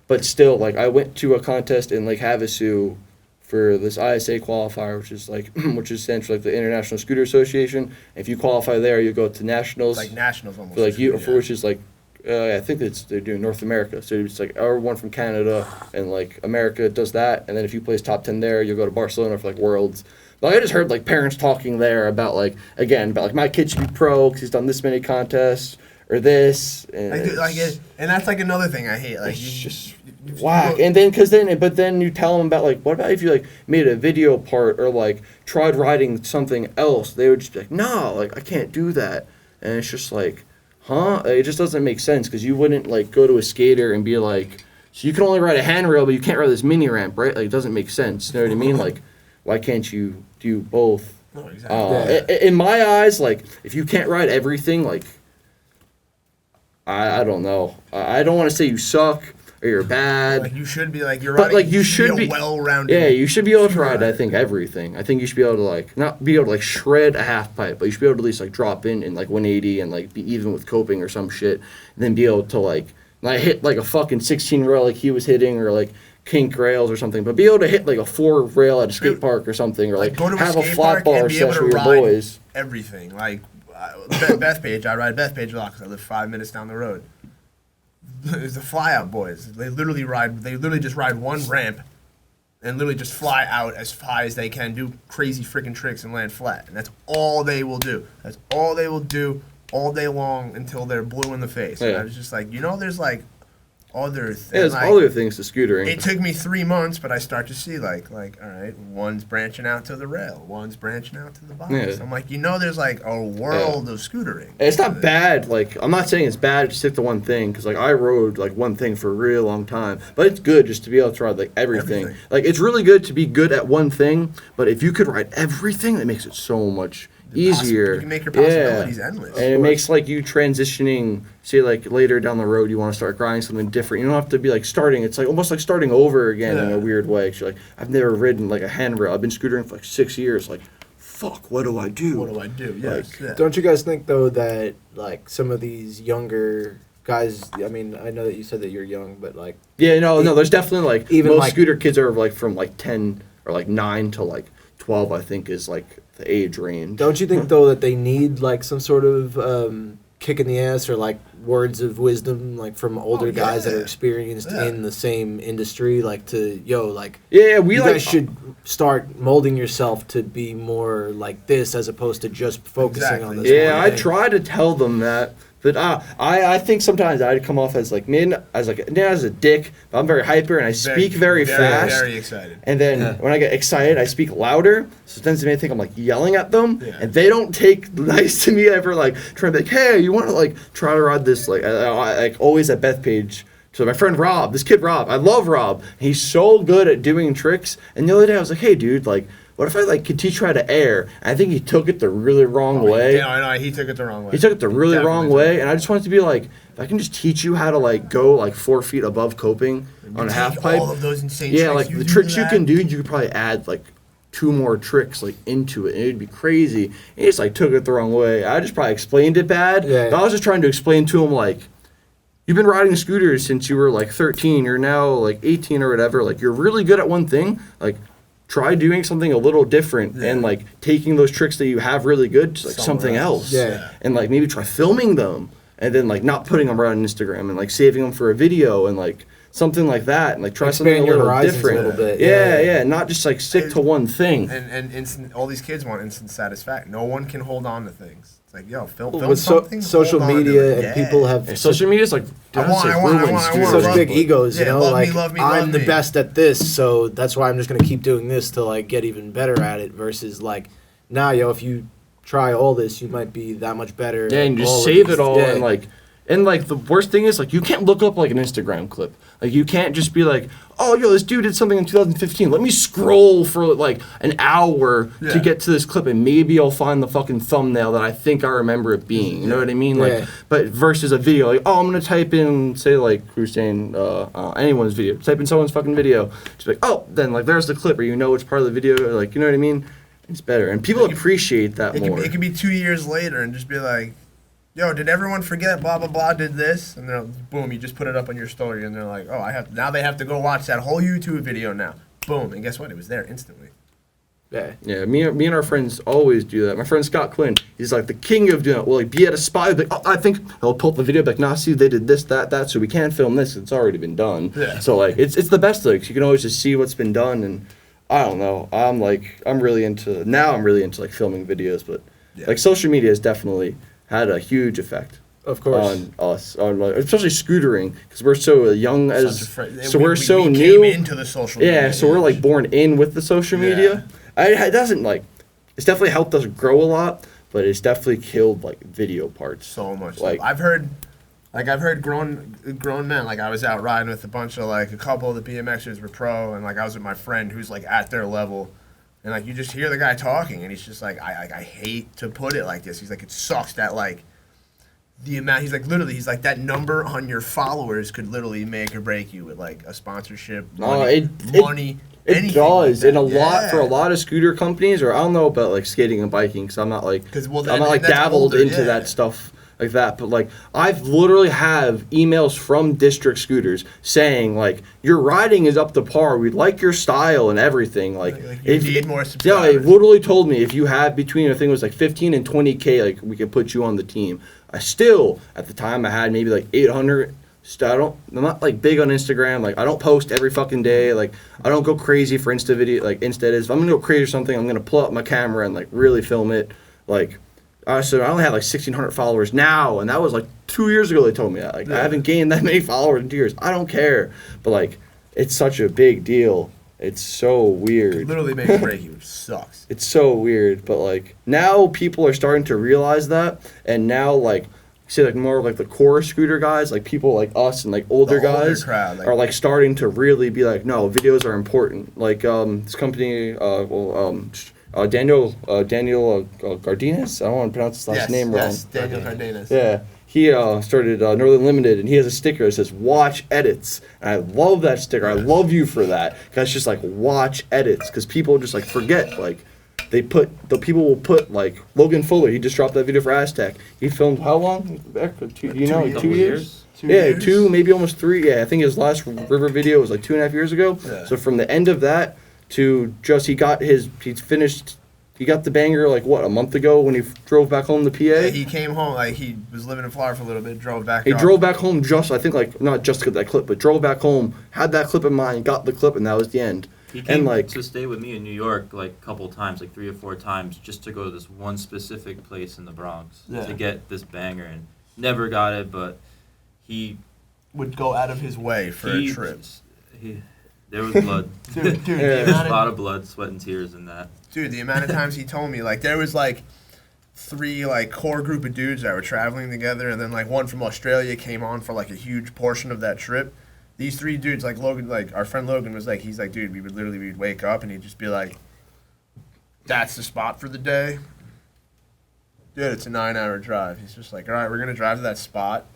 but still, like I went to a contest in Lake Havasu for this ISA qualifier, which is essentially like the International Scooter Association. If you qualify there, you go to nationals. Like nationals almost. For like which is like I think they're doing North America. So it's like everyone from Canada and like America does that, and then if you place top 10 there, you'll go to Barcelona for like Worlds. But I just heard like parents talking there about like my kid should be pro because he's done this many contests or this. And and that's like another thing I hate. Like it's just whack. And but then you tell them about like what about if you like made a video part or like tried writing something else? They would just be like, no, like I can't do that, and it's just like. Huh? It just doesn't make sense because you wouldn't like go to a skater and be like, so you can only ride a handrail, but you can't ride this mini ramp, right? Like it doesn't make sense. You know what I mean? Like, why can't you do both? No, exactly. In my eyes, like if you can't ride everything, like I don't know. I don't want to say you suck or you're bad. Like you should be like you're but riding, like you should be well-rounded. Yeah, you should be able to ride. I think everything. I think you should be able to like not be able to like shred a half pipe, but you should be able to at least like drop in like 180 and like be even with coping or some shit, and then be able to like hit like a fucking 16 rail like he was hitting or like kink rails or something, but be able to hit like a 4 rail at a skate park or something, or like go to have a a skate flat park bar and be able session to with your ride boys. everything. Like Bethpage, I ride Bethpage a lot because I live 5 minutes down the road. It's the flyout boys. They literally just ride one ramp and literally just fly out as high as they can, do crazy freaking tricks and land flat. And that's all they will do. That's all they will do all day long until they're blue in the face. Yeah. And I was just like, there's like other things. Yeah, there's like, other things to scootering. it took me 3 months, but I start to see like, all right, one's branching out to the rail, one's branching out to the box. Yeah. I'm like, there's like a world of scootering. And it's not bad. Like I'm not saying it's bad to stick to one thing because like I rode like one thing for a really long time, but it's good just to be able to ride like everything. Like it's really good to be good at one thing, but if you could ride everything, that makes it so much easier. You can make your possibilities endless. And it makes like you transitioning, say like later down the road you want to start grinding something different. You don't have to be like starting. It's like almost like starting over again in a weird way. 'Cause you're like, I've never ridden like a handrail. I've been scootering for like 6 years. Like, fuck, what do I do? What do I do? Yes. Like, yeah. Don't you guys think though that like some of these younger guys? I mean, I know that you said that you're young, but like Yeah, no. There's definitely like even most like, scooter kids are like from like 10 or like 9 to like 12. I think is like the age range. Don't you think though that they need like some sort of kick in the ass or like words of wisdom like from older guys that are experienced in the same industry, like to we you like guys should start molding yourself to be more like this as opposed to just focusing on this. Yeah, one I thing. try to tell them that. But I think sometimes I'd come off as like as a dick, but I'm very hyper and I speak very fast. Very excited. And then when I get excited, I speak louder. So then they may think I'm like yelling at them, Yeah. and they don't take nice to me ever. Like trying to be like, hey, you want to like try to ride this? Like like always at Bethpage. So my friend Rob, this kid Rob, I love Rob. He's so good at doing tricks. And the other day I was like, hey, dude, like. What if I like could teach you how to air? I think he took it the really wrong way. Yeah, I know. He took it the wrong way. He took it the really wrong Definitely way, and I just wanted to be like, if I can just teach you how to like go like 4 feet above coping on a half pipe. All of those insane Yeah, tricks like you the do tricks to you that. can do, you could probably add like 2 more tricks like into it, and it'd be crazy. And he just like took it the wrong way. I just probably explained it bad. Yeah. But I was just trying to explain to him like, you've been riding scooters since you were like 13. You're now like 18 or whatever. Like you're really good at one thing. Like try doing something a little different and like taking those tricks that you have really good to like something else. Yeah. And like maybe try filming them and then like not putting them right on Instagram and like saving them for a video and like something like that and like try something a Expand your little horizons different. a little bit. Yeah, not just like stick to one thing. And instant. All these kids want instant satisfaction. No one can hold on to things. It's like, yo, film with something. social hold on to media it. and people have And social media's like I want, such love big me. egos, you Yeah, know, love me, like love me, I'm love the me. best at this, so that's why I'm just gonna keep doing this to like get even better at it. Versus like, nah, yo, if you try all this, you might be that much better. Yeah, and at just all of save these. it all Yeah. and the worst thing is like you can't look up like an Instagram clip. Like you can't just be like, oh yo, this dude did something in 2015. Let me scroll for like an hour to get to this clip, and maybe I'll find the fucking thumbnail that I think I remember it being. You know what I mean? Like, Yeah. but versus a video, like, oh, I'm gonna type in, say like who's saying anyone's video, type in someone's fucking video, just be like, oh, then like there's the clip, or you know it's part of the video, or, like, you know what I mean? It's better, and people appreciate that more. It could be 2 years later and just be like, yo, did everyone forget blah blah blah did this? And then boom, you just put it up on your story, and they're like, oh, now they have to go watch that whole YouTube video now. Boom, and guess what? It was there instantly. Yeah, me and our friends always do that. My friend Scott Quinn, he's like the king of doing it. Well, like be at a spot, like, oh, I think he'll pull up the video, like, nah, see, they did this, that, so we can't film this. It's already been done. Yeah. So like, it's the best. Like, you can always just see what's been done, and I don't know. I'm really into like filming videos, but like social media has definitely had a huge effect. Of course. On us, on like, especially scootering, because we're so young we're so we new came into the social media. Yeah, so we're like born in with the social media. It doesn't like, it's definitely helped us grow a lot, but it's definitely killed like video parts so much. Like I've heard grown men. Like I was out riding with a couple of the BMXers were pro, and like I was with my friend who's like at their level. And like you just hear the guy talking, and he's just like, I hate to put it like this. He's like, it sucks that like the amount. He's like, literally, he's like, that number on your followers could literally make or break you with like a sponsorship, money. It does, like, and for a lot of scooter companies, or I don't know about like skating and biking, because I'm not like dabbled into that stuff like that, but like I've literally have emails from district scooters saying like your riding is up to par, we'd like your style and everything, like you need more subscribers. Yeah, they literally told me if you have between, I think it was like 15 and 20K, like we could put you on the team. I still at the time I had maybe like 800. I'm not like big on Instagram. Like I don't post every fucking day. Like I don't go crazy for Insta video. Like instead, if I'm gonna go crazy or something, I'm gonna pull up my camera and like really film it. Like so I only have like 1,600 followers now, and that was like 2 years ago. They told me that. Like I haven't gained that many followers in 2 years. I don't care, but like it's such a big deal. It's so weird. It literally makes break you. It sucks. It's so weird, but like now people are starting to realize that, and now like. See, like more of like the core scooter guys, like people like us and like older guys crowd, like, are like starting to really be like, no, videos are important. Like this company, Daniel Gardinas. I don't want to pronounce his last name wrong. Yes, Daniel Gardinas. Yeah, he started Northern Limited, and he has a sticker that says "Watch Edits," and I love that sticker. I love you for that, because it's just like watch edits, because people just like forget like. People will put like Logan Fuller. He just dropped that video for Aztec. He filmed how long? Back for 2 years? 2 years. 2, maybe almost 3. Yeah, I think his last river video was like 2.5 years ago. Yeah. So from the end of that to just he got the banger like what, a month ago when he drove back home to PA. Yeah, he came home, like he was living in Florida for a little bit, drove back. He drove back home just, I think like not just to get that clip, but drove back home, had that clip in mind, got the clip, and that was the end. He came to stay with me in New York like a couple times, like 3 or 4 times, just to go to this one specific place in the Bronx to get this banger, and never got it, but he would go out of his way for a trip. There was blood. Dude, there was a lot of blood, sweat, and tears in that. Dude, the amount of times he told me, like, there was like 3 like core group of dudes that were traveling together, and then like one from Australia came on for like a huge portion of that trip. These 3 dudes, like Logan, like our friend Logan was like, he's like, dude, we'd wake up and he'd just be like, that's the spot for the day. Dude, it's a 9-hour drive. He's just like, all right, we're going to drive to that spot.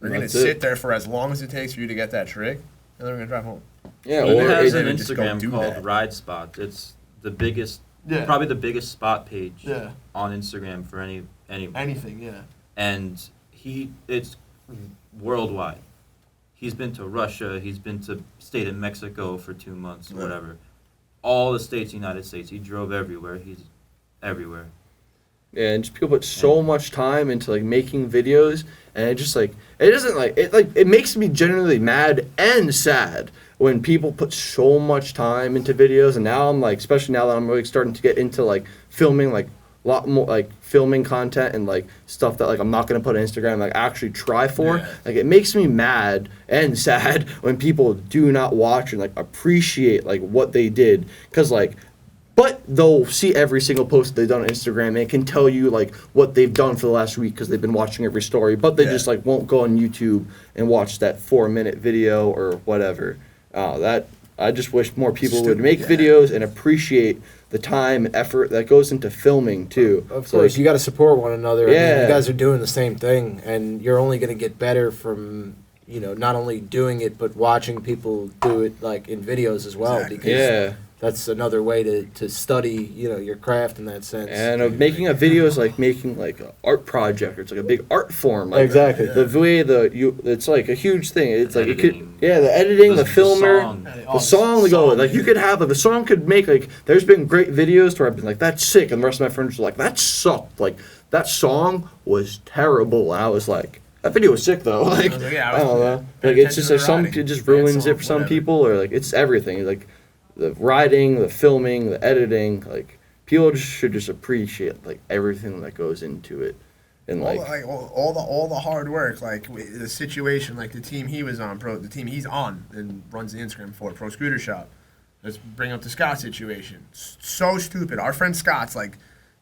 We're going to sit there for as long as it takes for you to get that trick, and then we're going to drive home. Yeah, he has an Instagram called Ride Spot. It's the biggest, probably the biggest spot page on Instagram for anything, yeah. And it's worldwide. He's been to Russia. He's been to stayed in Mexico for 2 months, or whatever. All the states, United States. He drove everywhere. He's everywhere. Yeah, and just people put so much time into like making videos, and it just like it makes me genuinely mad and sad when people put so much time into videos. And now I'm like, especially now that I'm really starting to get into like filming, like a lot more like filming content and like stuff that like I'm not gonna put on Instagram, like actually try for. Like it makes me mad and sad when people do not watch and like appreciate like what they did, because like But they'll see every single post they've done on Instagram and it can tell you like what they've done for the last week because they've been watching every story. But they just like won't go on YouTube and watch that 4-minute video or whatever. That I just wish more people would make videos and appreciate the time and effort that goes into filming too. Of course, like, you got to support one another. Yeah. I mean, you guys are doing the same thing, and you're only going to get better from not only doing it but watching people do it like in videos as well. Because that's another way to study, your craft in that sense. And making a video is like making like an art project. Or it's like a big art form. Like, exactly. The way it's like a huge thing. It's like it could, the editing, the filmer, the song to go. Like you could have like the song could make like. There's been great videos where I've been like that's sick, and the rest of my friends were like that sucked. Like that song was terrible. And I was like. That video was sick though. Like I don't know. Like it's just like it just ruins it for some people, or like it's everything. Like the writing, the filming, the editing, like people should just appreciate like everything that goes into it, and all the hard work, like the situation, like the team he was on, the team he's on and runs the Instagram for, Pro Scooter Shop. Let's bring up the Scott situation. So stupid. Our friend Scott's like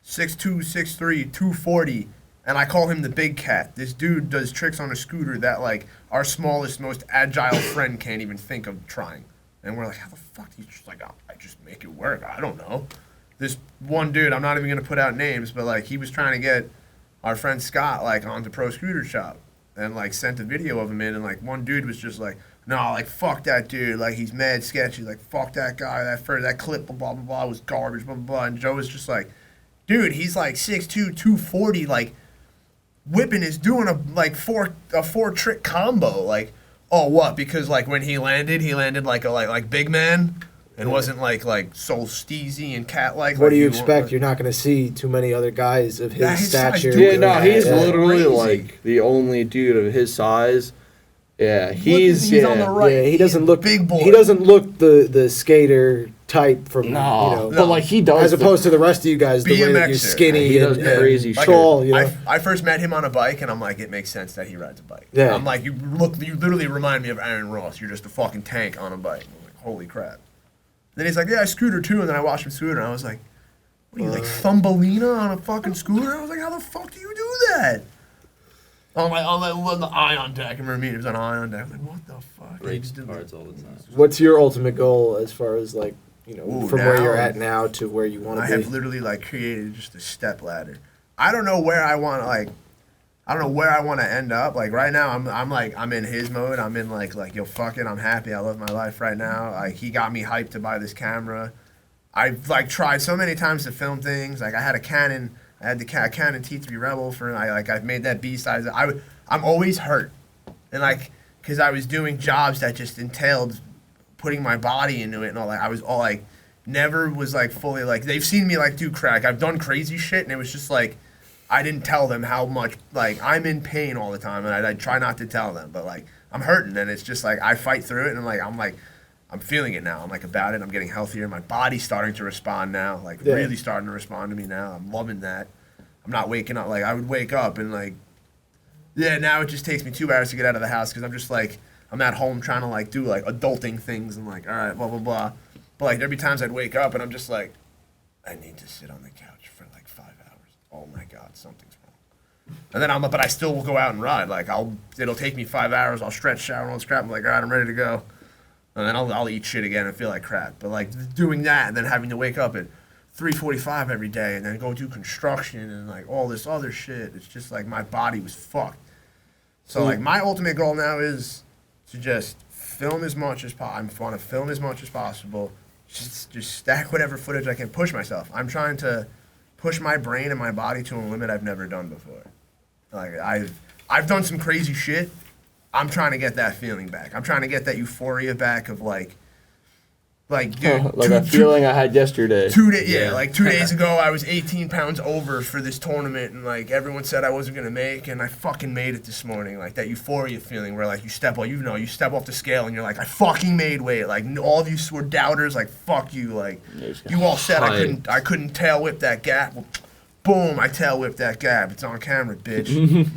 6'2", 6'3", 240, and I call him the big cat. This dude does tricks on a scooter that like our smallest, most agile friend can't even think of trying. And we're like, how the fuck do you just like, I just make it work? I don't know. This one dude, I'm not even going to put out names, but like he was trying to get our friend Scott like onto Pro Scooter Shop and like sent a video of him in, and like one dude was just like, no, like fuck that dude, like he's mad sketchy, like fuck that guy, that clip, blah, blah, blah, was garbage, blah, blah, blah. And Joe was just like, dude, he's like 6'2", 240, like whipping is doing a four trick combo, like. Oh, what? Because like when he landed like a like big man, and wasn't like so steezy and cat like. What do you expect? You're not going to see too many other guys of his stature. He's literally like the only dude of his size. Yeah, he's on the right. Yeah, he doesn't look big boy. He doesn't look the skater type from but like he does, as opposed to the rest of you guys. The way that you're skinny and crazy tall. I first met him on a bike, and I'm like, it makes sense that he rides a bike. Yeah. I'm like, you literally remind me of Aaron Ross. You're just a fucking tank on a bike. I'm like, holy crap. Then he's like, yeah, I scooter too, and then I watched him scooter, and I was like, what are you, like Thumbelina on a fucking scooter? I was like, how the fuck do you do that? On the Ion deck. I remember meeting him on Ion deck. I was like, what the fuck? Breaks cards all the time. What's your ultimate goal as far as like, from now, where you're at now to where you want to be? I have literally like created just a step ladder. I don't know where I want to end up. Like right now, I'm in his mode. I'm in like yo, fuck it. I'm happy. I love my life right now. Like he got me hyped to buy this camera. I've like tried so many times to film things. Like I had a Canon. I had the Canon T3 Rebel for I've made that B-size. I'm always hurt, and like because I was doing jobs that just entailed putting my body into it and all that. I was all like never was like fully like they've seen me like do crack. I've done crazy shit, and it was just like I didn't tell them how much like I'm in pain all the time, and I try not to tell them, but like I'm hurting, and it's just like I fight through it, and I'm feeling it now. I'm like about it. I'm getting healthier. My body's starting to respond now. Like really starting to respond to me now. I'm loving that. I'm not waking up. Like I would wake up and like, now it just takes me 2 hours to get out of the house because I'm just like, I'm at home trying to like do like adulting things and like, all right, blah, blah, blah. But like there'd be times I'd wake up and I'm just like, I need to sit on the couch for like 5 hours. Oh my God, something's wrong. And then but I still will go out and ride. Like it'll take me 5 hours. I'll stretch, shower, and all this crap. I'm like, all right, I'm ready to go. And then I'll eat shit again and feel like crap. But like doing that and then having to wake up at 3:45 every day and then go do construction and like all this other shit. It's just like my body was fucked. So like my ultimate goal now is to just film as much as possible. I want to film as much as possible. Just stack whatever footage I can. Push myself. I'm trying to push my brain and my body to a limit I've never done before. Like I've done some crazy shit. I'm trying to get that feeling back. I'm trying to get that euphoria back of like dude, like a feeling I had yesterday. 2 days, like 2 days ago, I was 18 pounds over for this tournament, and like everyone said I wasn't gonna make, and I fucking made it this morning. Like that euphoria feeling where like you step off the scale, and you're like, I fucking made weight. Like all of you were doubters, like fuck you. Like you all said I couldn't tail whip that gap. Well, boom, I tail whipped that gap. It's on camera, bitch.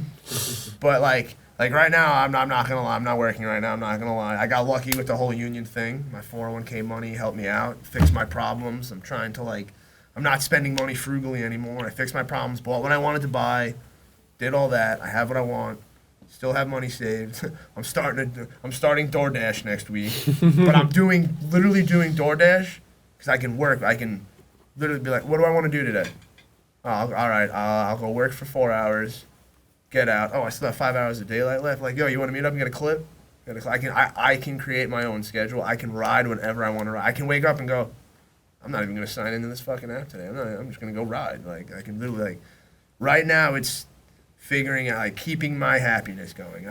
But like Like right now, I'm not gonna lie. I'm not working right now. I'm not gonna lie. I got lucky with the whole union thing. My 401k money helped me out, fixed my problems. I'm trying to I'm not spending money frugally anymore. I fixed my problems, bought what I wanted to buy, did all that. I have what I want. Still have money saved. I'm starting DoorDash next week, but I'm literally doing DoorDash because I can work. I can literally be like, what do I want to do today? Oh, all right, I'll go work for 4 hours. Get out. Oh, I still have 5 hours of daylight left. Like, yo, you want to meet up and get a clip? I can create my own schedule. I can ride whenever I want to ride. I can wake up and go, I'm not even going to sign into this fucking app today. I'm just going to go ride. Like, I can literally, right now it's figuring out, keeping my happiness going.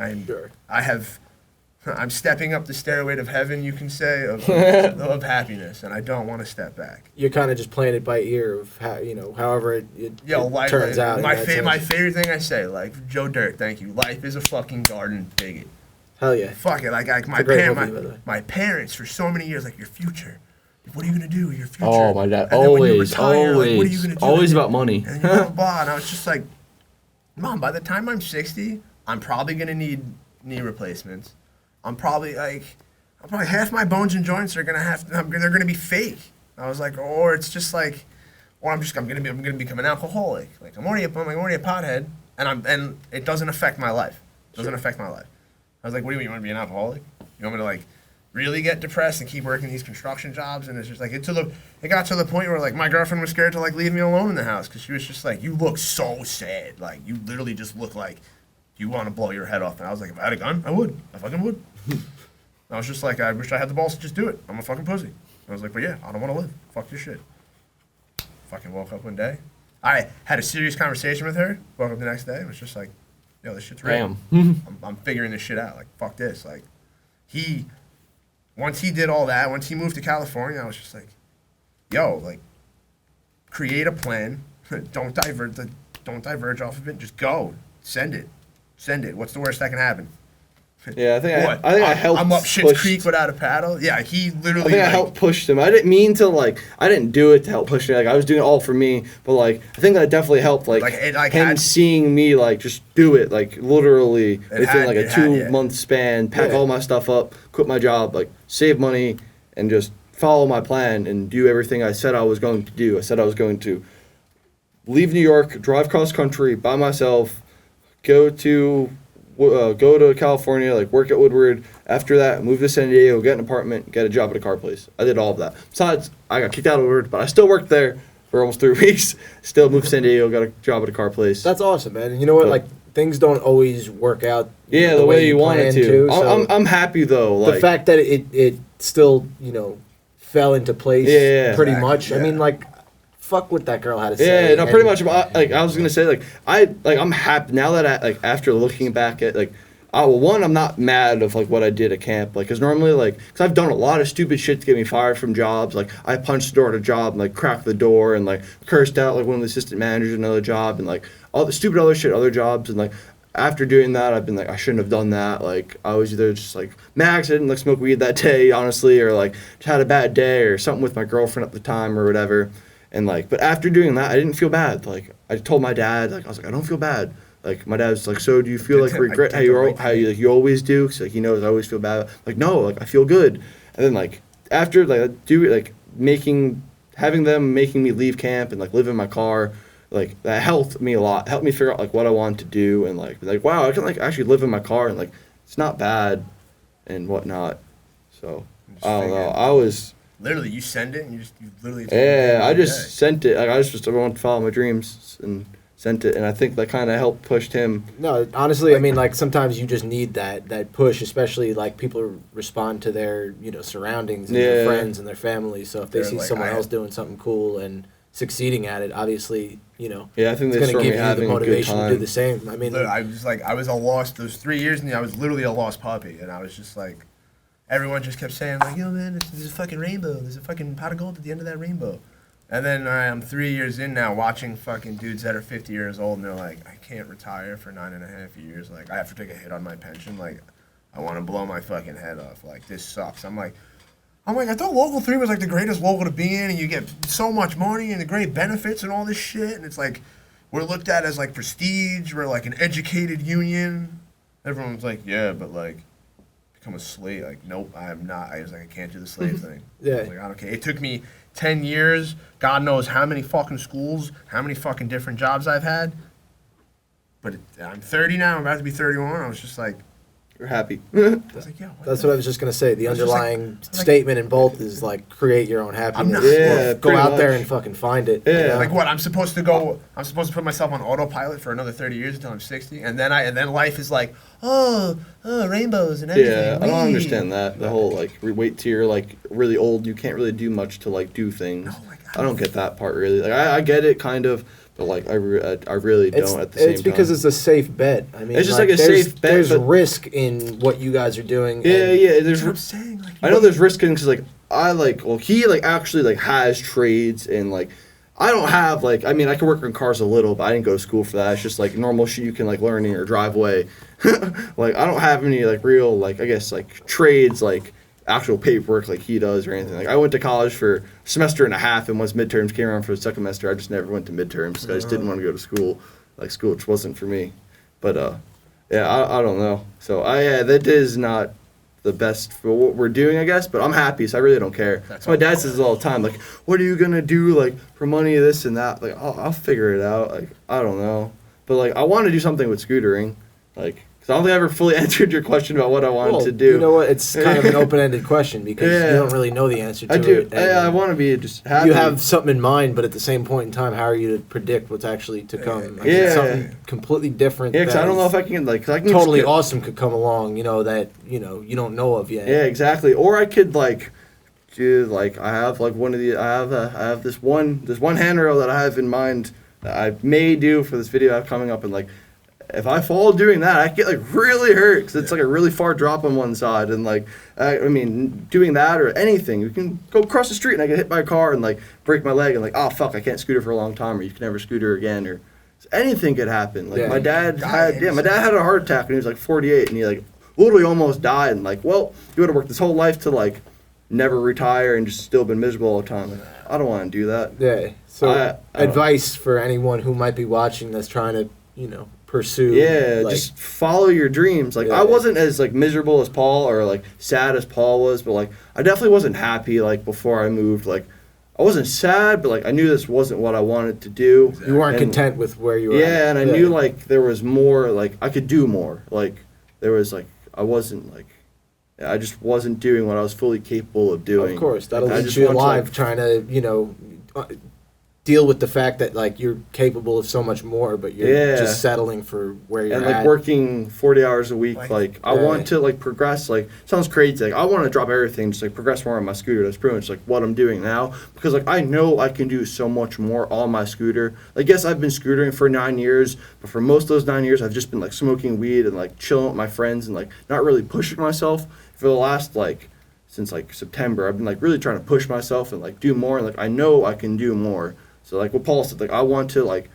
I'm stepping up the stairway to heaven, you can say, of happiness, and I don't want to step back. You're kind of just playing it by ear of how, however it turns out. My favorite thing I say, Joe Dirt, thank you. Life is a fucking garden, dig it. Hell yeah. Fuck it. My parents for so many years, your future. What are you gonna do with your future? Oh, my dad, and always, when you retire, always, what are you gonna do? always about money. And blah, blah. And I was just like, Mom, by the time I'm 60, I'm probably gonna need knee replacements. I'm probably half my bones and joints are they're gonna be fake. I was like, or it's just or I'm gonna become an alcoholic. I'm already a pothead, and it doesn't affect my life. It doesn't affect my life. I was like, what do you want to be an alcoholic? You want me to really get depressed and keep working these construction jobs? And it's just it got to the point where my girlfriend was scared to leave me alone in the house because she was just you look so sad. You literally just look like you want to blow your head off. And I was like, if I had a gun, I would. I fucking would. I was just I wish I had the balls to just do it. I'm a fucking pussy. I was like, but yeah, I don't want to live. Fuck this shit. Fucking woke up one day. I had a serious conversation with her. Woke up the next day and was just like, yo, this shit's real. I'm figuring this shit out. Fuck this. Once he did all that, once he moved to California, I was just like, yo, create a plan. Don't diverge off of it. Just go. Send it. What's the worst that can happen? Yeah, I think I helped. I'm up Shit's Creek without a paddle. Yeah, he literally. I think I helped push him. I didn't mean to I didn't do it to help push me. I was doing it all for me. But I think that definitely helped. Him seeing me just do it literally within a 2 month span. Pack all my stuff up, quit my job, save money, and just follow my plan and do everything I said I was going to do. I said I was going to leave New York, drive cross country by myself, go to California, work at Woodward. After that, move to San Diego, get an apartment, get a job at a car place. I did all of that. Besides, I got kicked out of Woodward, but I still worked there for almost 3 weeks. Still moved to San Diego, got a job at a car place. That's awesome, man. And you know what? Things don't always work out. Yeah, the way you want it to. I'm happy though. The fact that it still fell into place. Pretty much. Yeah. I mean, fuck what that girl had to say. Yeah, no, pretty much. I was gonna say, I'm happy now that after looking back at one, I'm not mad of what I did at camp, because normally because I've done a lot of stupid shit to get me fired from jobs. I punched the door at a job and cracked the door and cursed out one of the assistant managers at another job and all the stupid other shit, other jobs, and after doing that, I've been I shouldn't have done that. I was either just Max, I didn't smoke weed that day, honestly, or just had a bad day or something with my girlfriend at the time or whatever. And but after doing that, I didn't feel bad. I told my dad, I was I don't feel bad. My dad was so do you feel regret how you always do? Cause he knows I always feel bad. No, I feel good. And then after having them making me leave camp and live in my car, that helped me a lot. Helped me figure out what I wanted to do and wow, I can actually live in my car and it's not bad and whatnot. So I don't know. I was literally, you send it and you literally. Yeah, I just sent it. I wanted to follow my dreams and sent it, and I think that kind of helped pushed him. No, honestly, I mean, sometimes you just need that push, especially people respond to their surroundings and their friends and their family. So if they see someone else doing something cool and succeeding at it, obviously, I think it's going to give you the motivation motivation to do the same. I mean, I was I was a lost those 3 years, and I was literally a lost puppy, and I was just everyone just kept saying yo man, there's a fucking rainbow, there's a fucking pot of gold at the end of that rainbow. And then I'm 3 years in now watching fucking dudes that are 50 years old and they're I can't retire for 9.5 years. I have to take a hit on my pension. I want to blow my fucking head off. This sucks. I'm I thought Local 3 was the greatest local to be in and you get so much money and the great benefits and all this shit. And it's we're looked at as prestige. We're an educated union. everyone's like, yeah, but like, become a slave. Like, nope, I am not. I was like, I can't do the slave thing. Yeah. Like, I don't care. It took me 10 years, God knows how many fucking schools, how many fucking different jobs I've had. But I'm 30 now, I'm about to be 31. I was just like, You're happy. I was like, yeah, That's what I was just gonna say. The I was just underlying statement in both is like create your own happiness. not- Yeah, Go pretty out there much. and fucking find it. Yeah. you know? like what? I'm supposed to put myself on autopilot for another 30 years until I'm 60, and then life is like, oh, rainbows and everything. Yeah, I don't Whee! understand that. The whole like wait till you're like really old, you can't really do much to like do things. No, like, I don't get that part really. Like I get it kind of, but like I really don't at the same time. It's because it's a safe bet. I mean, It's just like a there's- safe bet, There's but- risk in what you guys are doing. yeah, and yeah. That's There's what I'm saying. Like, I know there's risk in because like he like actually like has trades and like I don't have like I mean I can work on cars a little but I didn't go to school for that. It's just like normal shit you can like learn in your driveway. Like I don't have any like real like I guess like trades like actual paperwork like he does or anything. Like I went to college for a semester and a half and once midterms came around for the second semester I just never went to midterms because I just didn't want to go to school. Like school just wasn't for me. But yeah I don't know. So that is not the best for what we're doing, I guess, but I'm happy, so I really don't care. So my dad says it all the time, like, what are you gonna do, like, for money, this and that? Like, I'll figure it out. Like, I don't know. But, like, I want to do something with scootering. Like, because I don't think I ever fully answered your question about what I wanted to do. You know what? It's kind of an open-ended question because Yeah. you don't really know the answer to I do. it. Yeah, I and want to be just happy. You have something in mind, but at the same point in time, how are you to predict what's actually to come? Like, Yeah. something completely different. Yeah, because I don't know that if I can, like, 'cause I can totally just, awesome could come along. That you don't know of yet. Yeah, exactly. Or I could like do like I have like I have this one handrail that I have in mind that I may do for this video I have coming up and like if I fall doing that I get like really hurt because it's like a really far drop on one side and like I mean doing that or anything you can go across the street and I get hit by a car and like break my leg and like oh fuck I can't scooter for a long time or you can never scooter again or anything could happen like Yeah. my dad had a heart attack when he was like 48 and he like literally almost died and like well you would have worked this whole life to like never retire and just still been miserable all the time like, I don't want to do that. Yeah. So I advice for anyone who might be watching that's trying to pursue. Yeah, like, just follow your dreams. Like Yeah. I wasn't as like miserable as Paul or like sad as Paul was, but like I definitely wasn't happy like before I moved. Like I wasn't sad, but like I knew this wasn't what I wanted to do. you weren't And- content with where you were. Yeah, at. and I knew like there was more. Like I could do more. Like there was like I wasn't like I just wasn't doing what I was fully capable of doing. Of course, that'll I leave just you want to, alive like, trying to deal with the fact that like you're capable of so much more, but you're Yeah. just settling for where you're and at. like working 40 hours a week like I Yeah. want to like progress like sounds crazy like I want to drop everything just like progress more on my scooter. That's pretty much like what I'm doing now because like I know I can do so much more on my scooter. Like yes I've been scootering for 9 years but for most of those 9 years I've just been like smoking weed and like chilling with my friends and like not really pushing myself. For the last like since like September I've been like really trying to push myself and like do more and like I know I can do more. So like what Paul said, like I want to like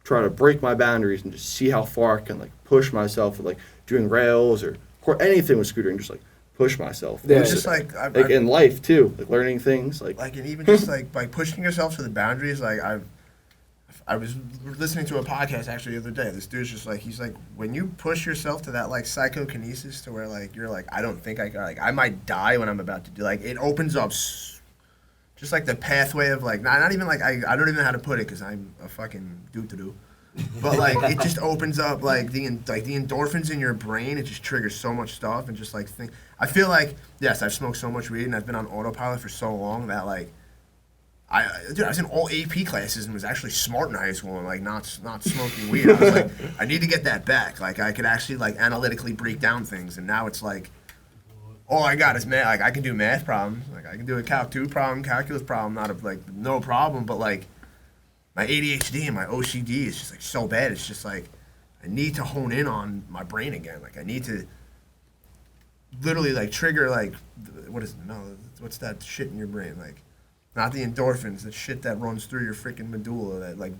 try to break my boundaries and just see how far I can like push myself with like doing rails or anything with scootering, just like push myself. Yeah. It's just like Like in life too, like learning things, like and even just like by pushing yourself to the boundaries. Like I was listening to a podcast actually the other day. This dude's just like he's like when you push yourself to that like psychokinesis to where like you're like I don't think I might die when I'm about to do like it opens up. Just like the pathway of like not even like I don't even know how to put it because I'm a fucking doo-doo. But like it just opens up like the endorphins in your brain. It just triggers so much stuff and just like think. I feel like yes, I've smoked so much weed and I've been on autopilot for so long that like I was in all AP classes and was actually smart in high school and like not smoking weed. I was like I need to get that back. Like I could actually like analytically break down things and now it's like. All I got is math. Like I can do math problems. Like I can do a Calc 2 problem, calculus problem, no problem. But like my ADHD and my OCD is just like so bad. It's just like I need to hone in on my brain again. Like I need to literally like trigger like what's that shit in your brain like not the endorphins, the shit that runs through your freaking medulla that like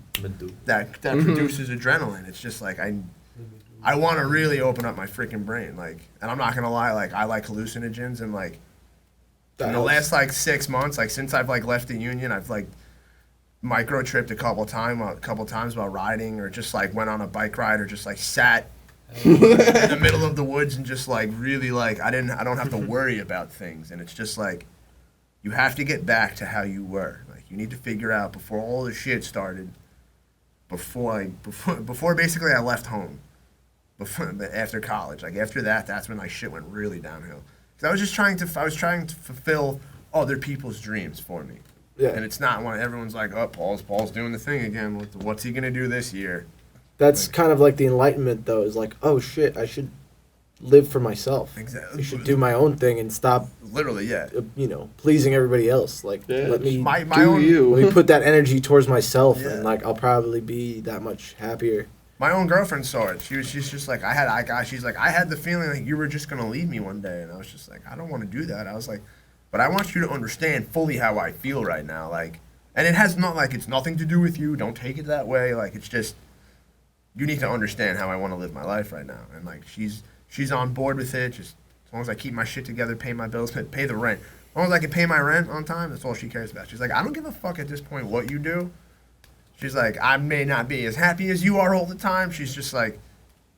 that produces adrenaline. It's just like I want to really open up my freaking brain, like, and I'm not gonna lie, like, I like hallucinogens, and like, in the last like 6 months, like, since I've like left the union, I've like micro tripped a couple times while riding, or just like went on a bike ride, or just like sat in the middle of the woods and just like really like I don't have to worry about things, and it's just like you have to get back to how you were. Like you need to figure out before all the shit started, before basically I left home, after college. Like after that, that's when like shit went really downhill. Cause I was trying to fulfill other people's dreams for me. Yeah. And it's not when everyone's like, oh, Paul's doing the thing again. What's he gonna do this year? That's kind of like the enlightenment, though. Is like, oh shit, I should live for myself. Exactly. I should do my own thing and stop. Literally, yeah. Pleasing everybody else. Like, let me My do own, you. let me put that energy towards myself, Yeah. and like I'll probably be that much happier. My own girlfriend saw it. She's just like, she's like, I had the feeling like you were just gonna leave me one day, and I was just like, I don't want to do that. I was like, but I want you to understand fully how I feel right now, like, and it has not like it's nothing to do with you. Don't take it that way. Like it's just. You need to understand how I want to live my life right now. And, like, she's on board with it. Just as long as I keep my shit together, pay my bills, pay the rent. As long as I can pay my rent on time, that's all she cares about. She's like, I don't give a fuck at this point what you do. She's like, I may not be as happy as you are all the time. She's just like,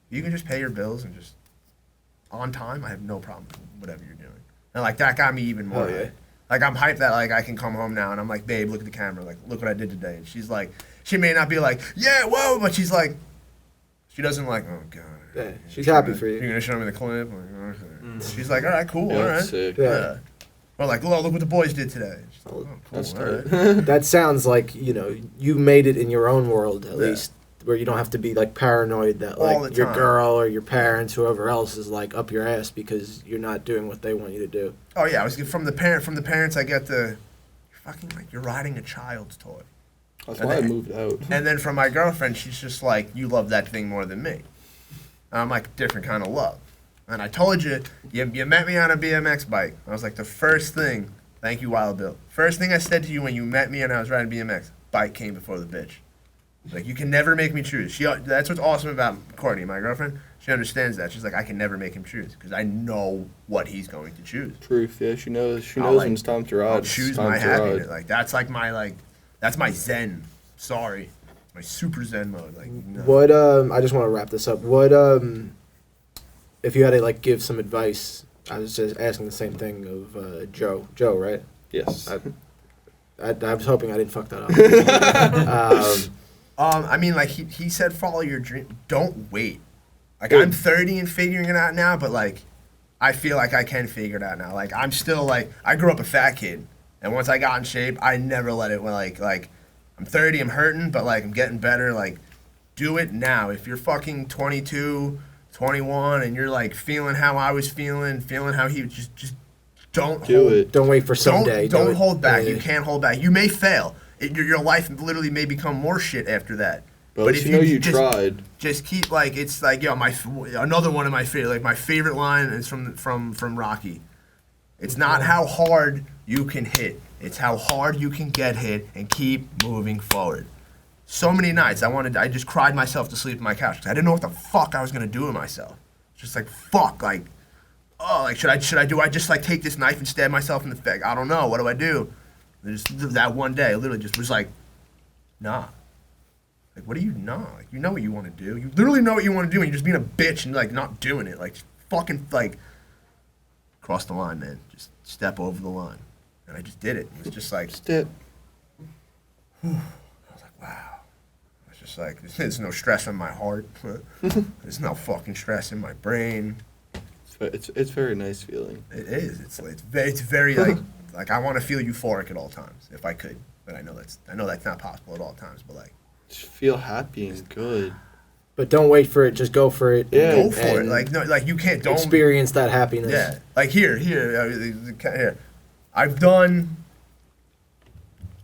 you can just pay your bills and just on time. I have no problem with whatever you're doing. And, like, that got me even more. Oh, yeah. Like, I'm hyped that, like, I can come home now. And I'm like, babe, look at the camera. Like, look what I did today. And she's like, she may not be like, yeah, whoa, but she's like, she doesn't like, oh, God. Yeah, she's happy for you. You're going to show me the clip? Like, okay. She's like, all right, cool, Yeah, all that's right. sick. Yeah. Or like, look what the boys did today. She's like, oh, cool, That's all right. tight. That sounds like you made it in your own world at Yeah. least, where you don't have to be like paranoid that All like the your time. girl or your parents, whoever else, is like up your ass because you're not doing what they want you to do. Oh, yeah, I was from the parents, I get the, fucking like, you're riding a child's toy. That's And why I then- moved out. And then from my girlfriend, she's just like, you love that thing more than me. And I'm like, different kind of love. And I told you met me on a BMX bike. I was like, the first thing, thank you, Wild Bill. First thing I said to you when you met me and I was riding BMX, bike came before the bitch. Like, you can never make me choose. That's what's awesome about Courtney, my girlfriend. She understands that. She's like, I can never make him choose because I know what he's going to choose. Truth, yeah, she knows. She I'll, knows like, when it's time to ride. I'll It's choose time my to ride. happiness. Like, that's like my, that's my zen. Sorry. My super zen mode. Like, no. What I just want to wrap this up. What if you had to like give some advice? I was just asking the same thing of Joe, right? Yes. I was hoping I didn't fuck that up. I mean, like he said, follow your dream. Don't wait. Like I'm 30 and figuring it out now, but like I feel like I can figure it out now. Like I'm still like I grew up a fat kid, and once I got in shape, I never let it. Like I'm 30, I'm hurting, but like I'm getting better. Like do it now. If you're fucking 22, 21, and you're like feeling how I was feeling how he just don't Do hold, it. Don't wait for someday. Don't hold back. Yeah. You can't hold back. You may fail. Your life literally may become more shit after that. But if you know you tried. Just keep like it's like another one of my favorite like my favorite line is from Rocky. It's not how hard you can hit. It's how hard you can get hit and keep moving forward. So many nights I just cried myself to sleep on my couch because I didn't know what the fuck I was gonna do with myself. Just like fuck like. Oh, like should I do I just like take this knife and stab myself in the face? I don't know. What do I do? And just that one day, I literally just was like, nah. Like, what do you know? Like, you know what you want to do. You literally know what you want to do, and you're just being a bitch and like not doing it. Like, just fucking like, cross the line, man. Just step over the line, and I just did it. It was just like, Step. I was like, wow. It's just like there's no stress in my heart. There's no fucking stress in my brain. It's very nice feeling. It is. It's very like I want to feel euphoric at all times if I could, but I know that's not possible at all times. But like, Just feel happy and good. But don't wait for it. Just go for it. Yeah. go for it. and Like no, like you can't. Don't experience that happiness. Yeah. Like here. I've done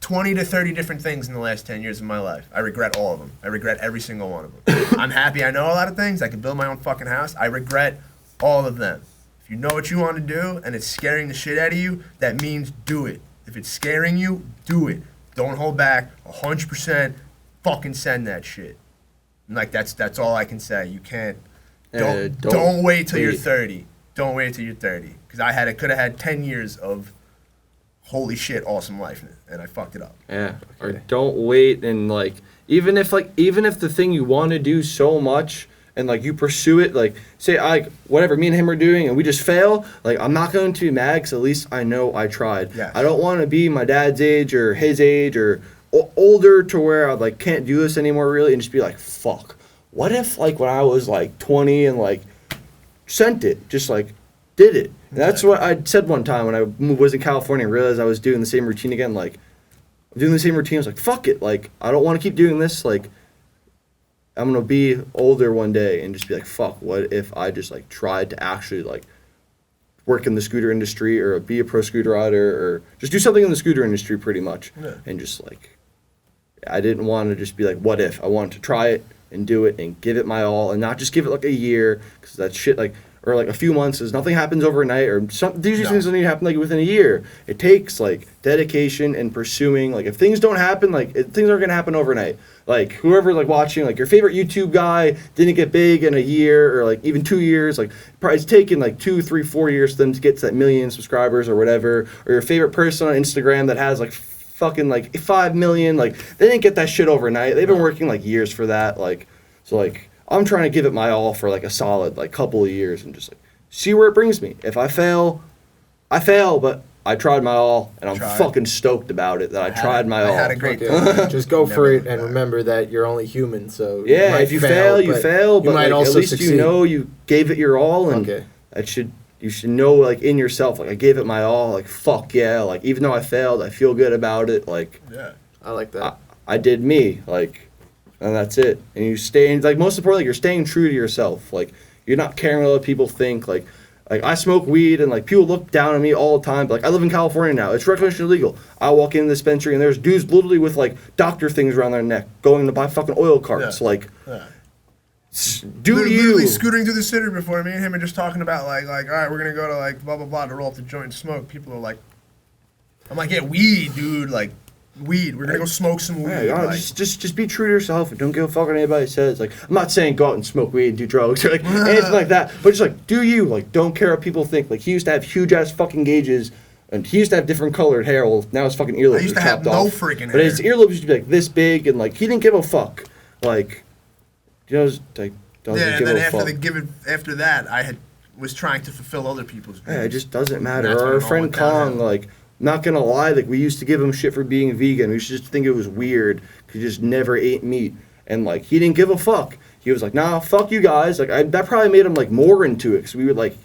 20 to 30 different things in the last 10 years of my life. I regret all of them. I regret every single one of them. I'm happy I know a lot of things. I can build my own fucking house. I regret all of them. If you know what you want to do and it's scaring the shit out of you, that means do it. If it's scaring you, do it. Don't hold back. 100% fucking send that shit. And like that's all I can say. You can't. Don't wait till you're 30. Don't wait till you're 30. Because I could have had 10 years of holy shit awesome life and I fucked it up. Yeah. Or don't wait and like even if the thing you want to do so much and like you pursue it, like say whatever me and him are doing and we just fail, like I'm not going to be mad because at least I know I tried. Yes. I don't want to be my dad's age or his age or older to where I like can't do this anymore really and just be like, fuck, what if like when I was like 20 and like sent it, just like did it. And that's what I said one time when I was in California and realized I was doing the same routine again. Like, I'm doing the same routine. I was like, fuck it. Like, I don't want to keep doing this. Like, I'm going to be older one day and just be like, fuck, what if I just, like, tried to actually, like, work in the scooter industry or be a pro scooter rider or just do something in the scooter industry pretty much. Yeah. And just, like, I didn't want to just be like, what if? I wanted to try it and do it and give it my all and not just give it, like, a year because that shit, like, or like a few months, because nothing happens overnight, or these things don't need to happen like within a year. It takes like dedication and pursuing. Like if things don't happen, like things aren't gonna happen overnight. Like whoever like watching, like your favorite YouTube guy didn't get big in a year or like even 2 years. Like probably it's taken like 2, 3, 4 years for them to get to that 1 million subscribers or whatever. Or your favorite person on Instagram that has like fucking like 5 million. Like they didn't get that shit overnight. They've been working like years for that. Like so like. I'm trying to give it my all for like a solid like couple of years and just like see where it brings me. If I fail, I fail, but I tried my all and I'm fucking stoked about it that I tried my all. I had a great time. Just go for it and remember that you're only human. So yeah, if you fail, you fail, but like, at least succeed. You know you gave it your all and you should know like in yourself like I gave it my all. Like fuck yeah, like even though I failed, I feel good about it. Like yeah, I like that. I did me like. And that's it. And you stay, like, most importantly, you're staying true to yourself. Like, you're not caring what other people think. Like I smoke weed, and, like, people look down on me all the time. But, like, I live in California now. It's recreationally illegal. I walk in the dispensary, and there's dudes literally with, like, doctor things around their neck going to buy fucking oil carts. Yeah. Like, literally scootering through the city before me and him are just talking about, like, all right, we're going to go to, like, blah, blah, blah to roll up the joint and smoke. People are like, I'm like, yeah, weed, dude. Like, weed. We're gonna go smoke some weed. Yeah, like. just be true to yourself and don't give a fuck what anybody says. Like I'm not saying go out and smoke weed and do drugs or like anything like that, but just like do you. Like don't care what people think. Like he used to have huge ass fucking gauges and he used to have different colored hair. Well now his fucking earlobes I used are to have chopped no off. freaking hair. But his earlobes used to be like this big and like he didn't give a fuck. Like you know like doesn't give a fuck. After that I was trying to fulfill other people's dreams. Yeah, it just doesn't matter. Or our friend Kong like not gonna lie, like we used to give him shit for being vegan. We used to just think it was weird because he just never ate meat, and like he didn't give a fuck. He was like, "Nah, fuck you guys." Like that probably made him like more into it because we would like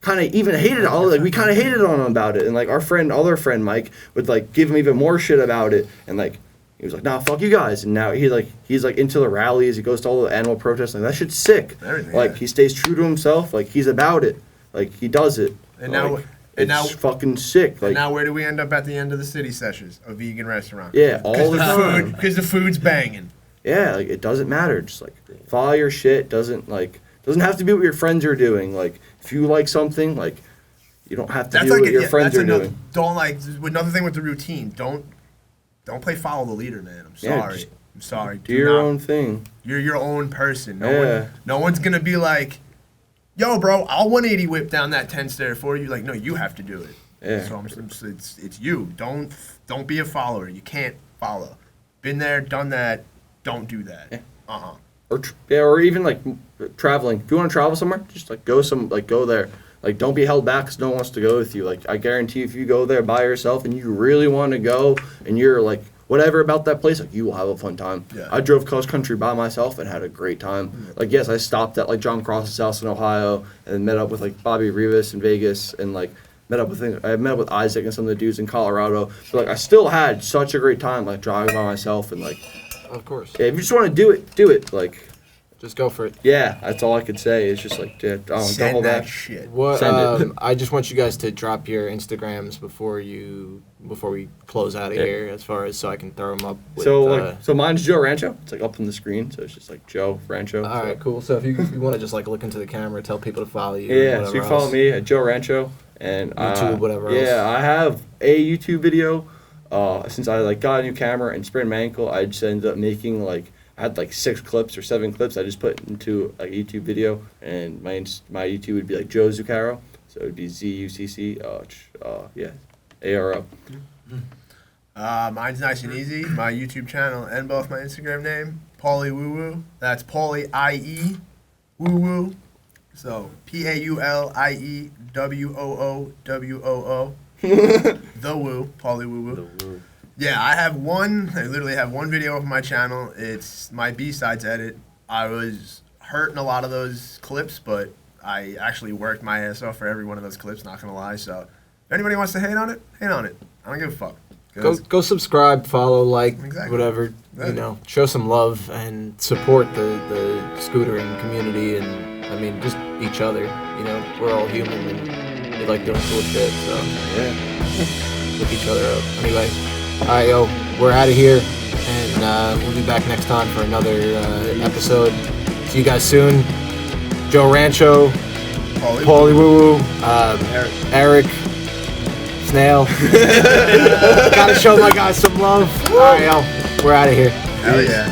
kind of even hated all like we kind of hated on him about it, and like our other friend Mike would like give him even more shit about it, and like he was like, "Nah, fuck you guys." And now he's like into the rallies. He goes to all the animal protests. Like that shit's sick. Like he stays true to himself. Like he's about it. Like he does it. And like, now. And it's fucking sick. Like, and now where do we end up at the end of the city sessions? A vegan restaurant. Yeah, all the time. Because the food's banging. Yeah, like it doesn't matter. Just like follow your shit. Doesn't have to be what your friends are doing. Like if you like something, like you don't have to do what your friends are doing. Don't like another thing with the routine. Don't play follow the leader, man. I'm sorry. I'm sorry. Do your own thing. You're your own person. No one's gonna be like, yo, bro, I'll 180 whip down that 10 stair for you. Like, no, you have to do it. Yeah. So it's you. Don't be a follower. You can't follow. Been there, done that. Don't do that. Yeah. Or even like traveling. If you want to travel somewhere, just like go there. Like don't be held back because no one wants to go with you. Like I guarantee if you go there by yourself and you really want to go and you're like whatever about that place, like you will have a fun time. Yeah. I drove cross country by myself and had a great time. Like yes, I stopped at like John Cross's house in Ohio and met up with like Bobby Rivas in Vegas and like I met up with Isaac and some of the dudes in Colorado. But like I still had such a great time like driving by myself and like. Of course. Yeah, if you just want to do it. Like. Just go for it. Yeah, that's all I could say. It's just like, don't hold back. Shit. Send it. I just want you guys to drop your Instagrams before we close out of here, as far as so I can throw them up. With, so mine's Joe Rancho. It's like up on the screen, so it's just like Joe Rancho. All right, cool. So if you want to just like look into the camera, tell people to follow you. Yeah, so you can follow me at Joe Rancho and YouTube, whatever else. Yeah, I have a YouTube video. Since I like got a new camera and sprained my ankle, I just ended up making like. I had like 6 clips or 7 clips I just put into a YouTube video, and my YouTube would be like Joe Zuccaro, so it would be ZUCC, ARO. Mine's nice and easy. My YouTube channel and both my Instagram name, Paulie Woo Woo. That's Paulie IE Woo Woo. So PAULIEWOOWOO. The Woo, Paulie Woo Woo. The woo. Yeah, I literally have one video of my channel. It's my B-sides edit. I was hurting a lot of those clips, but I actually worked my ass off for every one of those clips, not gonna lie. So if anybody wants to hate on it, hate on it. I don't give a fuck. Go subscribe, follow, like, Exactly. whatever. Yeah. You know, show some love and support the scootering community, and I mean just each other. You know, we're all human and we like doing cool shit. So Yeah. look each other up. Anyway, all right, yo, we're out of here, and we'll be back next time for another episode. See you guys soon. Joe Rancho, Paulie Woo Woo, Eric, Snail. Gotta show my guys some love. All right, yo, we're out of here. Hell yeah.